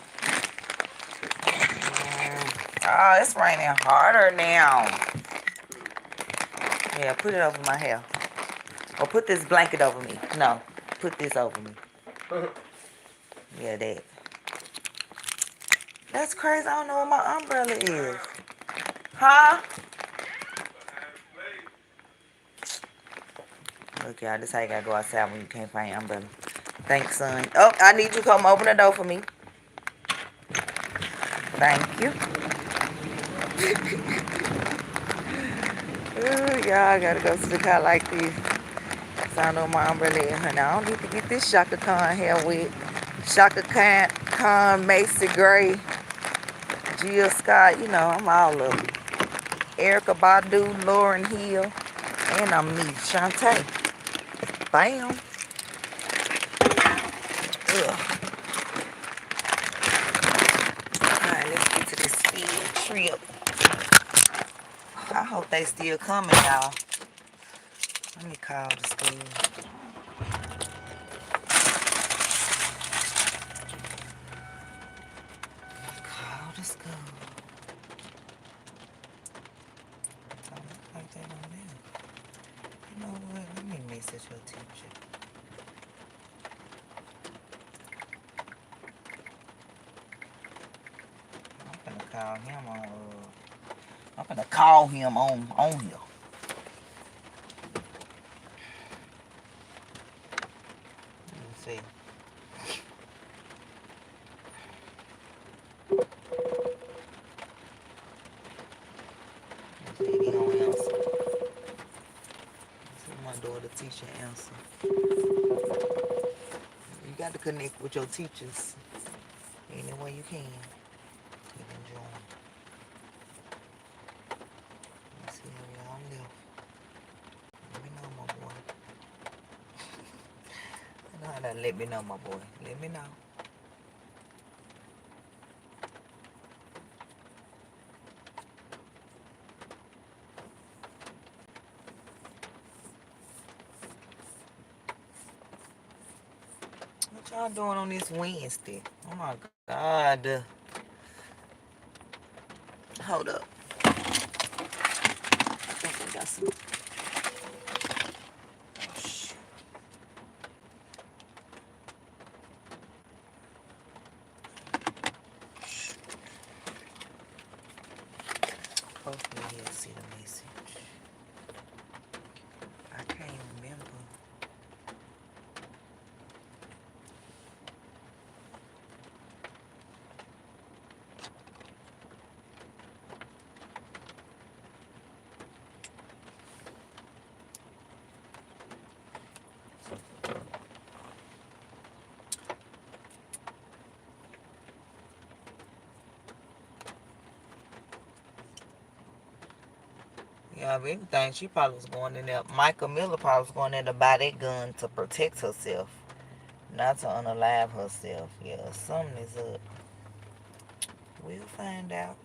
Oh, it's raining harder now. Yeah, put it over my hair. Or put this blanket over me. No, put this over me. Yeah, that. That's crazy. I don't know what my umbrella is. Huh? Look, y'all, this how you gotta go outside when you can't find your umbrella. Thanks, son. Oh, I need you to come open the door for me. Thank you. Ooh, y'all gotta go to the car like this. So I know my umbrella, honey. I don't need to get this Shaka Khan hair wet. Shaka Khan, Macy Gray, Jill Scott, you know, I'm all of it. Erica Badu, Lauren Hill, and I'm me, Shantae. Bam. Ugh. Alright, let's get to this field trip. I hope they still coming, y'all. Let me call the school. Call the school. Don't look like they don't live. You know what? Let me message your teacher. I'm gonna call him on. I'm gonna call him on here. Let me see. He don't answer. See my daughter teacher answer. You got to connect with your teachers any way you can. You can join. Let's see how y'all live. Let me know, my boy. I know how to let me know, my boy. Let me know. What y'all doing on this Wednesday? Oh my God. Hold up. I think we got some. Oh, shoot. Hopefully he'll see the message. I can't remember. Yeah, if anything, she probably was going in there. Michael Miller probably was going in to buy that gun to protect herself, not to unalive herself. Yeah, something is up. We'll find out.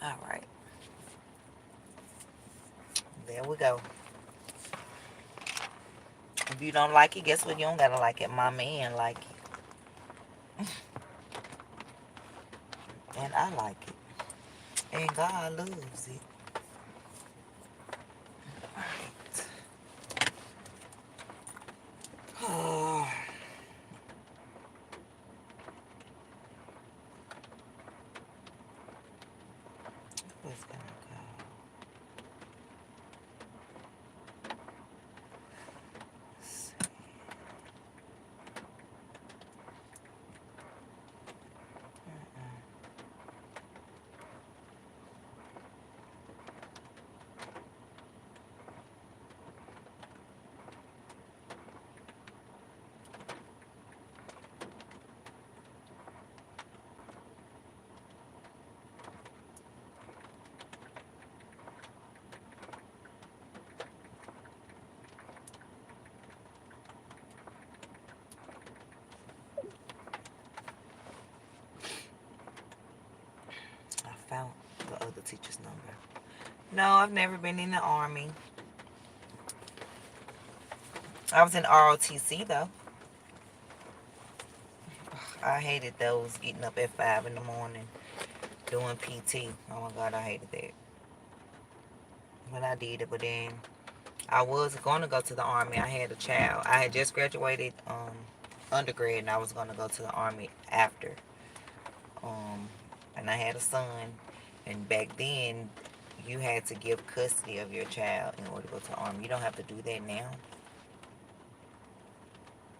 All right. There we go. If you don't like it, guess what? You don't gotta like it. My man like it. And I like it. And God loves it. Alright. Oh. Who's gonna go? Let's see. the teacher's number. No, I've never been in the Army. I was in ROTC though. I hated those getting up at 5 in the morning doing PT. Oh my God, I hated that. But I did it. But then I was going to go to the Army. I had a child. I had just graduated undergrad, and I was going to go to the Army after. And I had a son. And back then, you had to give custody of your child in order to go to the Army. You don't have to do that now.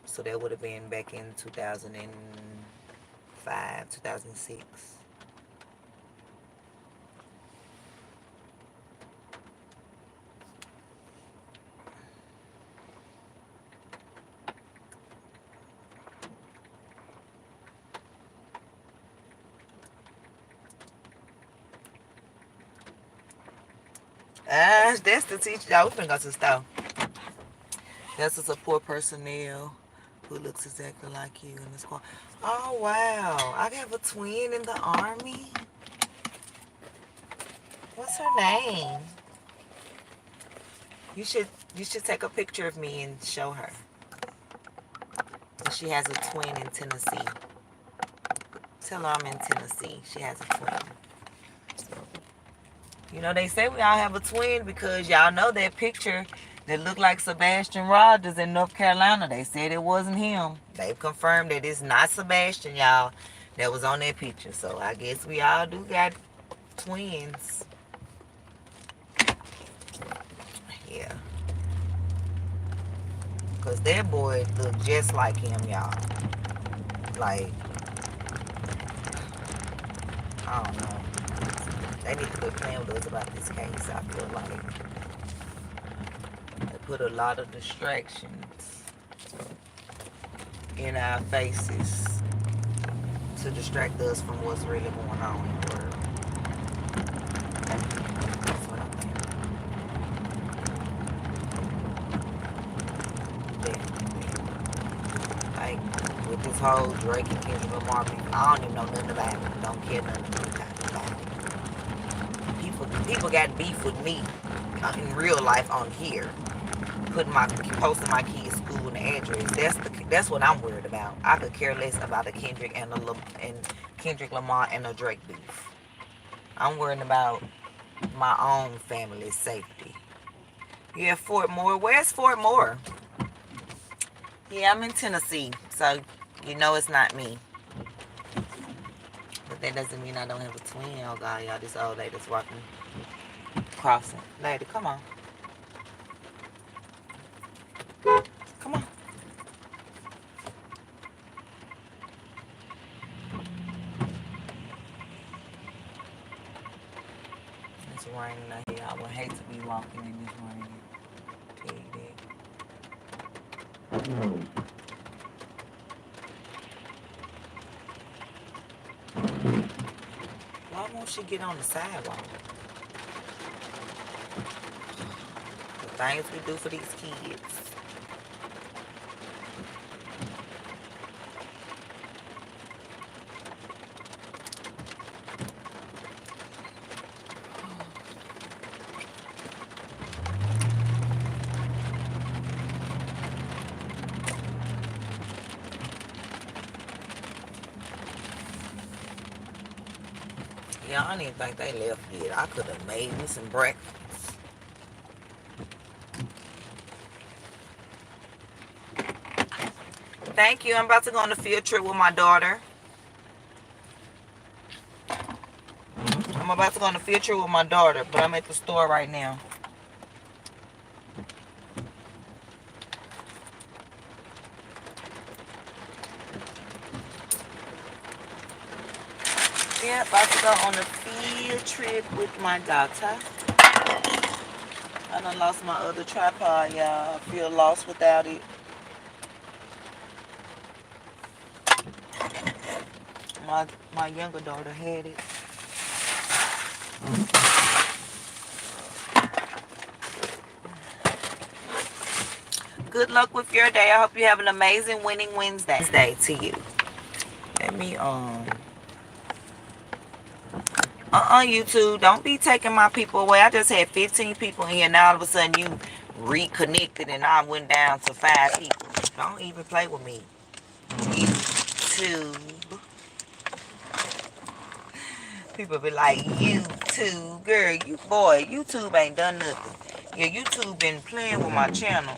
So that would have been back in 2005, 2006. That's the teacher. Y'all, we finna go to the store. That's the support personnel who looks exactly like you in the squad. Oh wow, I have a twin in the Army. What's her name? You should take a picture of me and show her. She has a twin in Tennessee. Tell her I'm in Tennessee. She has a twin. You know, they say we all have a twin because y'all know that picture that looked like Sebastian Rogers in North Carolina. They said it wasn't him. They've confirmed that it's not Sebastian, y'all, that was on that picture. So I guess we all do got twins. Yeah. Because that boy looked just like him, y'all. Like, I don't know. They need to quit playing with us about this case. I feel like they put a lot of distractions in our faces to distract us from what's really going on in the world. That's what I think. Like, with this whole Drake and Kendrick Lamar, I don't even know nothing about it. Don't care nothing about it. People got beef with me in real life on here, posting my kids' school and address. That's what I'm worried about. I could care less about a Kendrick Lamar and a Drake beef. I'm worried about my own family's safety. Yeah, Fort Moore. Where's Fort Moore? Yeah, I'm in Tennessee, so you know it's not me. But that doesn't mean I don't have a twin. Oh God, y'all, this old lady's walking, crossing. Lady, come on. Come on. It's raining out here. I would hate to be walking in this rain. Tell you that. Why won't she get on the sidewalk? The things we do for these kids. Yeah, I don't even think they left yet. I could have made me some breakfast. Thank you. I'm about to go on a field trip with my daughter. I'm about to go on a field trip with my daughter, but I'm at the store right now. Yeah, about to go on a field trip with my daughter. I done lost my other tripod, y'all. I feel lost without it. My younger daughter had it. Good luck with your day. I hope you have an amazing winning Wednesday to you. Let me YouTube. Don't be taking my people away. I just had 15 people in here. Now all of a sudden you reconnected and I went down to 5 people. Don't even play with me. YouTube. People be like, YouTube, girl, YouTube ain't done nothing. Yeah, YouTube been playing with my channel.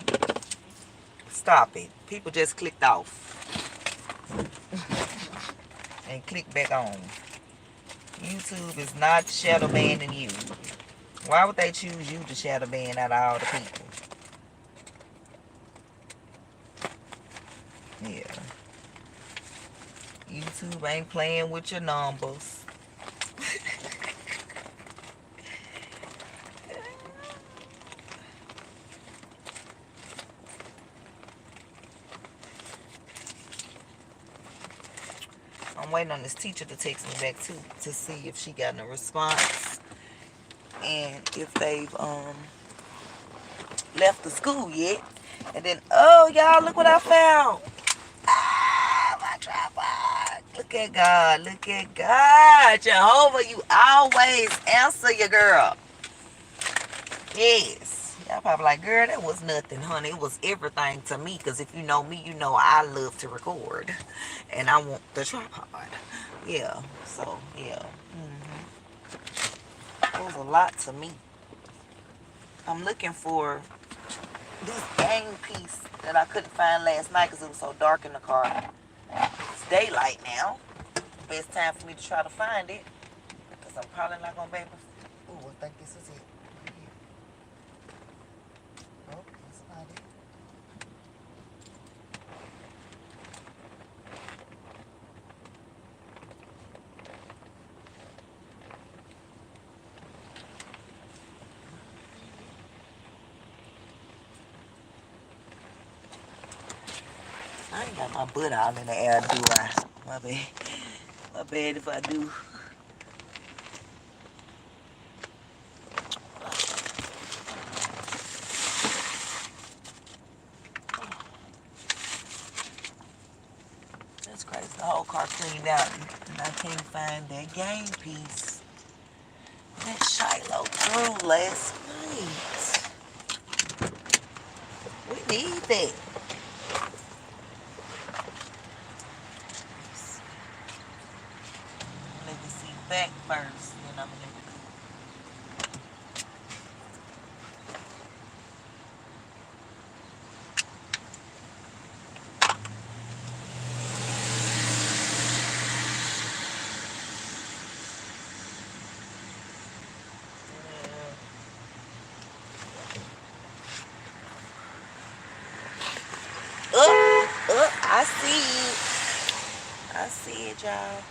Stop it. People just clicked off. And click back on. YouTube is not shadow banning you. Why would they choose you to shadow ban out of all the people? Yeah. YouTube ain't playing with your numbers. I'm waiting on this teacher to text me back too to see if she got a response and if they've left the school yet. And then, oh y'all, look what I found. Ah, my tripod. Look at God. Look at God. Jehovah, you always answer your girl. Yes. Y'all probably like, girl, that was nothing, honey. It was everything to me. Because if you know me, you know I love to record. And I want the tripod. Yeah. So, yeah. It was a lot to me. I'm looking for this game piece that I couldn't find last night because it was so dark in the car. It's daylight now. Best time for me to try to find it because I'm probably not going to be able to. Ooh, I think this is it. Oh, that's not it. I ain't got my butt all in the air, do I? My bad. My bad if I do. That's crazy. The whole car cleaned out and I can't find that game piece that Shiloh threw last night. We need that. Let me see back first, then I'm gonna I see it. I see it, y'all.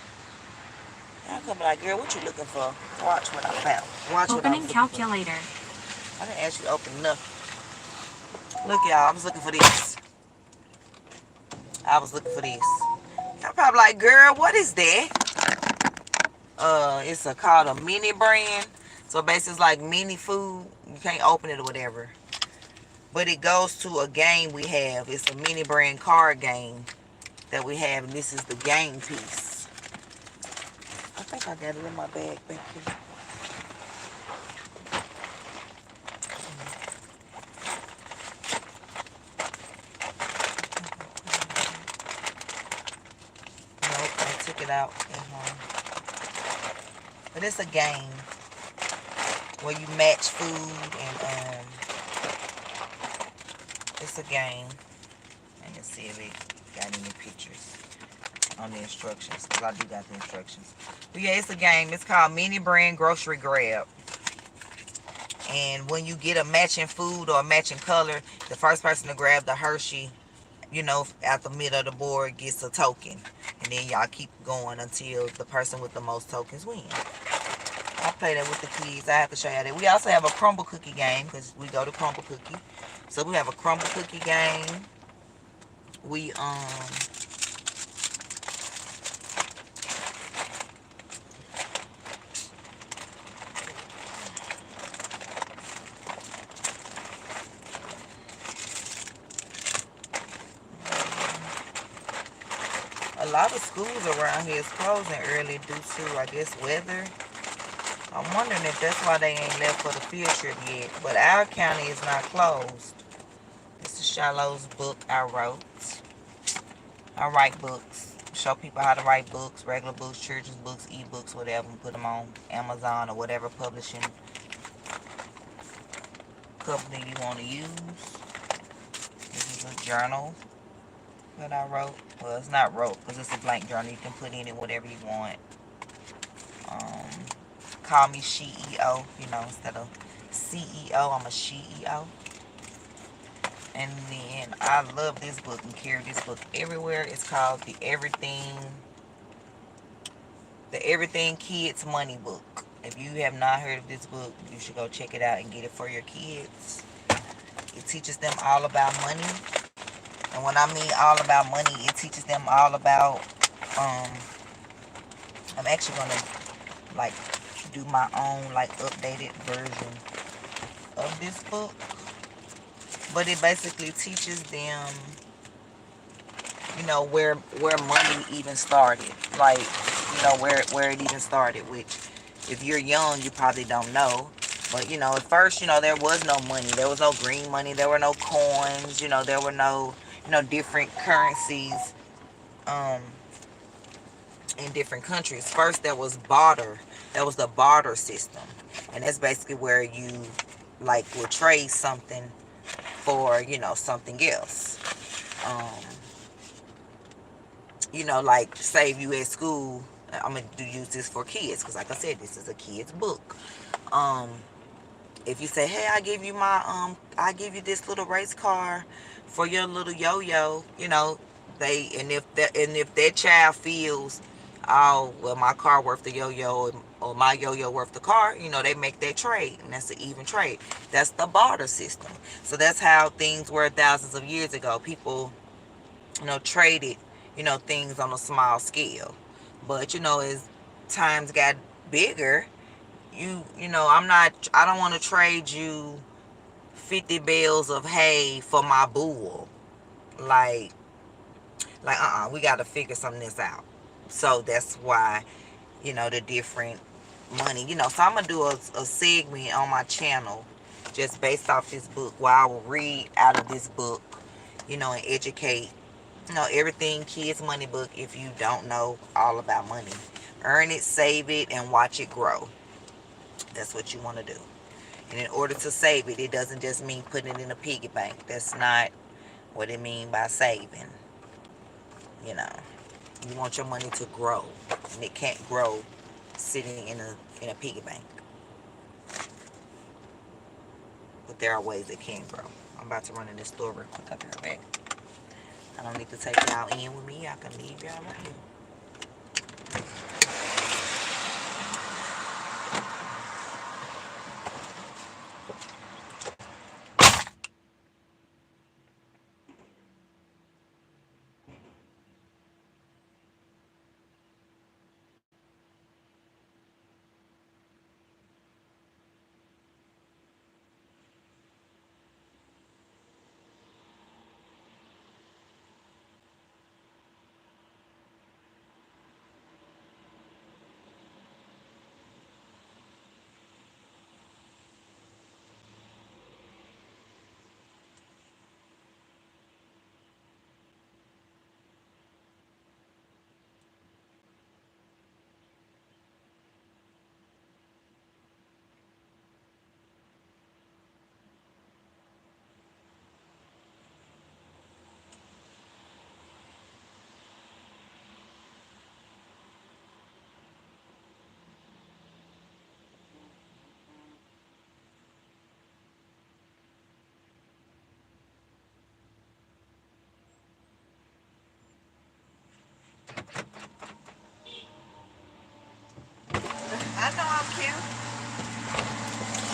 Y'all come like, girl, what you looking for? Watch what I found. Watch what I was Opening looking calculator. for. I didn't ask you to open nothing. Look, y'all, I was looking for this. I was looking for this. Y'all probably like, girl, what is that? It's called a mini brand. So basically it's like mini food. You can't open it or whatever. But it goes to a game we have. It's a mini brand card game that we have. And this is the game piece. I think I got it in my bag back here. Nope, I took it out at home. But it's a game where you match food and it's a game. Let me see if it got any pictures on the instructions, because I do got the instructions. But yeah, it's a game. It's called Mini Brand Grocery Grab. And when you get a matching food or a matching color, the first person to grab the Hershey, you know, at the middle of the board gets a token. And then y'all keep going until the person with the most tokens win. I play that with the kids. I have to show you that. We also have a crumble cookie game because we go to crumble cookie. So we have a crumble cookie game. We a lot of schools around here is closing early due to, I guess, weather. I'm wondering if that's why they ain't left for the field trip yet. But our county is not closed. This is Shiloh's book I wrote. I write books. Show people how to write books, regular books, children's books, e-books, whatever, and put them on Amazon or whatever publishing company you want to use. This is a journal that I wrote. Well, it's not wrote because it's a blank journal. You can put in it whatever you want. Call me CEO, you know, instead of CEO, I'm a CEO. And then I love this book and carry this book everywhere. It's called The Everything Kids Money Book. If you have not heard of this book, you should go check it out and get it for your kids. It teaches them all about money. And when I mean all about money, it teaches them all about, I'm actually going to like do my own like updated version of this book. But it basically teaches them, you know, where money even started. Like, you know, where it even started, which if you're young, you probably don't know. But, you know, at first, you know, there was no money. There was no green money. There were no coins. You know, there were no, you know, different currencies in different countries. First, there was barter. That was the barter system. And that's basically where you, like, would trade something for, you know, something else. You know, like, say if you at school, I'm going to use this for kids, because like I said, this is a kid's book. If you say, hey, I give you this little race car for your little yo-yo, you know, if that child feels, oh, well, my car worth the yo-yo or my yo-yo worth the car, you know, they make that trade, and that's an even trade. That's the barter system. So that's how things were thousands of years ago. People, you know, traded, you know, things on a small scale. But, you know, as times got bigger, you know, I don't want to trade you 50 bales of hay for my bull. Like, we got to figure some of this out. So that's why, you know, the different money, you know. So I'm going to do a segment on my channel just based off this book, where I will read out of this book, you know, and educate, you know, everything kids money book. If you don't know all about money, earn it, save it, and watch it grow. That's what you want to do. And in order to save it, it doesn't just mean putting it in a piggy bank. That's not what it means by saving. You know, you want your money to grow, and it can't grow sitting in a piggy bank. But there are ways it can grow. I'm about to run in this store real quick. I'll be right back. I don't need to take y'all in with me. I can leave y'all right here. I know I'm cute.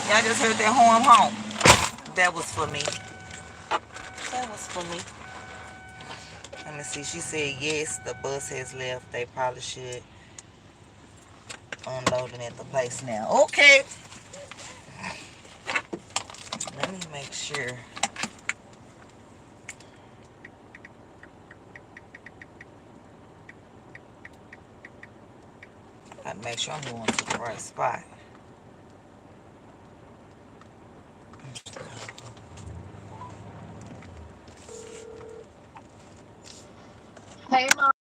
Y'all just heard that horn honk. That was for me. That was for me. Let me see. She said yes, the bus has left. They probably should unloading at the place now. Okay. Let me make sure. I make sure I'm going to the right spot. Hey, Mom.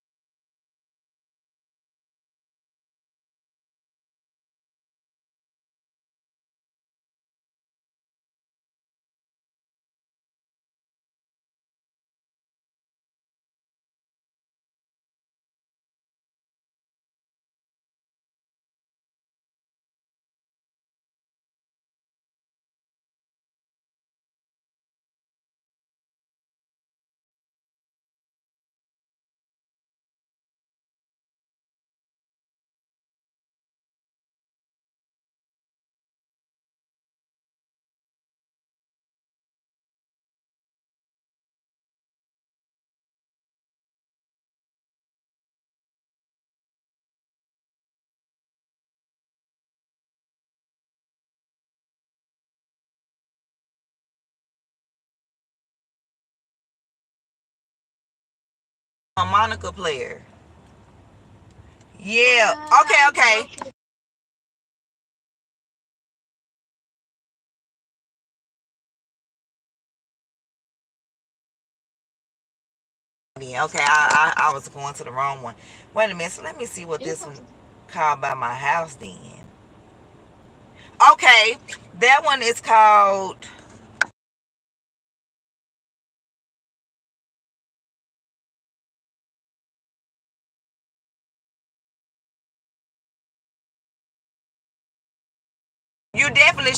Harmonica player. Yeah. Okay. Yeah, okay. I was going to the wrong one. Wait a minute. So let me see what this one called by my house then. Okay. That one is called. You definitely.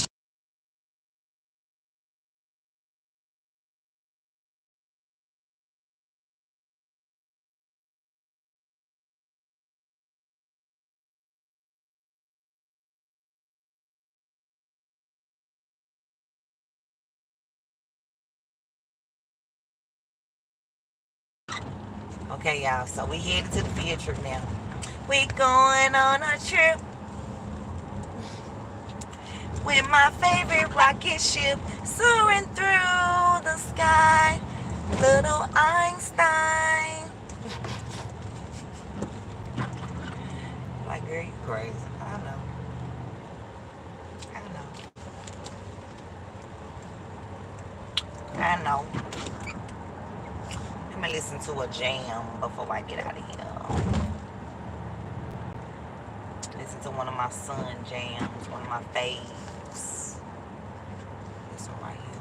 Okay, y'all. So we headed to the field trip now. We going on a trip with my favorite rocket ship soaring through the sky. Little Einstein. Like, girl, you crazy. I know. I know. Let me listen to a jam before I get out of here. Listen to one of my son jams, one of my faves. This one right here.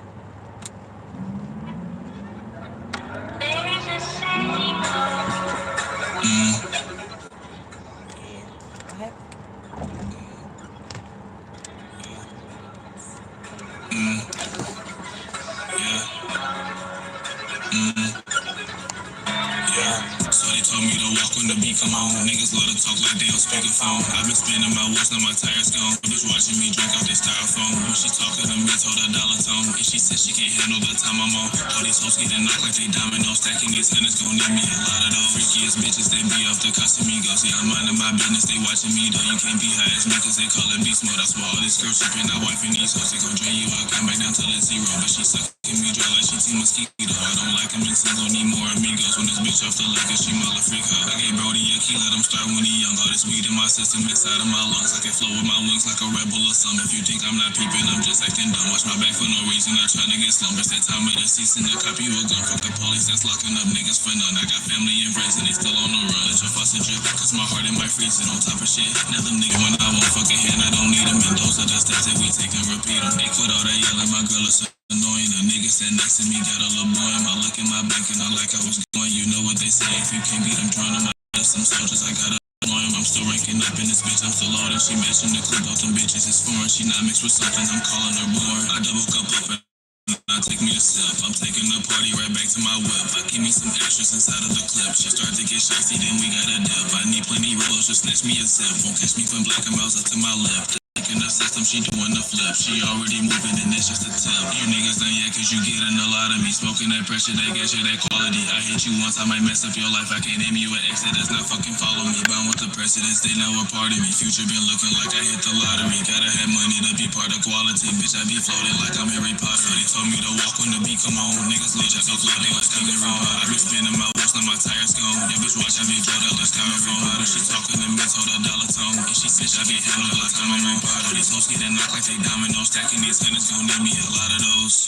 Yeah. So they told me to walk when the beat come on. Niggas love to talk like they on speakerphone. I've been spinning my wheels, now my tires gone. Bitch watching me drink out this styrofoam. When she talking to me, told her dollar tone. And she said she can't handle the time I'm on. All these hoes getting knocked like they dominoes. Stacking these hundreds gon' need me a lot of those. Freakiest bitches, they be off the Casamigos. Yeah, I'm minding my business, they watching me though. You can't be high as me cause they call it beast mode. I swear all this girl tripping, not wifing these hoes. They gon' drain you out, come back down till it's zero. But she sucking me dry like she team mosquito. I don't like them and single, need more amigos. When this bitch off the lake, she mother freak her. I gave Brody a key, let him start when he young. All this weed in my system inside of my lungs. I can flow with my wings like a Red Bull or something. If you think I'm not peeping, I'm just acting dumb. Watch my back for no reason, I'm trying to get slumped. It's that time of the season to cop you a gun. Fuck the police that's locking up niggas for none. I got family and friends and they still on the run. Let your faucet drip, cause my heart and my freezing on top of shit. Now them niggas when I won't fucking hand, I don't need them. And those are the steps that we take and repeat them. They quit all that yelling, my girl is so annoying. A nigga sat next to me, got a little boy in my look in my bank and I like I was going. You know what they say, if you can't beat them, join them. Some soldiers, I got a annoying. I'm still ranking up in this bitch, I'm still loading. She matching the clip, both them bitches is foreign. She not mixed with something, I'm calling her born. I double cup up and I take me a sip. I'm taking the party right back to my whip. I give me some extras inside of the clip. She start to get shicey, then we got a dip. I need plenty rolls, just snatch me a zip. Won't catch me from black and mouse up to my lip. In the system, she doing the flip. She already moving and it's just a tip. You niggas done yet cause you getting a lot of me. Smoking that pressure, that gas, that quality. I hit you once, I might mess up your life. I can't name you an ex that does not fucking follow me. Bound with the presidents, they know a part of me. Future been looking like I hit the lottery. Gotta have money to be part of quality. Bitch, I be floating like I'm Harry Potter. They told me to walk when the beat come on. Niggas legit so floating like I'm Harry Potter. I been spinning my wheels, now my tires gone. Yeah, bitch, watch I be drilled out like Skyrim. She talking to me. mental, the dollar tone. And she said I get held like I'm on my body. These hoes getting knocked like they dominoes. Stacking these hundreds gon' need me a lot of those.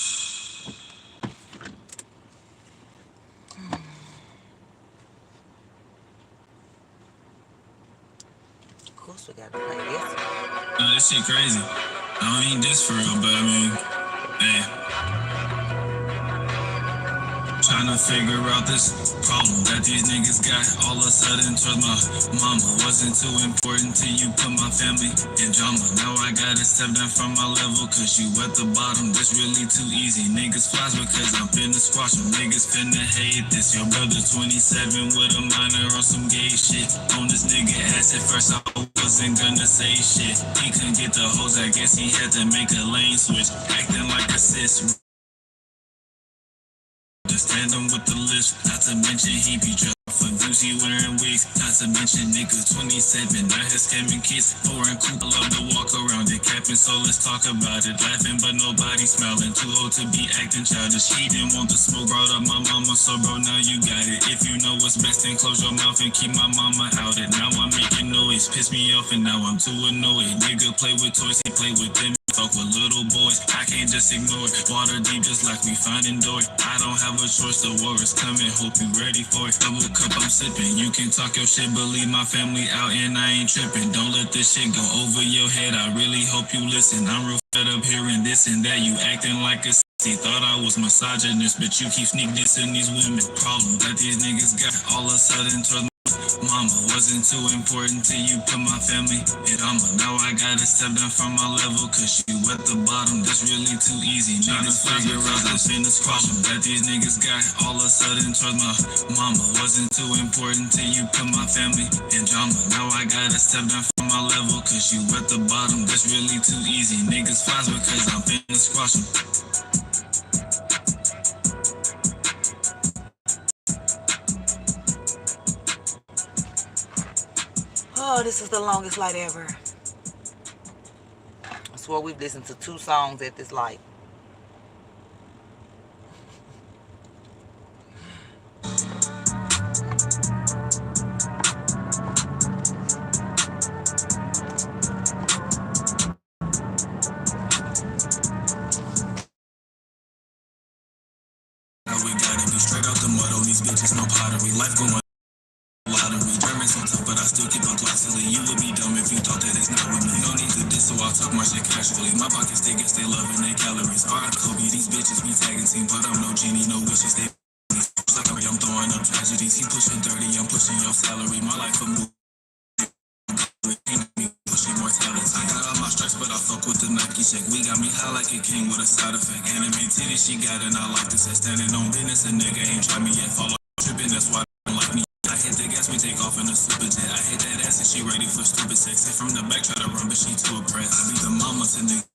Of course we gotta play this. No, this shit crazy. I don't need this for real, but I mean, hey. Trying to figure out this problem that these niggas got. All of a sudden towards my mama. Wasn't too important till you put my family in drama. Now I gotta step down from my level, cause you at the bottom. This really too easy. Niggas flies because I'm finna squash them. Niggas finna hate this. Your brother 27 with a minor on some gay shit. On this nigga ass at first I wasn't gonna say shit. He couldn't get the hoes, I guess he had to make a lane switch. Acting like a sis. Just tandem with the list, not to mention he be dressed for Gucci wearing wigs, not to mention nigga 27, now his scamming kids, foreign coupe, love to walk around it, capping, so let's talk about it, laughing but nobody smiling, too old to be acting childish, he didn't want the smoke, brought up my mama, so bro now you got it, if you know what's best then close your mouth and keep my mama out it, now I'm making noise, piss me off and now I'm too annoyed, nigga play with toys, he play with them. Fuck with little boys, I can't just ignore it. Water deep just like we finding Dory. I don't have a choice, the war is coming, hope you ready for it. Double cup I'm sipping, you can talk your shit, but leave my family out and I ain't tripping. Don't let this shit go over your head, I really hope you listen. I'm real fed up hearing this and that, you acting like a he thought I was misogynist, but you keep sneak dissing these women. Problem that these niggas got all of a sudden towards mama. Wasn't too important till you put my family in drama. Now I gotta step down from my level, cause you at the bottom. This really too easy. Trying to figure out this fitness problem that these niggas got all of a sudden towards my mama. Wasn't too important till you put my family in drama. Now I gotta step down from my level, cause you at the bottom. This really too easy. Niggas flies because I'm finna squash them. Oh, this is the longest light ever. I swear we've listened to 2 songs at this light. Now we gotta be straight out the mud on these bitches, no pottery. Life going lottery, German's on top, but I still keep a Glock silly. You would be dumb if you thought that it's not with me. No need to diss, so I'll talk my shit casually. My pockets, they guess they loving their calories. Alright, Kobe, these bitches be tagging team, but I'm no genie, no wishes. They like I'm throwing up tragedies. He pushing 30, I'm pushing your salary. My life a move. Pushing more talents. I got all my stripes, but I fuck with the Nike check. We got me high like a king with a side effect. Anime titty, she got it, I like this. Standing on business, a nigga ain't try me yet. Fall off tripping, that's why I don't like me. I hit the gas, we take off in a super jet. I hit that ass and she ready for stupid sex. Hit from the back, try to run, but she too oppressed. I be the mama to niggas.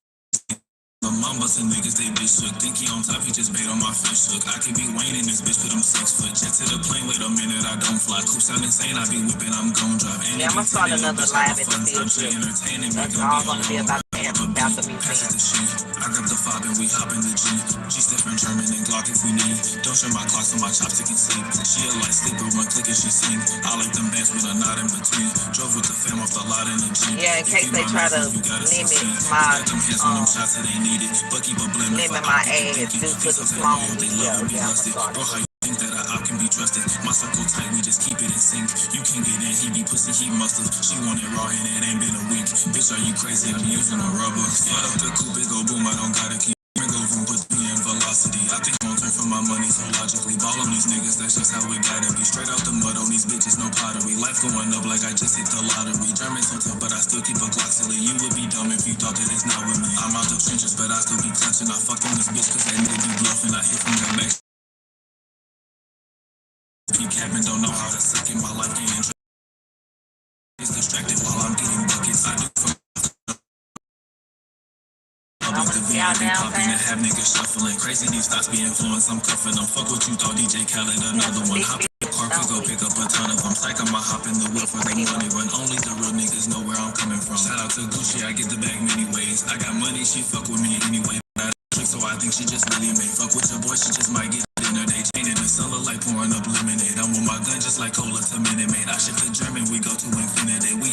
The mama to niggas, they bitch shook. Think he on top, he just bait on my fish hook. I could be Wayne in this bitch, put him 6 foot. Jet to the plane, wait a minute, I don't fly. Coop sound insane, I be whipping, I'm gon' drive. Yeah, I'm gonna start another live at the field trip. That's all gonna be about the museum. I grab the fob and we hop in the G. She's different German and Glock if we need. Don't show my clock so my chopstick can sleep. She a light sleeper, one click and she sing. I like them bands with a knot in between. Drove with the fam off the lot in the Jeep. Yeah, in case they try to limit my age due to the small video. Yeah, I'm sorry. Think that I can be trusted. My circle tight, we just keep it in sync. You can get in, he be pussy, he mustard. She want it raw and it ain't been a week. Bitch, are you crazy? I'm using a rubber. Start up the coupe, it go boom, I don't gotta keep. Go room, put me in velocity. I think I'm gonna turn for my money so logically. Ball on these niggas, that's just how it gotta be. Straight out the mud on these bitches, no pottery. Life going up like I just hit the lottery. German's on top, but I still keep a Glock silly. You would be dumb if you thought that it's not with me. I'm out the trenches, but I still be clutching. I fucked on this bitch cause that nigga be bluffing. I hit from the back. Be capping, don't know how to suck in my life. Getting is distracted while I'm getting buckets. I do for have niggas shuffling. Crazy these thoughts be influenced. I'm cuffing them. Fuck what you thought, DJ Khaled, another one. Hop in the car, we go pick up a ton of them. Like I'ma hop in the whip for the money run. Only the real niggas know where I'm coming from. Shout out to Gucci, I get the bag many ways. I got money, she fuck with me anyway. So I think she just really may fuck with your boy, she just might get dinner. They chain it and sell her like pouring up lemonade. I'm with my gun just like cola to Minute Maid. I shift to German, we go to infinity. We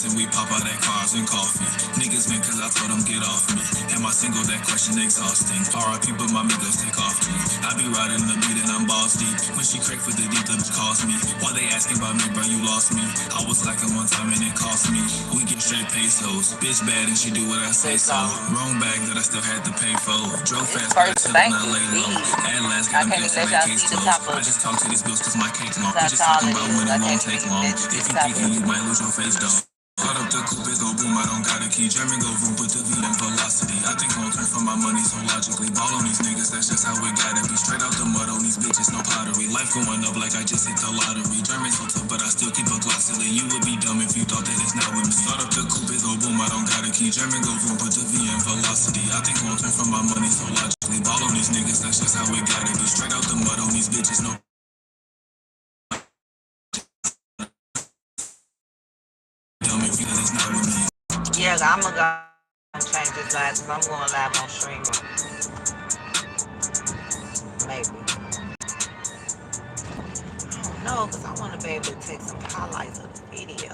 and we pop out at cars and coffee. Niggas been cause I told them get off me. Am I single? That question exhausting. RIP, but my amigos take off too. I be riding the beat and I'm balls deep. When she crack for the deep, the calls me. Why they asking about me, bro? You lost me. I was slacking one time and it cost me. We get straight pesos. Bitch bad and she do what I say so. Wrong bag that I still had to pay for. Drove fast, but I took them not lay low. At last, got them bills and that case closed. I just talk to these bills cause my cake long. We just talking about when it won't take long. If you peeking, you might lose your face though. Caught up the coupe, it's no boom, I don't got a key. German go room, put the V in velocity. I think long term for my money, so logically. Ball on these niggas, that's just how it gotta be. Straight out the mud on these bitches, no pottery. Life going up like I just hit the lottery. German so tough, but I still keep a Glock silly. You would be dumb if you thought that it's not with me. Start up the coupe, it's no boom, I don't got a key. German go room, put the V in velocity. I think long term for my money, so logically. Ball on these niggas, that's just how it gotta be. Straight out the mud on these bitches, no. Yeah, I'm gonna go change this live because I'm going live on streamer. Maybe. I don't know because I want to be able to take some highlights of the video.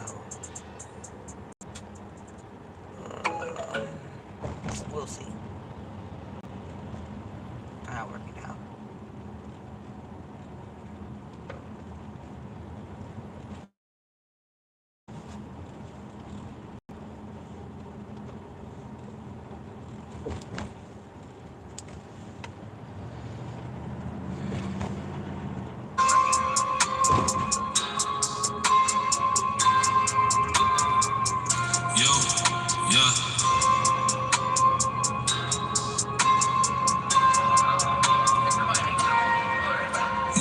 We'll see. I'll work it out.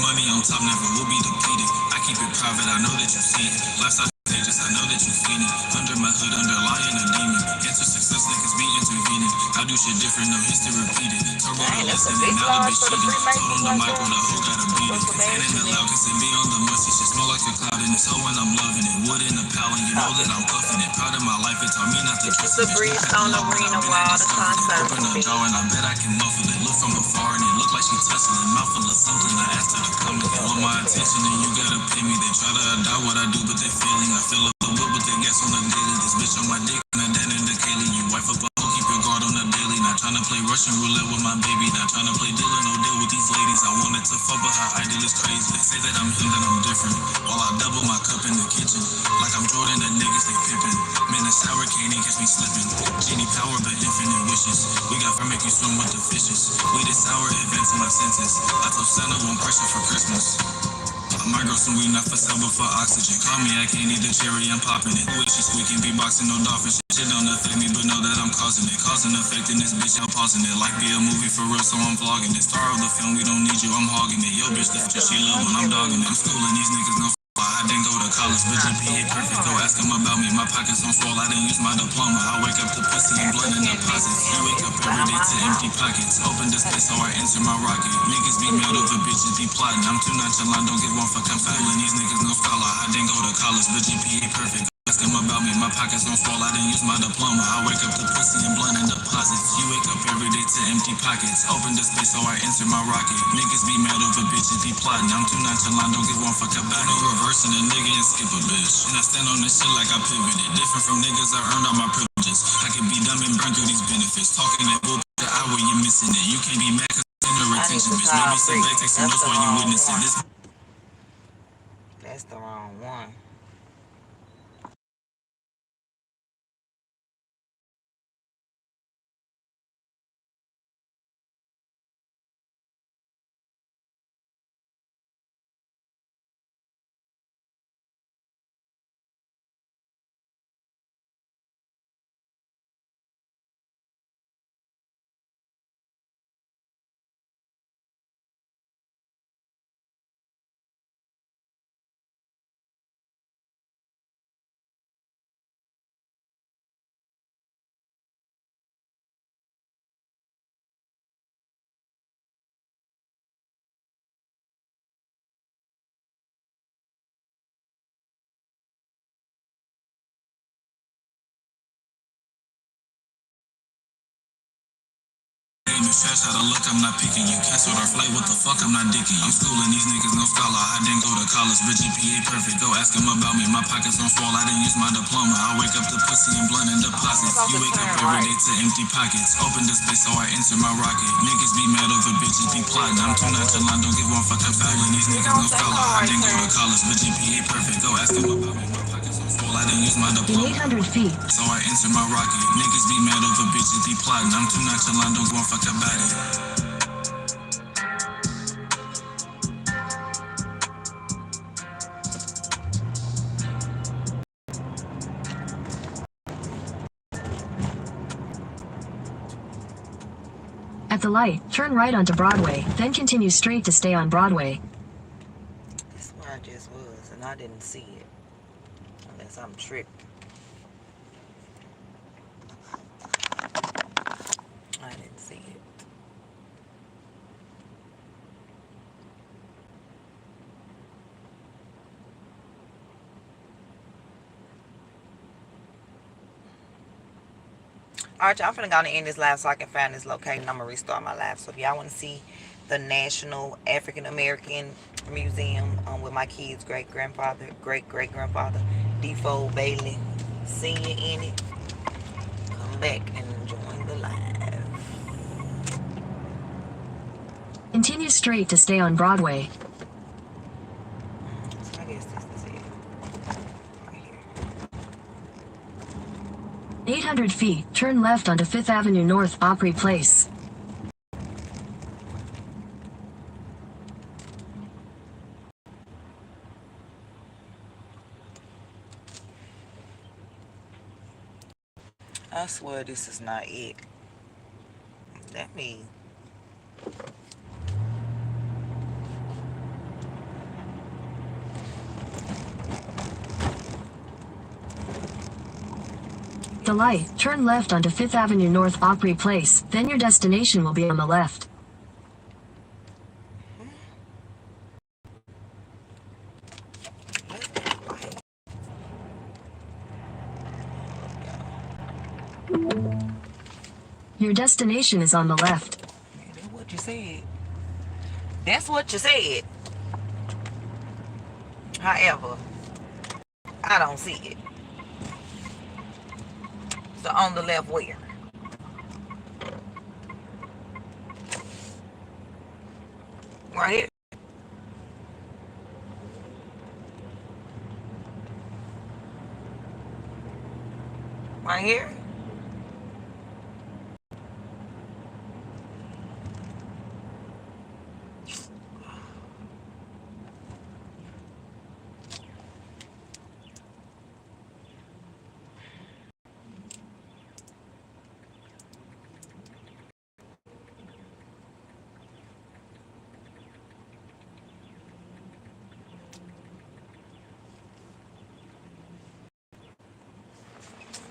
Money on top never will be depleted. I keep it private, I know that you see it. Lifestyle contagious, I know that you feel it. Under my hood, underlying a demon. Enter success, niggas be intervening. I do shit different, no history repeated. Turbo the lesson, and now the bitch cheating. Told on the mic when the hoe gotta beat it. And in the loud, cause it be on the musty. Shit smell like a cloud in it. So when I'm loving it, wood in the palin, you know that I'm puffing it. Proud of my life, it taught me not to trust it. Breeze on the arena while the concert. Open the door and I bet I can muffle it. Look from afar and it look like she tussling. Mouth full of something, I asked her to come and get want my attention and you gotta pay me. They try to adopt what I do, but they failing. I fill up the whip with the gas on the daily. This bitch on my dick and then in the Kaylee. You wife up a hoe, keep your guard on the daily. Not trying to play Russian roulette with my baby. Not trying to play dealer, no deal with these ladies. I wanted to fuck, but her ideal is crazy. They say that I'm him, that I'm different. While I double my cup in the kitchen. Like I'm Jordan, the niggas they pippin'. Man, the sour can't even catch me slipping. Genie power, but infinite wishes. We got fur, make you swim with the fishes. We did sour, advancing my senses. I told Santa won't pressure for Christmas. I might grow some weed, not for sale, but for oxygen. Call me, I can't eat the cherry, I'm popping it. Wait, she squeaking, beatboxing, no dolphin shit. Shit don't affect me, but know that I'm causing it. Causing effect in this bitch, I'm pausing it. Like be a movie for real, so I'm vlogging it. Star of the film, we don't need you, I'm hogging it. Yo, bitch, the future she love when I'm dogging it. I'm schooling these niggas, no I didn't go to college, but GPA perfect. Go ask them about me. My pockets on swole. I didn't use my diploma. I wake up to pussy and blood in deposits. You wake up every day to empty pockets. Open the space so I enter my rocket. Niggas be mad over bitches be plotting. I'm too nonchalant, don't give one fuck. I'm fooling these niggas, no scholar. I didn't go to college, but GPA perfect. Ask them about me. My pockets on swole. I didn't use my diploma. I wake up to pussy and blood in deposits. You wake up every day to empty pockets. Open the space so I enter my rocket. Niggas be mad over bitches be plotting. I'm too nonchalant, don't give one fuck about no reversing a nigga and skip a bitch. And I stand on this shit like I pivoted. Different from niggas, I earned all my privileges. I can be dumb and burn through these benefits. Talking that bull the hour you missing it. You can't be mad cause in the retention, bitch. Maybe some back, take some notes while you witnessing this. That's the wrong one. fast, how to look, I'm not picking you. Cancel our flight, what the fuck, I'm not dicking you. I'm schooling these niggas, no scholar. I didn't go to college, but GPA perfect. Go ask them about me, my pockets on swole. I didn't use my diploma. I wake up to pussy and blunt and deposits. You wake up every day to empty pockets. Open the space so I enter my rocket. Niggas be mad over bitches be plotting. I'm too nonchalant, don't give one fuck. I'm schooling these niggas, no scholar. I didn't go to college, but GPA perfect. Go ask them about me, my pockets on swole. I didn't use my diploma. In 800 feet. So I enter my rocket. Niggas be mad over bitches be plotting. I'm too nonchalant, don't give one fuck about it. At the light, turn right onto Broadway, then continue straight to stay on Broadway. That's where I just was, and I didn't see it. Unless I'm tripping. I didn't see it. Alright, y'all, I'm finna go and end this live so I can find this location. I'm gonna restart my live. So if y'all wanna see the National African American Museum with my kids' great-grandfather, great-great-grandfather, Defoe Bailey Sr. in it, come back and join the live. Continue straight to stay on Broadway. So I guess this is it. Right here. 800 feet, turn left onto 5th Avenue North, Opry Place. I swear this is not it. Let me. The light, turn left onto 5th Avenue North, Opry Place, then your destination will be on the left. Your destination is on the left. That's what you said. That's what you said. However, I don't see it. So on the left where? Right here. Right here.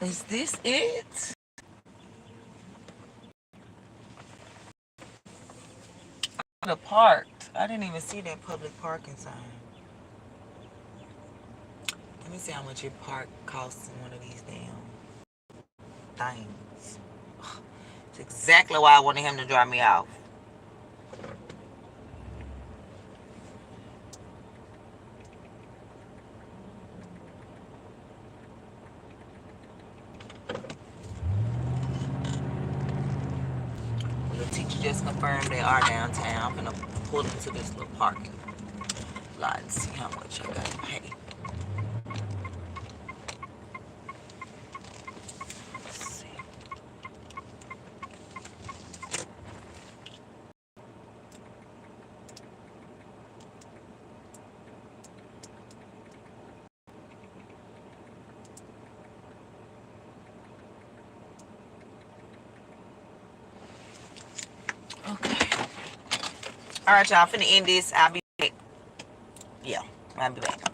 Is this it? The parked. I didn't even see that public parking sign. Let me see how much your park costs in one of these damn things. It's exactly why I wanted him to drop me off. Teacher just confirmed they are downtown. I'm gonna pull into this little parking lot and see how much I gotta pay. Let's see. Okay. All right, y'all. I'm finna end this. I'll be back. Yeah, I'll be back.